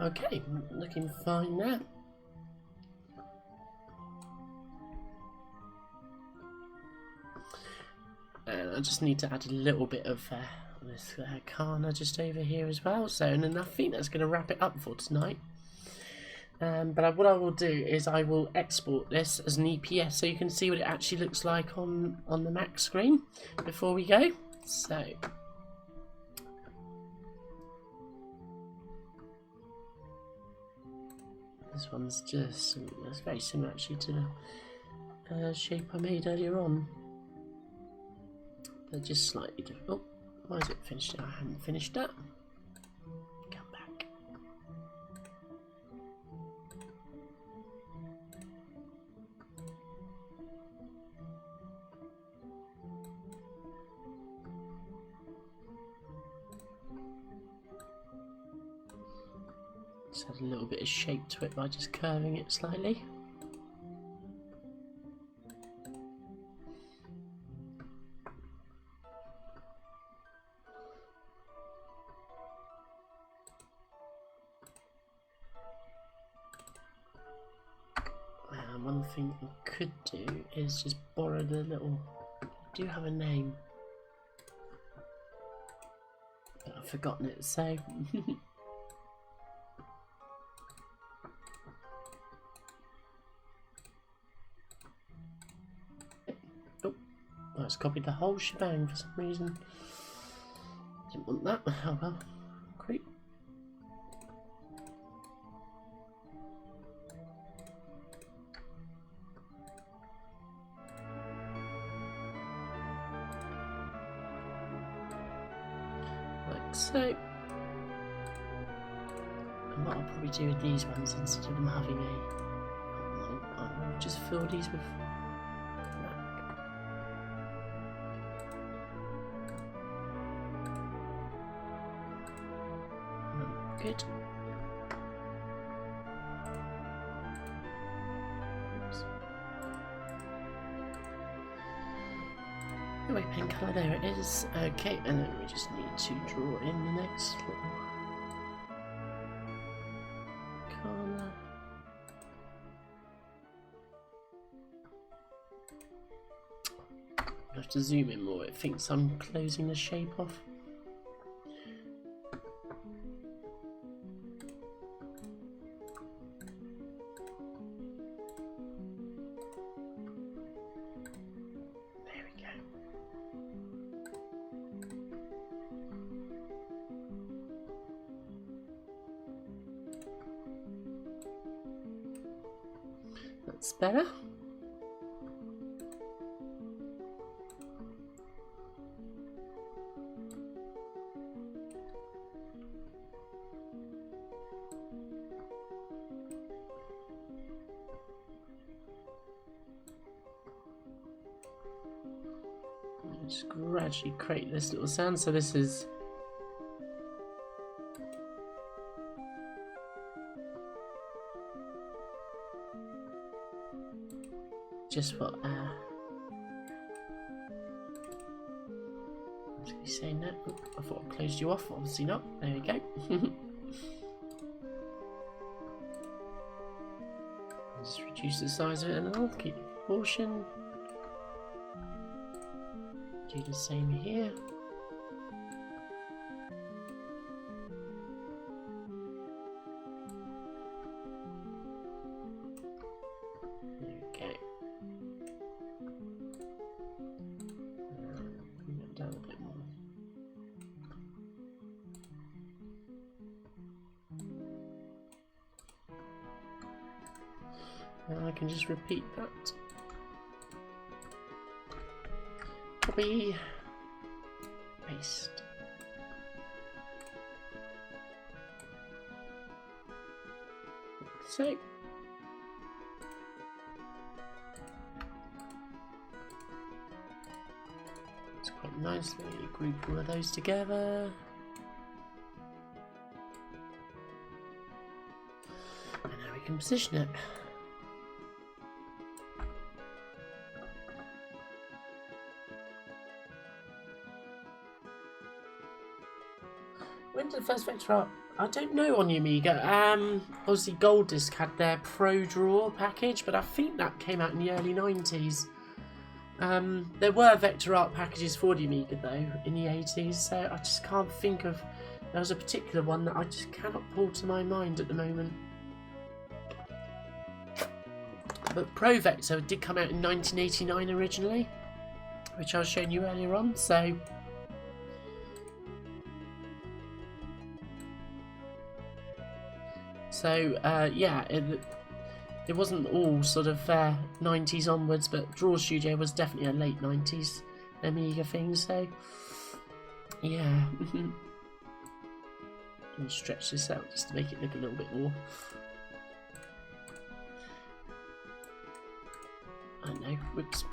Okay, looking fine now. And I just need to add a little bit of this Kana just over here as well. So, and then I think that's going to wrap it up for tonight. But what I will do is I will export this as an EPS so you can see what it actually looks like on the Mac screen before we go. So. This one's just, it's very similar actually to the shape I made earlier on. But just slightly different. Oh, why is it finished? I haven't finished that. Come back. Just add a little bit of shape to it by just curving it slightly. One thing I could do is just borrow the little, I do have a name. forgotten it, so... Oh, I just copied the whole shebang for some reason. Didn't want that. Oh well. Great. Like so. And what I'll probably do with these ones, instead of them having a... I'll just fill these with... Good. Anyway, pen colour, there it is. Okay, and then we just need to draw in the next little colour. I have to zoom in more, it thinks I'm closing the shape off. That's better. Just gradually create this little sound. So this is just what what was he saying that? Oh, I thought I closed you off, obviously not. There we go. Just reduce the size of it and I'll keep the proportion. Do the same here. And I can just repeat that. Copy, paste. So. It's quite nicely group all of those together. And now we can position it. When did the first vector art? I don't know on the Amiga. Obviously Gold Disc had their Pro Draw package, but I think that came out in the early 90s. There were vector art packages for the Amiga though in the 80s, so I just can't think of. There was a particular one that I just cannot pull to my mind at the moment. But Pro Vector did come out in 1989 originally, which I was showing you earlier on, so. So, yeah, it wasn't all sort of 90s onwards, but Draw Studio was definitely a late 90s Amiga thing, so, yeah. I'll stretch this out just to make it look a little bit more. I don't know, whoops.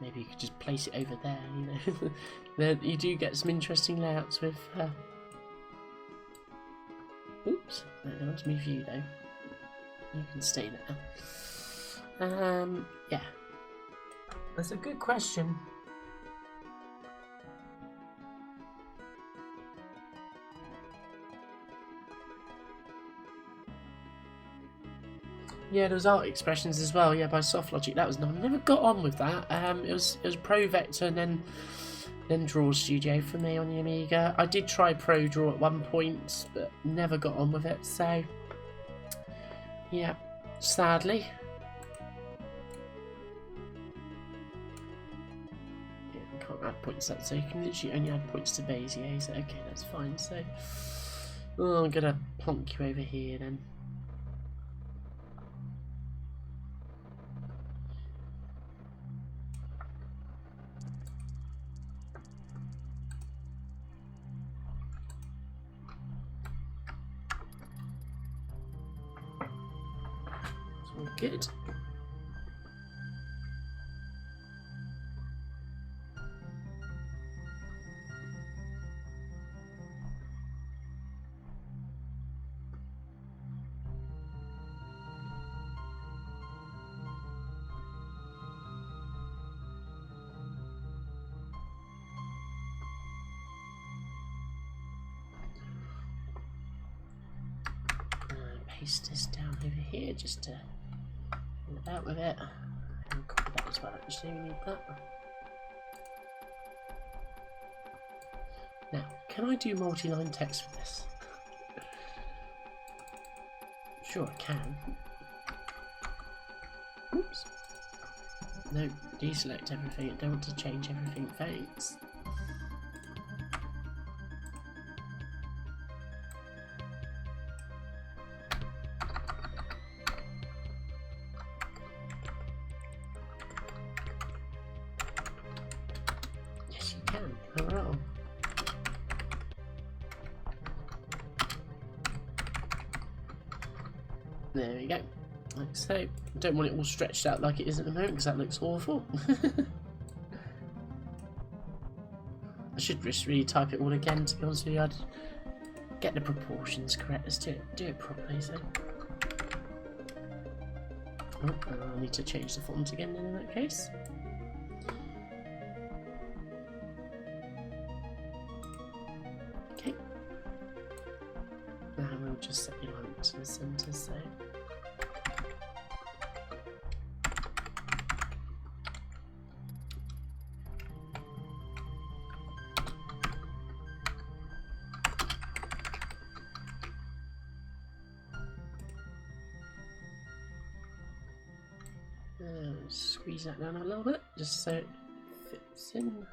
Maybe you could just place it over there, you know. There, you do get some interesting layouts with... Oops, that was me view though. You can stay there. Yeah. That's a good question. Yeah, there was art expressions as well. Yeah, by Soft Logic. That was nice. I never got on with that. It was Pro Vector and then Draw Studio for me on the Amiga. I did try Pro Draw at one point, but never got on with it. So yeah, sadly. Yeah, I can't add points to that, so you can literally only add points to Bezier. So okay, that's fine. So I'm gonna plonk you over here then. Good. Paste this down over here just to about with it, and copy that as well. Actually, we need that. Now, can I do multi-line text for this? Sure, I can. Oops. No, deselect everything. I don't want to change everything. Thanks. There we go. Like so. I don't want it all stretched out like it is at the moment because that looks awful. I should just really type it all again, to be honest with you. I'd get the proportions correct. Let's do it properly. So. Oh, I need to change the font again then in that case. Okay. Now we'll just set your line to the centre, so. Squeeze that down a little bit, just so it fits in.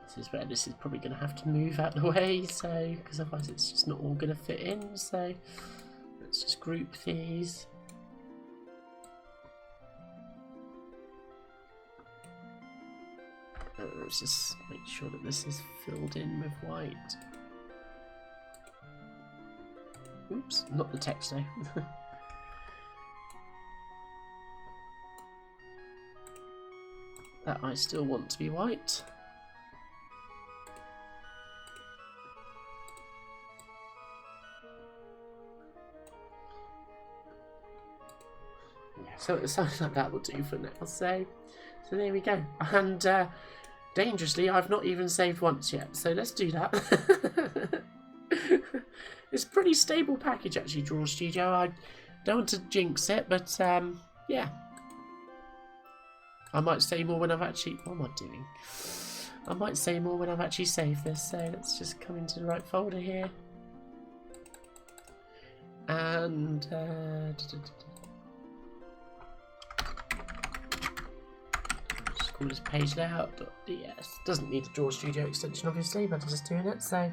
This is where this is probably going to have to move out the way, so because otherwise it's just not all going to fit in. So let's just group these. Let's just make sure that this is filled in with white. Oops, not the text though. That I still want to be white. Yeah, so something like that will do for now. So there we go. And dangerously, I've not even saved once yet, so let's do that. It's a pretty stable package actually, Draw Studio. I don't want to jinx it, but yeah. I might say more when I've actually... What am I doing? I might say more when I've actually saved this, so let's just come into the right folder here. And... call this page layout.ds. Doesn't need the Draw Studio extension obviously, but I'm just doing it, so.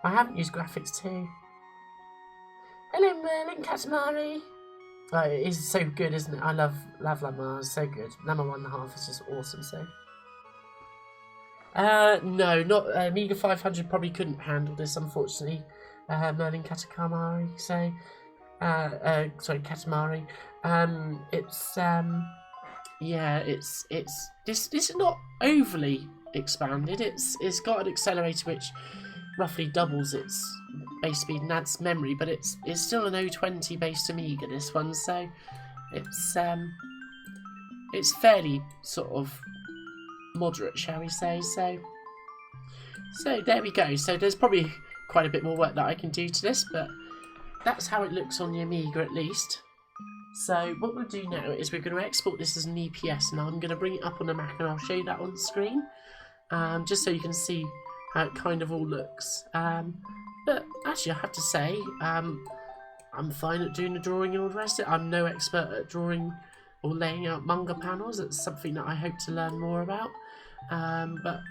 I haven't used graphics too. Hello Merlin Katamari! Oh, it is so good, isn't it? I love Ranma, it's so good. Ranma 1.5 is just awesome, so. No, not Amiga 500 probably couldn't handle this, unfortunately. Merlin Katamari, so. Sorry, Katamari. Yeah, it's this is not overly expanded. It's got an accelerator which roughly doubles its base speed and adds memory, but it's still an 020 based Amiga, this one, so It's fairly sort of moderate, shall we say. So there we go. So there's probably quite a bit more work that I can do to this, but that's how it looks on the Amiga at least. So what we'll do now is we're going to export this as an EPS, and I'm going to bring it up on the Mac and I'll show you that on the screen, just so you can see how it kind of all looks. But actually I have to say, I'm fine at doing the drawing and all the rest of it. I'm no expert at drawing or laying out manga panels. It's something that I hope to learn more about. But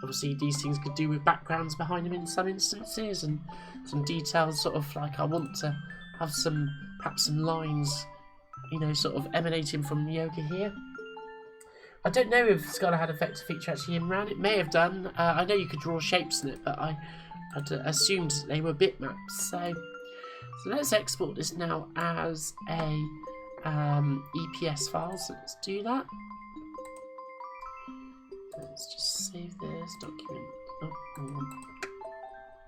obviously these things could do with backgrounds behind them in some instances, and some details, sort of like I want to have perhaps some lines, you know, sort of emanating from the yoga here. I don't know if Scholar had effective feature actually in RAM. It may have done. I know you could draw shapes in it, but I'd assumed they were bitmaps. So let's export this now as a EPS file. So let's do that. Let's just save this document.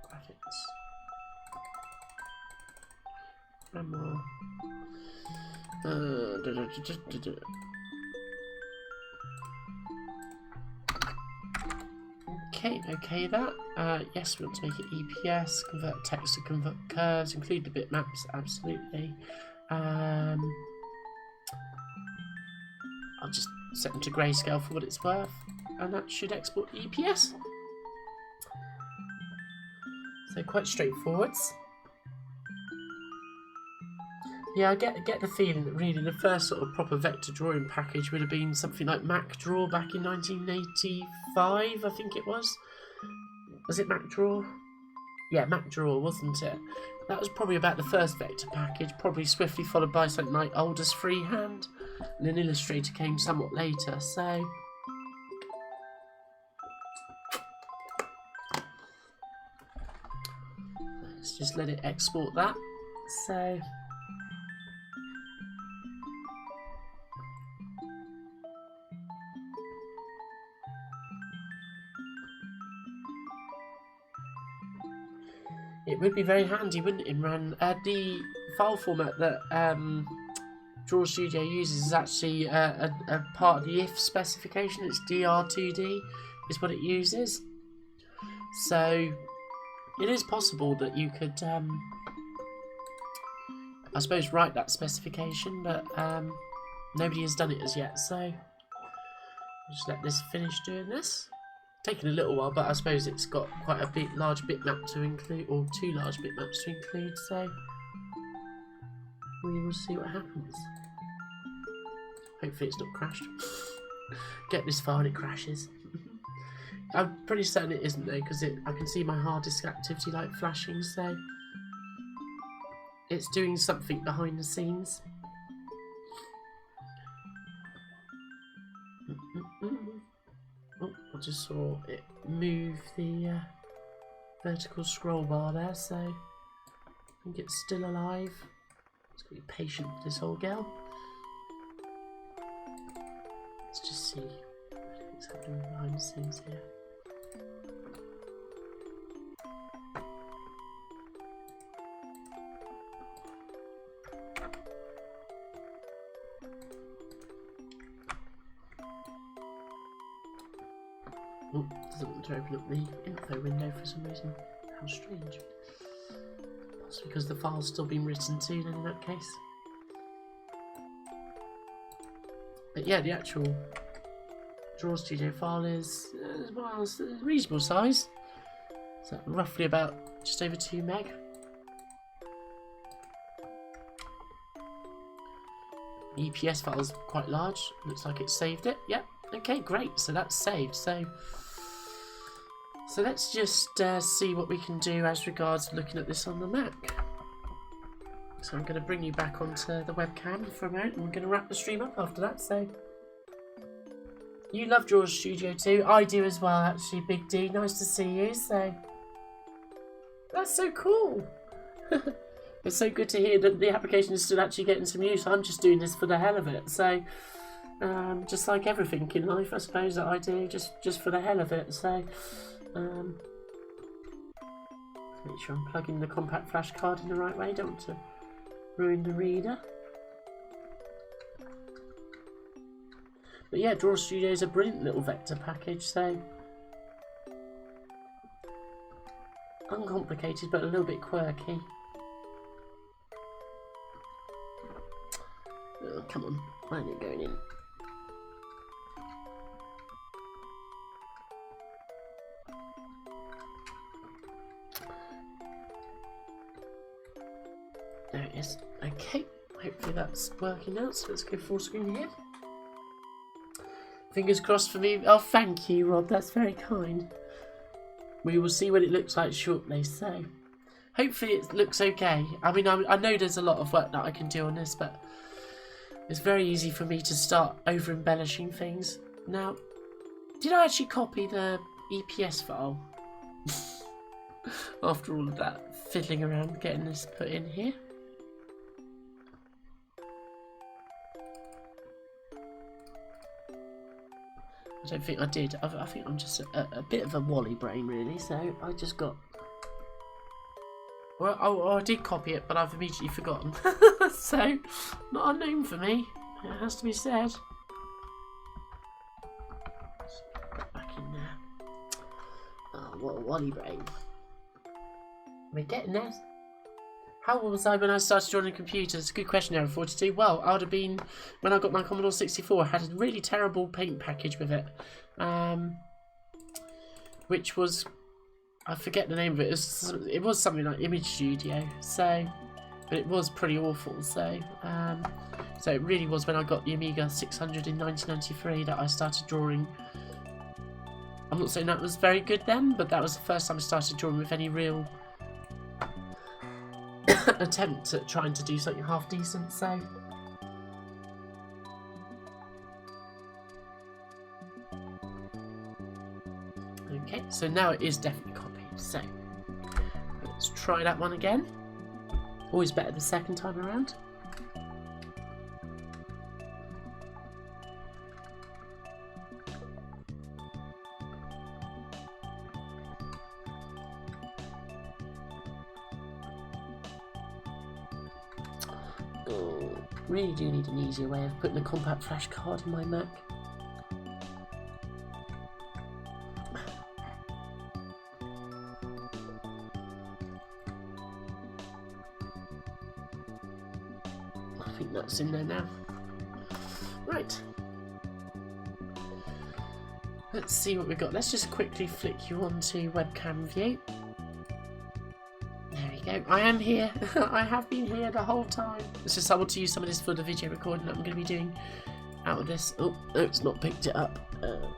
Graphics. Ranma. Okay, that. Yes, we want to make it EPS, convert text to convert curves, include the bitmaps, absolutely. I'll just set them to grayscale for what it's worth, and that should export EPS. So quite straightforward. Yeah, I get the feeling that really the first sort of proper vector drawing package would have been something like MacDraw back in 1985, I think it was. Was it MacDraw? Yeah, MacDraw, wasn't it? That was probably about the first vector package, probably swiftly followed by something like Alder's Freehand, and then Illustrator came somewhat later, so... let's just let it export that. So... it would be very handy, wouldn't it, Imran? The file format that Draw Studio uses is actually a part of the if specification. It's DR2D is what it uses. So it is possible that you could, I suppose, write that specification, but nobody has done it as yet. So just let this finish doing this. Taken a little while, but I suppose it's got quite a large bitmap to include, or two large bitmaps to include, so we will see what happens. Hopefully it's not crashed. Get this far and it crashes. I'm pretty certain it isn't though, because I can see my hard disk activity light flashing, so it's doing something behind the scenes. I just saw it move the vertical scroll bar there, so I think it's still alive. Let's be patient with this old girl. Let's just see what's happening behind the scenes here. Oh, doesn't want to open up the info window for some reason. How strange. Possibly because the file's still being written to then in that case. But yeah, the actual Draw Studio file is well, it's a reasonable size. So roughly about just over 2 meg. The EPS file is quite large. Looks like it saved it. Yep. Okay, great. So that's saved. So let's just see what we can do as regards looking at this on the Mac. So I'm going to bring you back onto the webcam for a moment, and we're going to wrap the stream up after that. So you love Draw Studio too. I do as well, actually. Big D, nice to see you. So that's so cool. It's so good to hear that the application is still actually getting some use. I'm just doing this for the hell of it. So just like everything in life, I suppose, that I do, just for the hell of it. So make sure I'm plugging the compact flash card in the right way. Don't want to ruin the reader. But yeah, Draw Studio is a brilliant little vector package, so uncomplicated but a little bit quirky. Oh, come on, why isn't it going in? There it is. Okay, hopefully that's working out, so let's go full screen here. Fingers crossed for me. Oh, thank you, Rob, that's very kind. We will see what it looks like shortly, so hopefully it looks okay. I mean, I know there's a lot of work that I can do on this, but it's very easy for me to start over-embellishing things. Now, did I actually copy the EPS file? After all of that fiddling around getting this put in here. I don't think I did. I think I'm just a bit of a Wally brain, really, so I just got... Well, I did copy it, but I've immediately forgotten. So, not unknown for me, it has to be said. Let's put that back in there. Oh, what a Wally brain. We're getting there. How old was I when I started drawing computers? Good question, Aaron 42. Well, I would have been when I got my Commodore 64. I had a really terrible paint package with it, which was, I forget the name of it. It was something like Image Studio. So, but it was pretty awful. So, so it really was when I got the Amiga 600 in 1993 that I started drawing. I'm not saying that was very good then, but that was the first time I started drawing with any real attempt at trying to do something half decent, so okay, so now it is definitely copied, so let's try that one again. Always better the second time around. Really do need an easier way of putting a compact flash card in my Mac. I think that's in there now. Right. Let's see what we've got. Let's just quickly flick you onto webcam view. I am here. I have been here the whole time. It's just I want to use some of this for the video recording that I'm going to be doing out of this. Oh, no, it's not picked it up. Oh.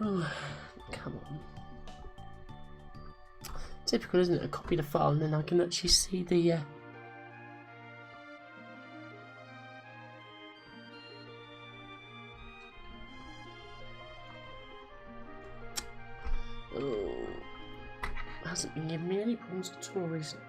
Oh, come on. Typical, isn't it? I copy the file and then I can actually see the oh, hasn't been giving me any problems at all recently.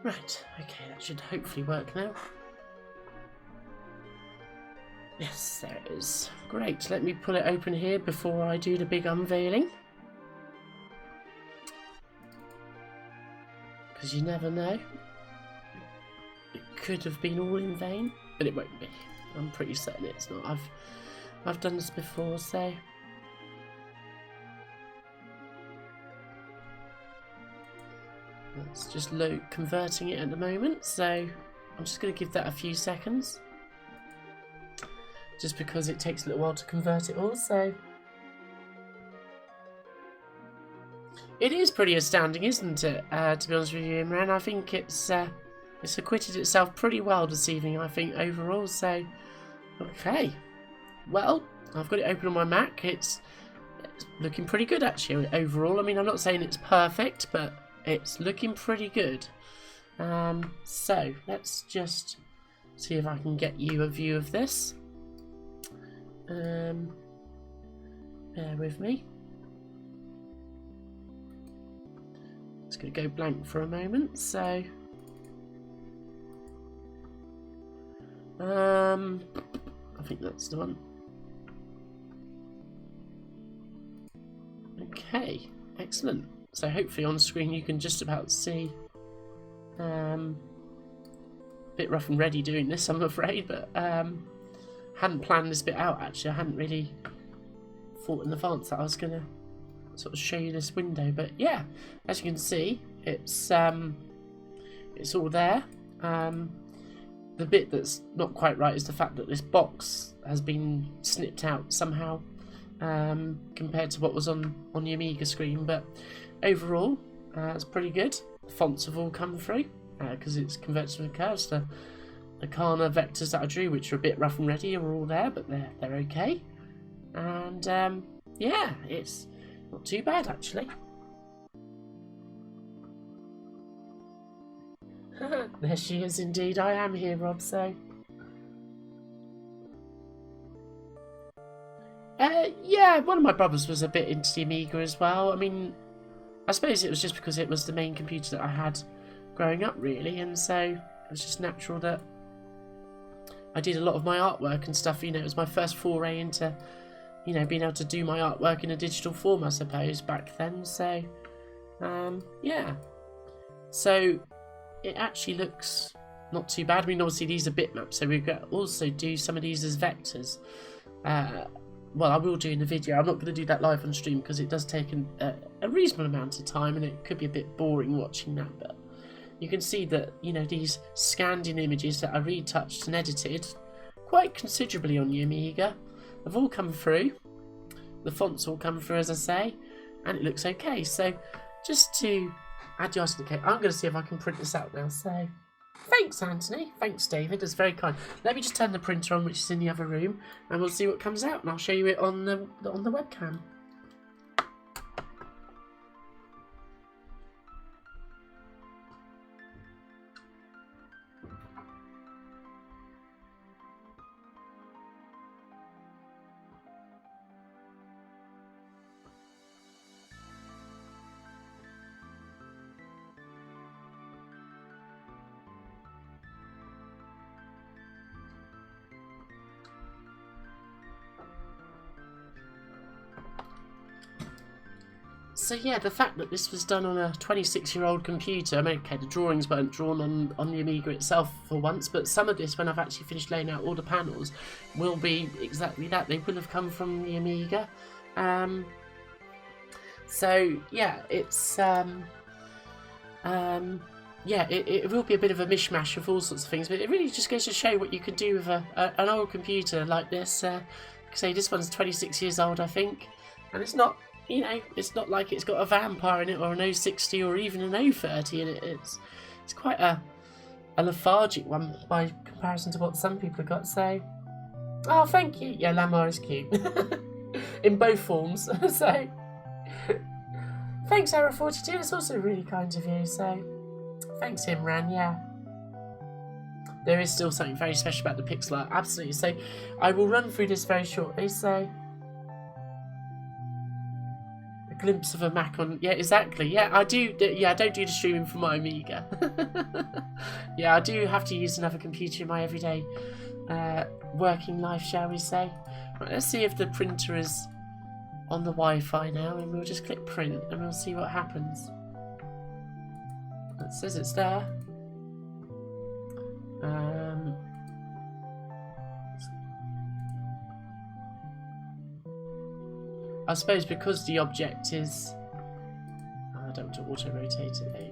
Right, okay, that should hopefully work now. Yes, there it is. Great, let me pull it open here before I do the big unveiling. Because you never know. It could have been all in vain, but it won't be. I'm pretty certain it's not. I've done this before, so... It's just converting it at the moment, so I'm just going to give that a few seconds. Just because it takes a little while to convert it all, so... It is pretty astounding, isn't it? To be honest with you, Imran, I think it's acquitted itself pretty well this evening, I think, overall. So, okay. Well, I've got it open on my Mac. It's looking pretty good, actually, overall. I mean, I'm not saying it's perfect, but it's looking pretty good. So, let's just see if I can get you a view of this. Bear with me. It's going to go blank for a moment, so... I think that's the one. Okay, excellent. So hopefully on screen you can just about see. Bit rough and ready doing this, I'm afraid, but hadn't planned this bit out actually. I hadn't really thought in advance that I was going to sort of show you this window, but yeah, as you can see, it's all there. The bit that's not quite right is the fact that this box has been snipped out somehow compared to what was on the Amiga screen, but overall it's pretty good. The fonts have all come through because it's converted to curves. The Kana vectors that I drew, which are a bit rough and ready, are all there, but they're okay. And yeah, it's not too bad actually. There she is indeed. I am here, Rob, so... yeah, one of my brothers was a bit into the Amiga as well. I mean, I suppose it was just because it was the main computer that I had growing up, really, and so it was just natural that I did a lot of my artwork and stuff. You know, it was my first foray into, you know, being able to do my artwork in a digital form, I suppose, back then, so... yeah. So... it actually looks not too bad. I mean, obviously these are bitmaps, so we could also do some of these as vectors. Well, I will do in the video. I'm not going to do that live on stream because it does take a reasonable amount of time and it could be a bit boring watching that, but you can see that, you know, these scanned in images that I retouched and edited quite considerably on the Amiga have all come through. The fonts all come through, as I say, and it looks okay. So just to add the icing on the cake, I'm going to see if I can print this out now. So, thanks, Anthony. Thanks, David. That's very kind. Let me just turn the printer on, which is in the other room, and we'll see what comes out, and I'll show you it on the webcam. So yeah, the fact that this was done on a 26-year-old computer, I mean, okay, the drawings weren't drawn on the Amiga itself for once, but some of this, when I've actually finished laying out all the panels, will be exactly that. They will have come from the Amiga. So yeah, it's yeah, it will be a bit of a mishmash of all sorts of things, but it really just goes to show what you can do with an old computer like this. Say this one's 26 years old, I think, and it's not. You know, it's not like it's got a vampire in it or an 060 or even an 030 in it. It's quite a lethargic one by comparison to what some people have got. So, oh, thank you. Yeah, Lamar is cute in both forms. So, thanks, Era42. It's also really kind of you. So, thanks, Imran. Yeah, there is still something very special about the pixel art. Absolutely. So, I will run through this very shortly. So. Glimpse of a Mac on, yeah, exactly, yeah, I do, yeah, I don't do the streaming from my Amiga. Yeah, I do have to use another computer in my everyday working life, shall we say. Right, let's see if the printer is on the Wi-Fi now, and we'll just click print and we'll see what happens. It says it's there. I suppose because the object is... Oh, I don't want to auto-rotate it. There you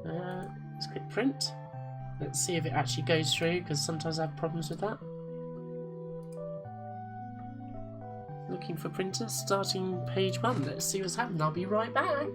go. Let's click print. Let's see if it actually goes through, because sometimes I have problems with that. looking for printer, starting page 1. Let's see what's happened. I'll be right back.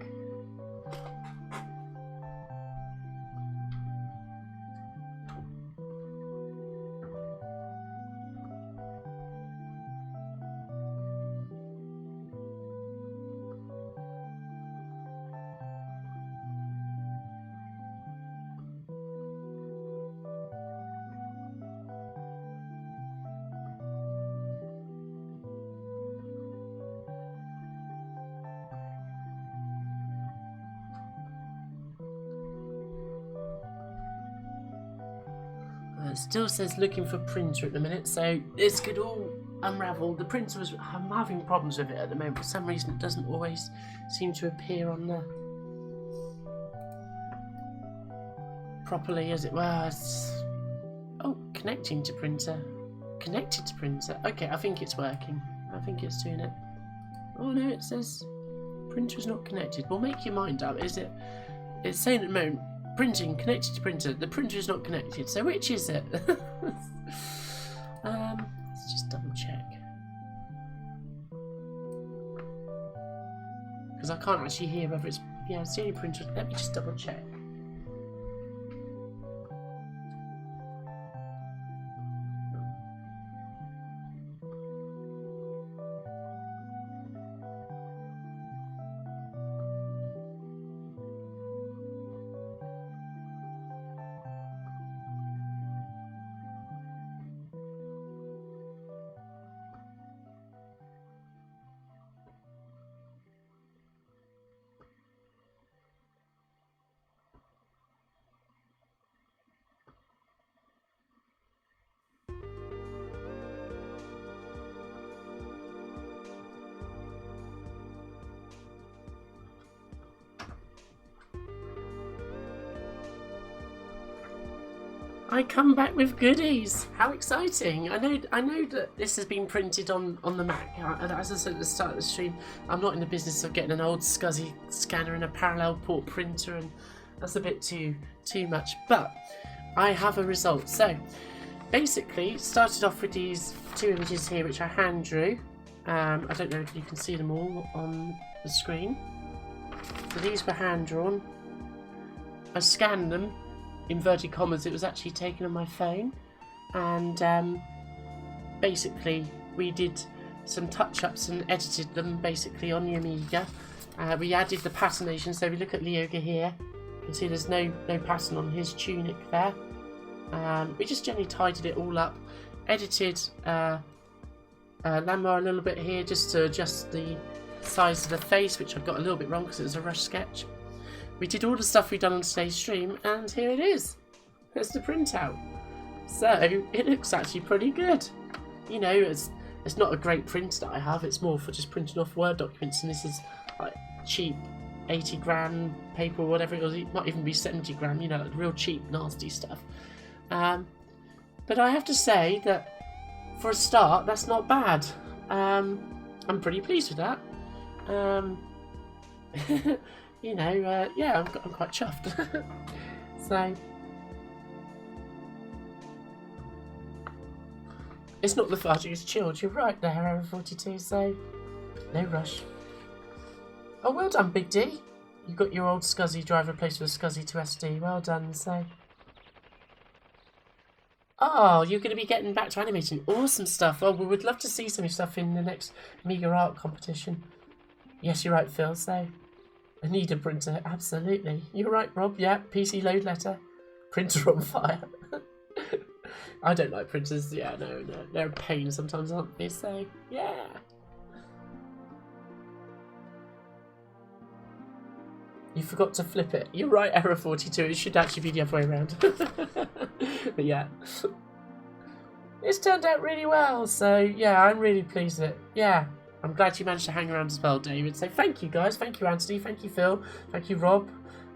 It still says looking for printer at the minute, so this could all unravel. The printer was, I'm having problems with it at the moment. For some reason it doesn't always seem to appear on the properly as it was. Oh, connecting to printer. Connected to printer. Okay, I think it's working. I think it's doing it. Oh no, it says printer is not connected. Well, make your mind up. Is it? It's saying at the moment, printing connected to printer. The printer is not connected. So which is it? Let's just double check. Because I can't actually hear whether it's... Yeah, it's the only printer. Let me just double check. I come back with goodies. How exciting! I know that this has been printed on the Mac. As I said at the start of the stream, I'm not in the business of getting an old scuzzy scanner and a parallel port printer, and that's a bit too much. But I have a result. So basically, started off with these 2 images here, which I hand drew. I don't know if you can see them all on the screen. So these were hand drawn. I scanned them. Inverted commas, it was actually taken on my phone, and basically we did some touch-ups and edited them basically on the Amiga. We added the patternation, so we look at Leoga here, you can see there's no pattern on his tunic there. We just generally tidied it all up, edited Ranma a little bit here just to adjust the size of the face, which I got a little bit wrong because it was a rush sketch. We did all the stuff we've done on today's stream, and here it is. There's the printout. So, it looks actually pretty good. You know, it's not a great print that I have, it's more for just printing off Word documents, and this is like cheap 80 gram paper or whatever it was. It might even be 70 gram, you know, real cheap, nasty stuff. But I have to say that, for a start, that's not bad. I'm pretty pleased with that. You know, yeah, I'm quite chuffed. So, it's not lethargic, it's chilled. You're right there, Error 42, so no rush. Oh, well done, Big D. You got your old SCSI drive replaced with a SCSI to SD. Well done, so. Oh, you're going to be getting back to animating. Awesome stuff. Oh, we would love to see some stuff in the next Amiga art competition. Yes, you're right, Phil, so. I need a printer, absolutely. You're right, Rob. Yeah, PC load letter. Printer on fire. I don't like printers. Yeah, no. They're a pain sometimes, aren't they? So, yeah. You forgot to flip it. You're right, Error 42. It should actually be the other way around. But yeah. It's turned out really well. So, yeah, I'm really pleased with it. Yeah. I'm glad you managed to hang around as well, David. So thank you, guys. Thank you, Anthony. Thank you, Phil. Thank you, Rob.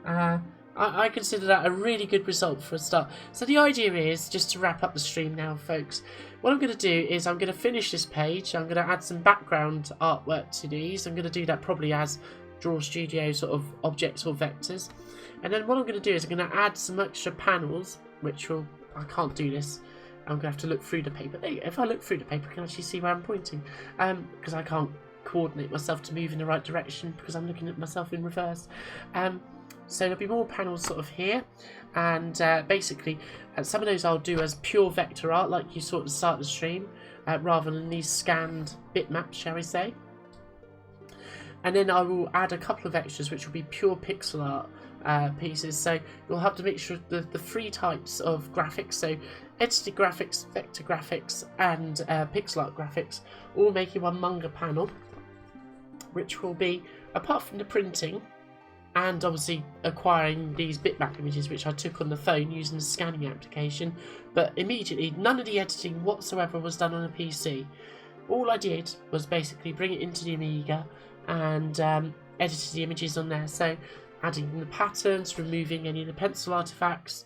I consider that a really good result for a start. So the idea is, just to wrap up the stream now, folks, what I'm going to do is I'm going to finish this page. I'm going to add some background artwork to these. I'm going to do that probably as Draw Studio sort of objects or vectors. And then what I'm going to do is I'm going to add some extra panels, which will... I can't do this. I'm going to have to look through the paper. There you go. If I look through the paper, I can actually see where I'm pointing. Because I can't coordinate myself to move in the right direction because I'm looking at myself in reverse. So there'll be more panels sort of here. And basically, some of those I'll do as pure vector art, like you saw at the start of the stream, rather than these scanned bitmaps, shall we say. And then I will add a couple of extras, which will be pure pixel art pieces. So you'll have the mixture of the three types of graphics. So edited graphics, vector graphics, and pixel art graphics, all making one Manga panel, which will be, apart from the printing, and obviously acquiring these bitmap images, which I took on the phone using the scanning application, but immediately none of the editing whatsoever was done on a PC. All I did was basically bring it into the Amiga and edited the images on there. So adding the patterns, removing any of the pencil artifacts,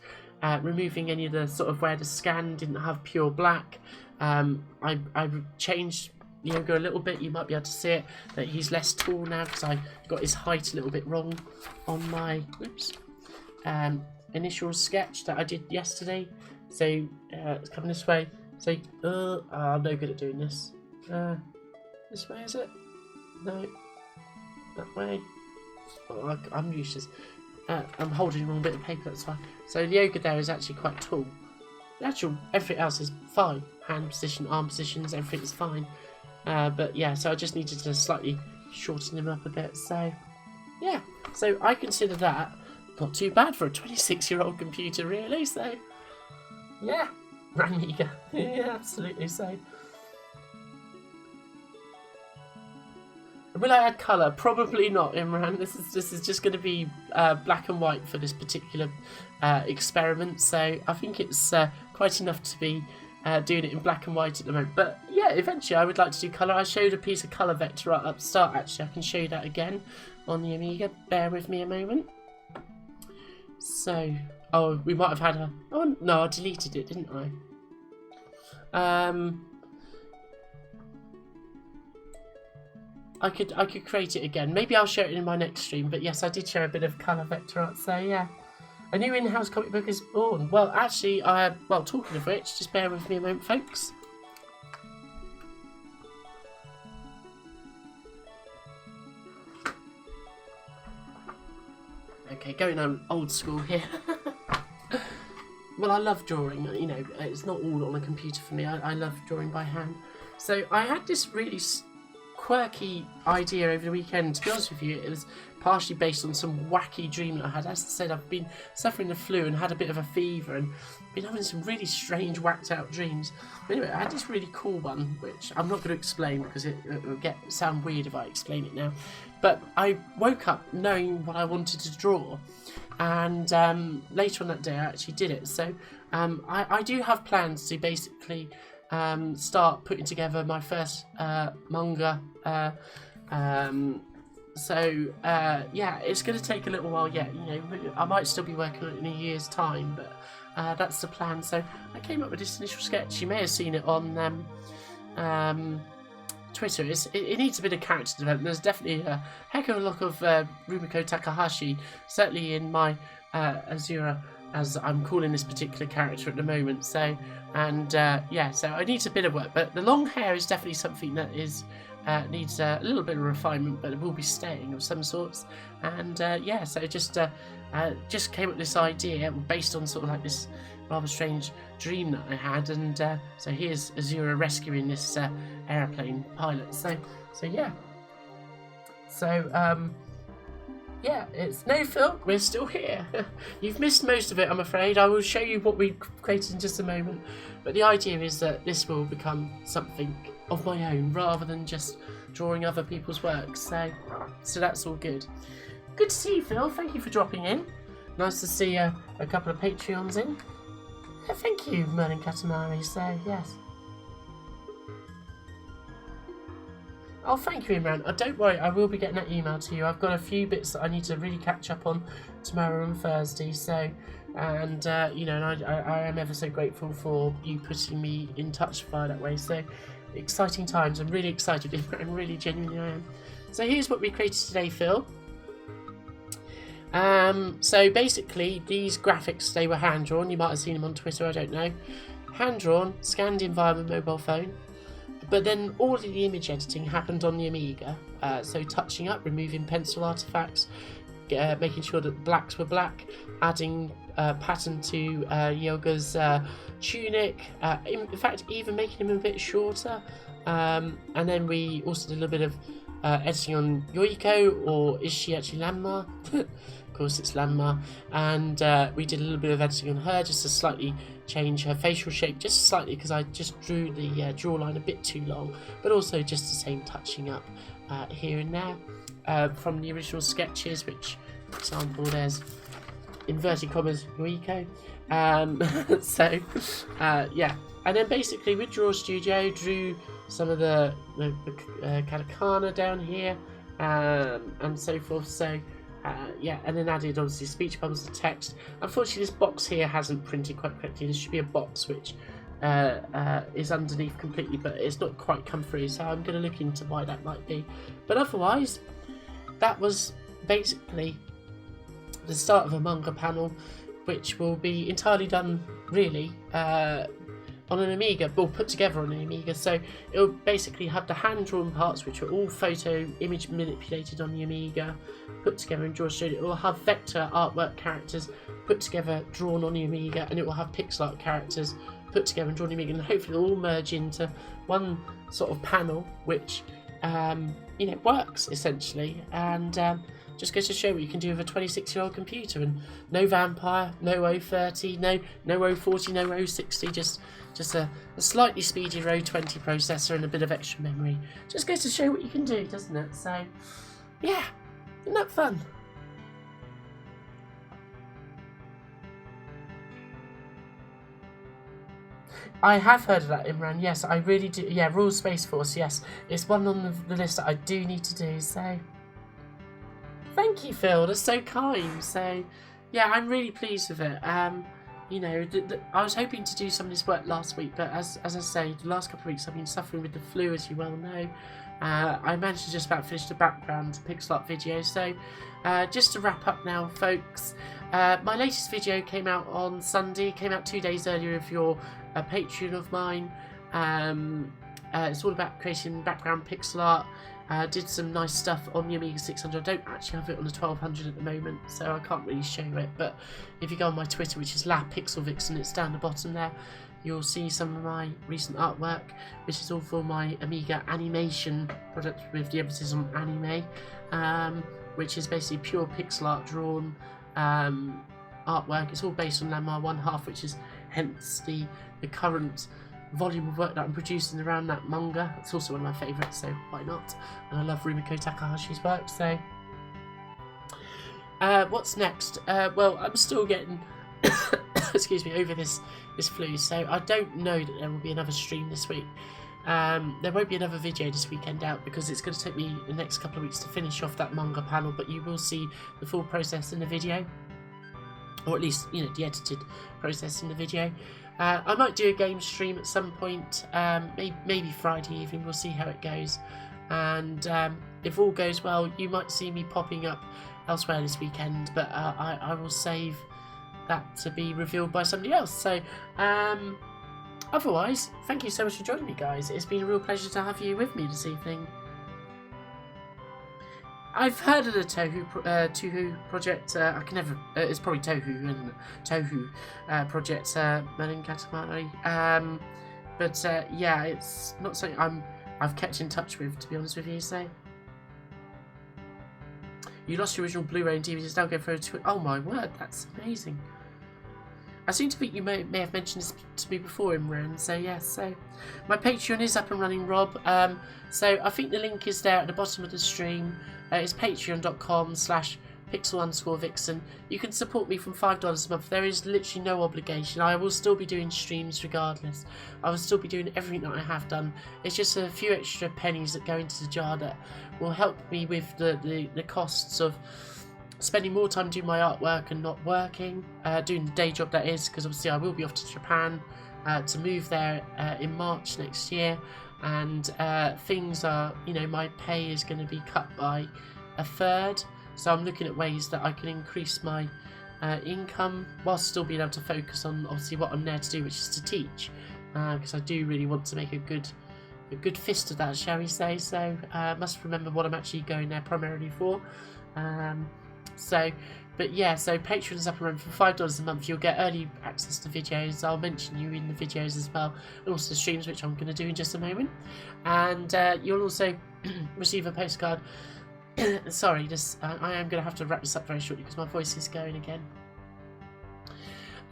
removing any of the sort of where the scan didn't have pure black. I changed Yoga a little bit. You might be able to see it, that he's less tall now because I got his height a little bit wrong on my initial sketch that I did yesterday. So it's coming this way. So I'm no good at doing this. This way, is it? No, that way. Oh, I'm useless. I'm holding the wrong bit of paper, that's fine. So the Yoga there is actually quite tall. The actual, everything else is fine. Hand position, arm positions, everything is fine. But yeah, so I just needed to slightly shorten him up a bit. So yeah, so I consider that not too bad for a 26-year-old computer, really. So yeah, Ranma. Yeah, absolutely. So will I add colour? Probably not, Imran. This is just going to be black and white for this particular experiment. So I think it's quite enough to be doing it in black and white at the moment. But yeah, eventually I would like to do colour. I showed a piece of colour vector art at the start, actually. I can show you that again on the Amiga. Bear with me a moment. So, oh, we might have had a... Oh, no, I deleted it, didn't I? I could create it again. Maybe I'll show it in my next stream. But yes, I did show a bit of colour vector art. So yeah, a new in-house comic book is born. Well, actually, well, talking of which, just bear with me a moment, folks. Okay, going on old school here. Well, I love drawing. You know, it's not all on a computer for me. I love drawing by hand. So I had this really quirky idea over the weekend. To be honest with you, it was partially based on some wacky dream that I had. As I said, I've been suffering the flu and had a bit of a fever and been having some really strange, whacked out dreams. But anyway, I had this really cool one, which I'm not going to explain because it will sound weird if I explain it now. But I woke up knowing what I wanted to draw, and later on that day I actually did it. So I do have plans to basically start putting together my first manga. Yeah, it's going to take a little while yet. You know, I might still be working on it in a year's time, but that's the plan. So I came up with this initial sketch. You may have seen it on Twitter. It needs a bit of character development. There's definitely a heck of a lot of Rumiko Takahashi, certainly in my Azura, as I'm calling this particular character at the moment. So, and yeah, so it needs a bit of work. But the long hair is definitely something that is needs a little bit of refinement, but it will be staying of some sorts. And yeah, so it just came up with this idea based on sort of like this rather strange dream that I had, and so here's Azura rescuing this airplane pilot. So yeah. So yeah, it's no Phil, we're still here. You've missed most of it, I'm afraid. I will show you what we created in just a moment. But the idea is that this will become something of my own rather than just drawing other people's work. So that's all good. Good to see you, Phil. Thank you for dropping in. Nice to see a couple of Patreons in. Thank you, Merlin Katamari. So yes. Oh, thank you, Imran. Don't worry, I will be getting that email to you. I've got a few bits that I need to really catch up on tomorrow and Thursday. So, and you know, and I am ever so grateful for you putting me in touch via that way. So, exciting times. I'm really excited. I'm really genuinely I am. So here's what we created today, Phil. So basically, these graphics, they were hand drawn. You might have seen them on Twitter. I don't know. hand-drawn, scanned environment mobile phone. But then all of the image editing happened on the Amiga. So touching up, removing pencil artifacts, making sure that blacks were black, adding pattern to Yoga's tunic, in fact even making him a bit shorter, and then we also did a little bit of editing on Yoiko, or is she actually Ranma? Of course it's Ranma, and we did a little bit of editing on her just to slightly change her facial shape, just slightly, because I just drew the jawline a bit too long, but also just the same touching up here and there from the original sketches, which, for example, there's inverted commas Yoiko. So yeah, and then basically with Draw Studio drew some of the katakana down here, and so forth. So yeah, and then added obviously speech bubbles to text. Unfortunately, this box here hasn't printed quite correctly. There should be a box which is underneath completely, but it's not quite come through. So I'm going to look into why that might be. But otherwise, that was basically the start of a manga panel, which will be entirely done really on an Amiga, or put together on an Amiga. So it will basically have the hand-drawn parts, which are all photo image manipulated on the Amiga, put together in Draw Studio. It will have vector artwork characters put together, drawn on the Amiga, and it will have pixel art characters put together and drawn on the Amiga, and hopefully they'll all merge into one sort of panel, which you know, works essentially, and just goes to show what you can do with a 26-year-old computer. And no vampire, no O30, no O40, no O60, just a slightly speedier O20 processor and a bit of extra memory. Just goes to show what you can do, doesn't it? So yeah, isn't that fun? I have heard of that, Imran. Yes, I really do. Yeah, Royal Space Force. Yes, it's one on the list that I do need to do. So, thank you, Phil. That's so kind. So, yeah, I'm really pleased with it. You know, I was hoping to do some of this work last week, but as I say, the last couple of weeks I've been suffering with the flu, as you well know. I managed to just about finish the background pixel art video. So, just to wrap up now, folks. My latest video came out on Sunday. Came out 2 days earlier if you're a Patreon of mine. It's all about creating background pixel art. Did some nice stuff on the Amiga 600. I don't actually have it on the 1200 at the moment, so I can't really show it. But if you go on my Twitter, which is LaPixelVixen, it's down the bottom there, you'll see some of my recent artwork, which is all for my Amiga animation product with the emphasis on anime, which is basically pure pixel art drawn artwork. It's all based on Ranma 1/2, which is hence the current volume of work that I'm producing around that manga. It's also one of my favourites, so why not? And I love Rumiko Takahashi's work, so what's next? Well, I'm still getting excuse me, over this flu, so I don't know that there will be another stream this week. There won't be another video this weekend out because it's going to take me the next couple of weeks to finish off that manga panel, but you will see the full process in the video, or at least, you know, the edited process in the video. I might do a game stream at some point, maybe Friday evening. We'll see how it goes, and if all goes well, you might see me popping up elsewhere this weekend, but I will save that to be revealed by somebody else. So otherwise, thank you so much for joining me, guys. It's been a real pleasure to have you with me this evening. I've heard of the Tohu project. I can never. It's probably Tohu and Tohu project, Melon Katamari. But yeah, it's not something I've kept in touch with, to be honest with you. So you lost your original Blu-ray and DVDs. Now go for a twin. Oh my word, that's amazing. I seem to think you may have mentioned this to me before, Imran. So yes, so my Patreon is up and running, Rob. So I think the link is there at the bottom of the stream. It's patreon.com/pixel_vixen. You can support me from $5 a month. There is literally no obligation. I will still be doing streams regardless. I will still be doing everything that I have done. It's just a few extra pennies that go into the jar that will help me with the costs of spending more time doing my artwork and not working, doing the day job, that is, because obviously I will be off to Japan to move there in March next year. And things are, you know, my pay is going to be cut by 1/3, so I'm looking at ways that I can increase my income whilst still being able to focus on obviously what I'm there to do, which is to teach, because I do really want to make a good fist of that, shall we say. So I must remember what I'm actually going there primarily for. But yeah, so Patreon's up and running for $5 a month. You'll get early access to videos. I'll mention you in the videos as well, and also the streams, which I'm going to do in just a moment. And you'll also receive a postcard. Sorry, I am going to have to wrap this up very shortly because my voice is going again.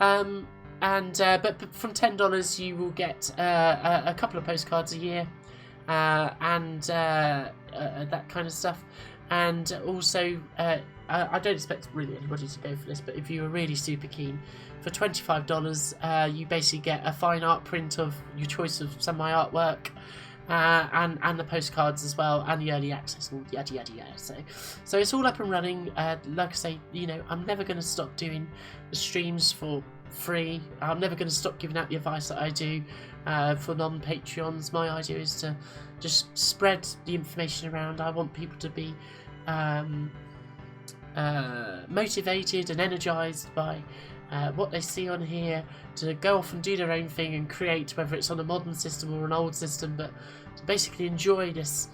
But from $10 you will get a couple of postcards a year, and that kind of stuff. And also, I don't expect really anybody to go for this, but if you were really super keen, for $25 you basically get a fine art print of your choice of some of my artwork, and the postcards as well, and the early access, and yada yada yada. So it's all up and running. Like I say, you know, I'm never going to stop doing the streams for free. I'm never going to stop giving out the advice that I do for non-Patreons. My idea is to just spread the information around. I want people to be motivated and energized by what they see on here, to go off and do their own thing and create, whether it's on a modern system or an old system, but to basically enjoy this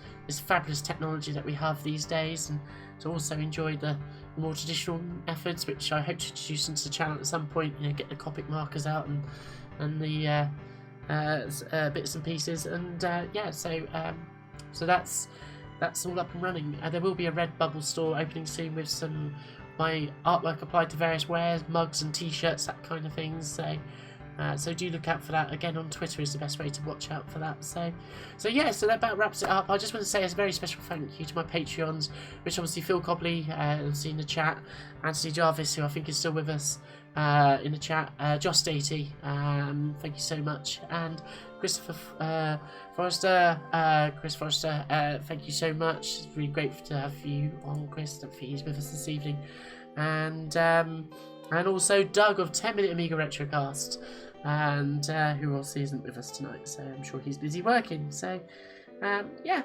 fabulous technology that we have these days, and to also enjoy the more traditional methods, which I hope to introduce into the channel at some point. You know, get the Copic markers out and the bits and pieces, and yeah, so that's all up and running. There will be a Redbubble store opening soon with some my artwork applied to various wares, mugs and t-shirts, that kind of things. So do look out for that. Again, on Twitter is the best way to watch out for that. So that about wraps it up. I just want to say a very special thank you to my Patreons, which obviously Phil Cobley, obviously in the chat, Anthony Jarvis, who I think is still with us in the chat, Josh Stady, thank you so much, and Christopher Forrester, Chris Forrester, thank you so much. It's really great to have you on, Chris. Don't think he's with us this evening, and also Doug of 10-Minute Amiga Retrocast, and who else isn't with us tonight, so I'm sure he's busy working. So yeah,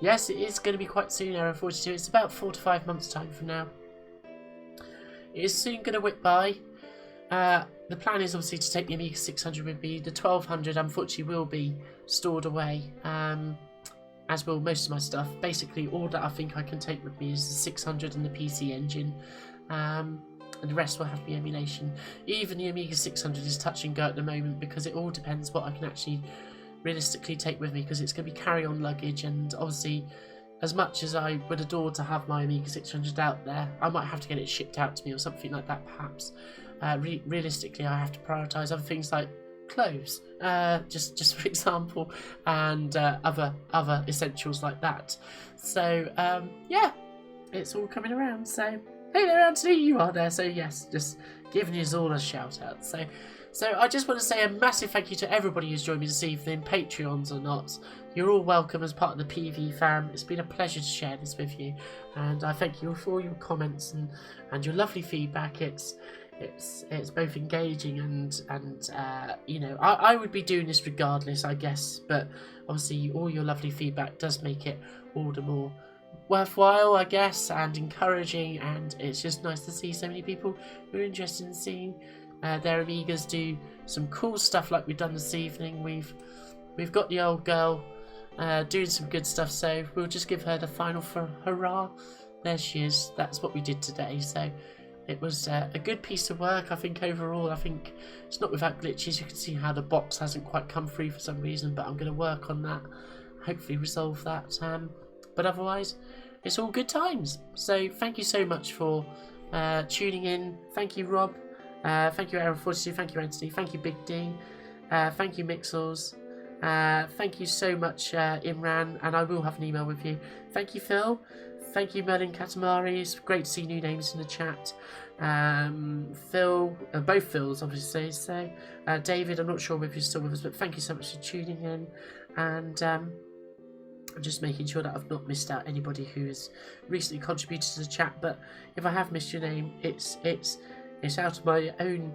yes, it is going to be quite soon, Era 42. It's about 4 to 5 months time from now. It is soon going to whip by. The plan is obviously to take the Amiga 600 with me. The 1200 unfortunately will be stored away, as will most of my stuff. Basically, all that I think I can take with me is the 600 and the PC Engine, and the rest will have the emulation. Even the Amiga 600 is touch and go at the moment, because it all depends what I can actually realistically take with me, because it's going to be carry-on luggage, and obviously, as much as I would adore to have my Amiga 600 out there, I might have to get it shipped out to me or something like that, perhaps. Realistically, I have to prioritise other things like clothes, just for example, and other essentials like that. So yeah, it's all coming around. So hey there, Anthony, you are there. So yes, just giving you all a shout out. So I just want to say a massive thank you to everybody who's joined me this evening, Patreons or not. You're all welcome as part of the PV fam. It's been a pleasure to share this with you, and I thank you for all your comments and your lovely feedback. It's both engaging and you know, I would be doing this regardless, I guess, but obviously all your lovely feedback does make it all the more worthwhile, I guess, and encouraging, and it's just nice to see so many people who are interested in seeing their Amigas do some cool stuff like we've done this evening. We've got the old girl doing some good stuff, so we'll just give her the final hurrah. There she is. That's what we did today. So it was a good piece of work, I think, overall. I think it's not without glitches. You can see how the box hasn't quite come through for some reason, but I'm going to work on that, hopefully resolve that. But otherwise, it's all good times. So thank you so much for tuning in. Thank you, Rob. Thank you, Era42. Thank you, Anthony. Thank you, Big D. Thank you, Mixels. Thank you so much, Imran, and I will have an email with you. Thank you, Phil. Thank you, Merlin Katamari. It's great to see new names in the chat. Phil, both Phils, obviously. So, David, I'm not sure if you're still with us, but thank you so much for tuning in. And I'm just making sure that I've not missed out anybody who has recently contributed to the chat. But if I have missed your name, it's out of my own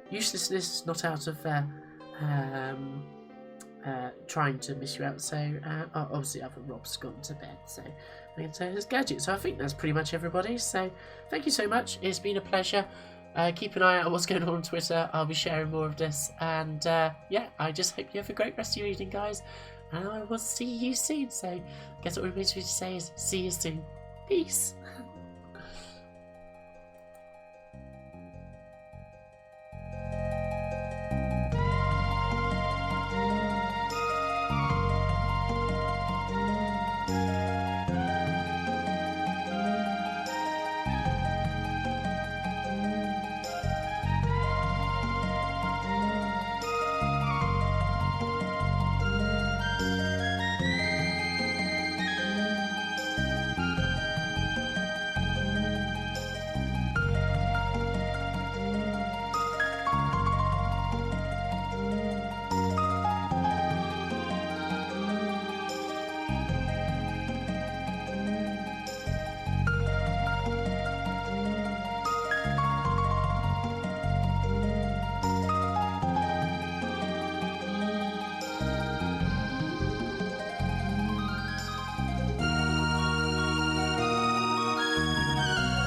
uselessness, not out of trying to miss you out. So obviously other Rob's gone to bed, so Maintainers Gadget. So I think that's pretty much everybody. So thank you so much. It's been a pleasure. Keep an eye out on what's going on Twitter. I'll be sharing more of this. And yeah, I just hope you have a great rest of your evening, guys. And I will see you soon. So I guess what remains for me to say is see you soon. Peace.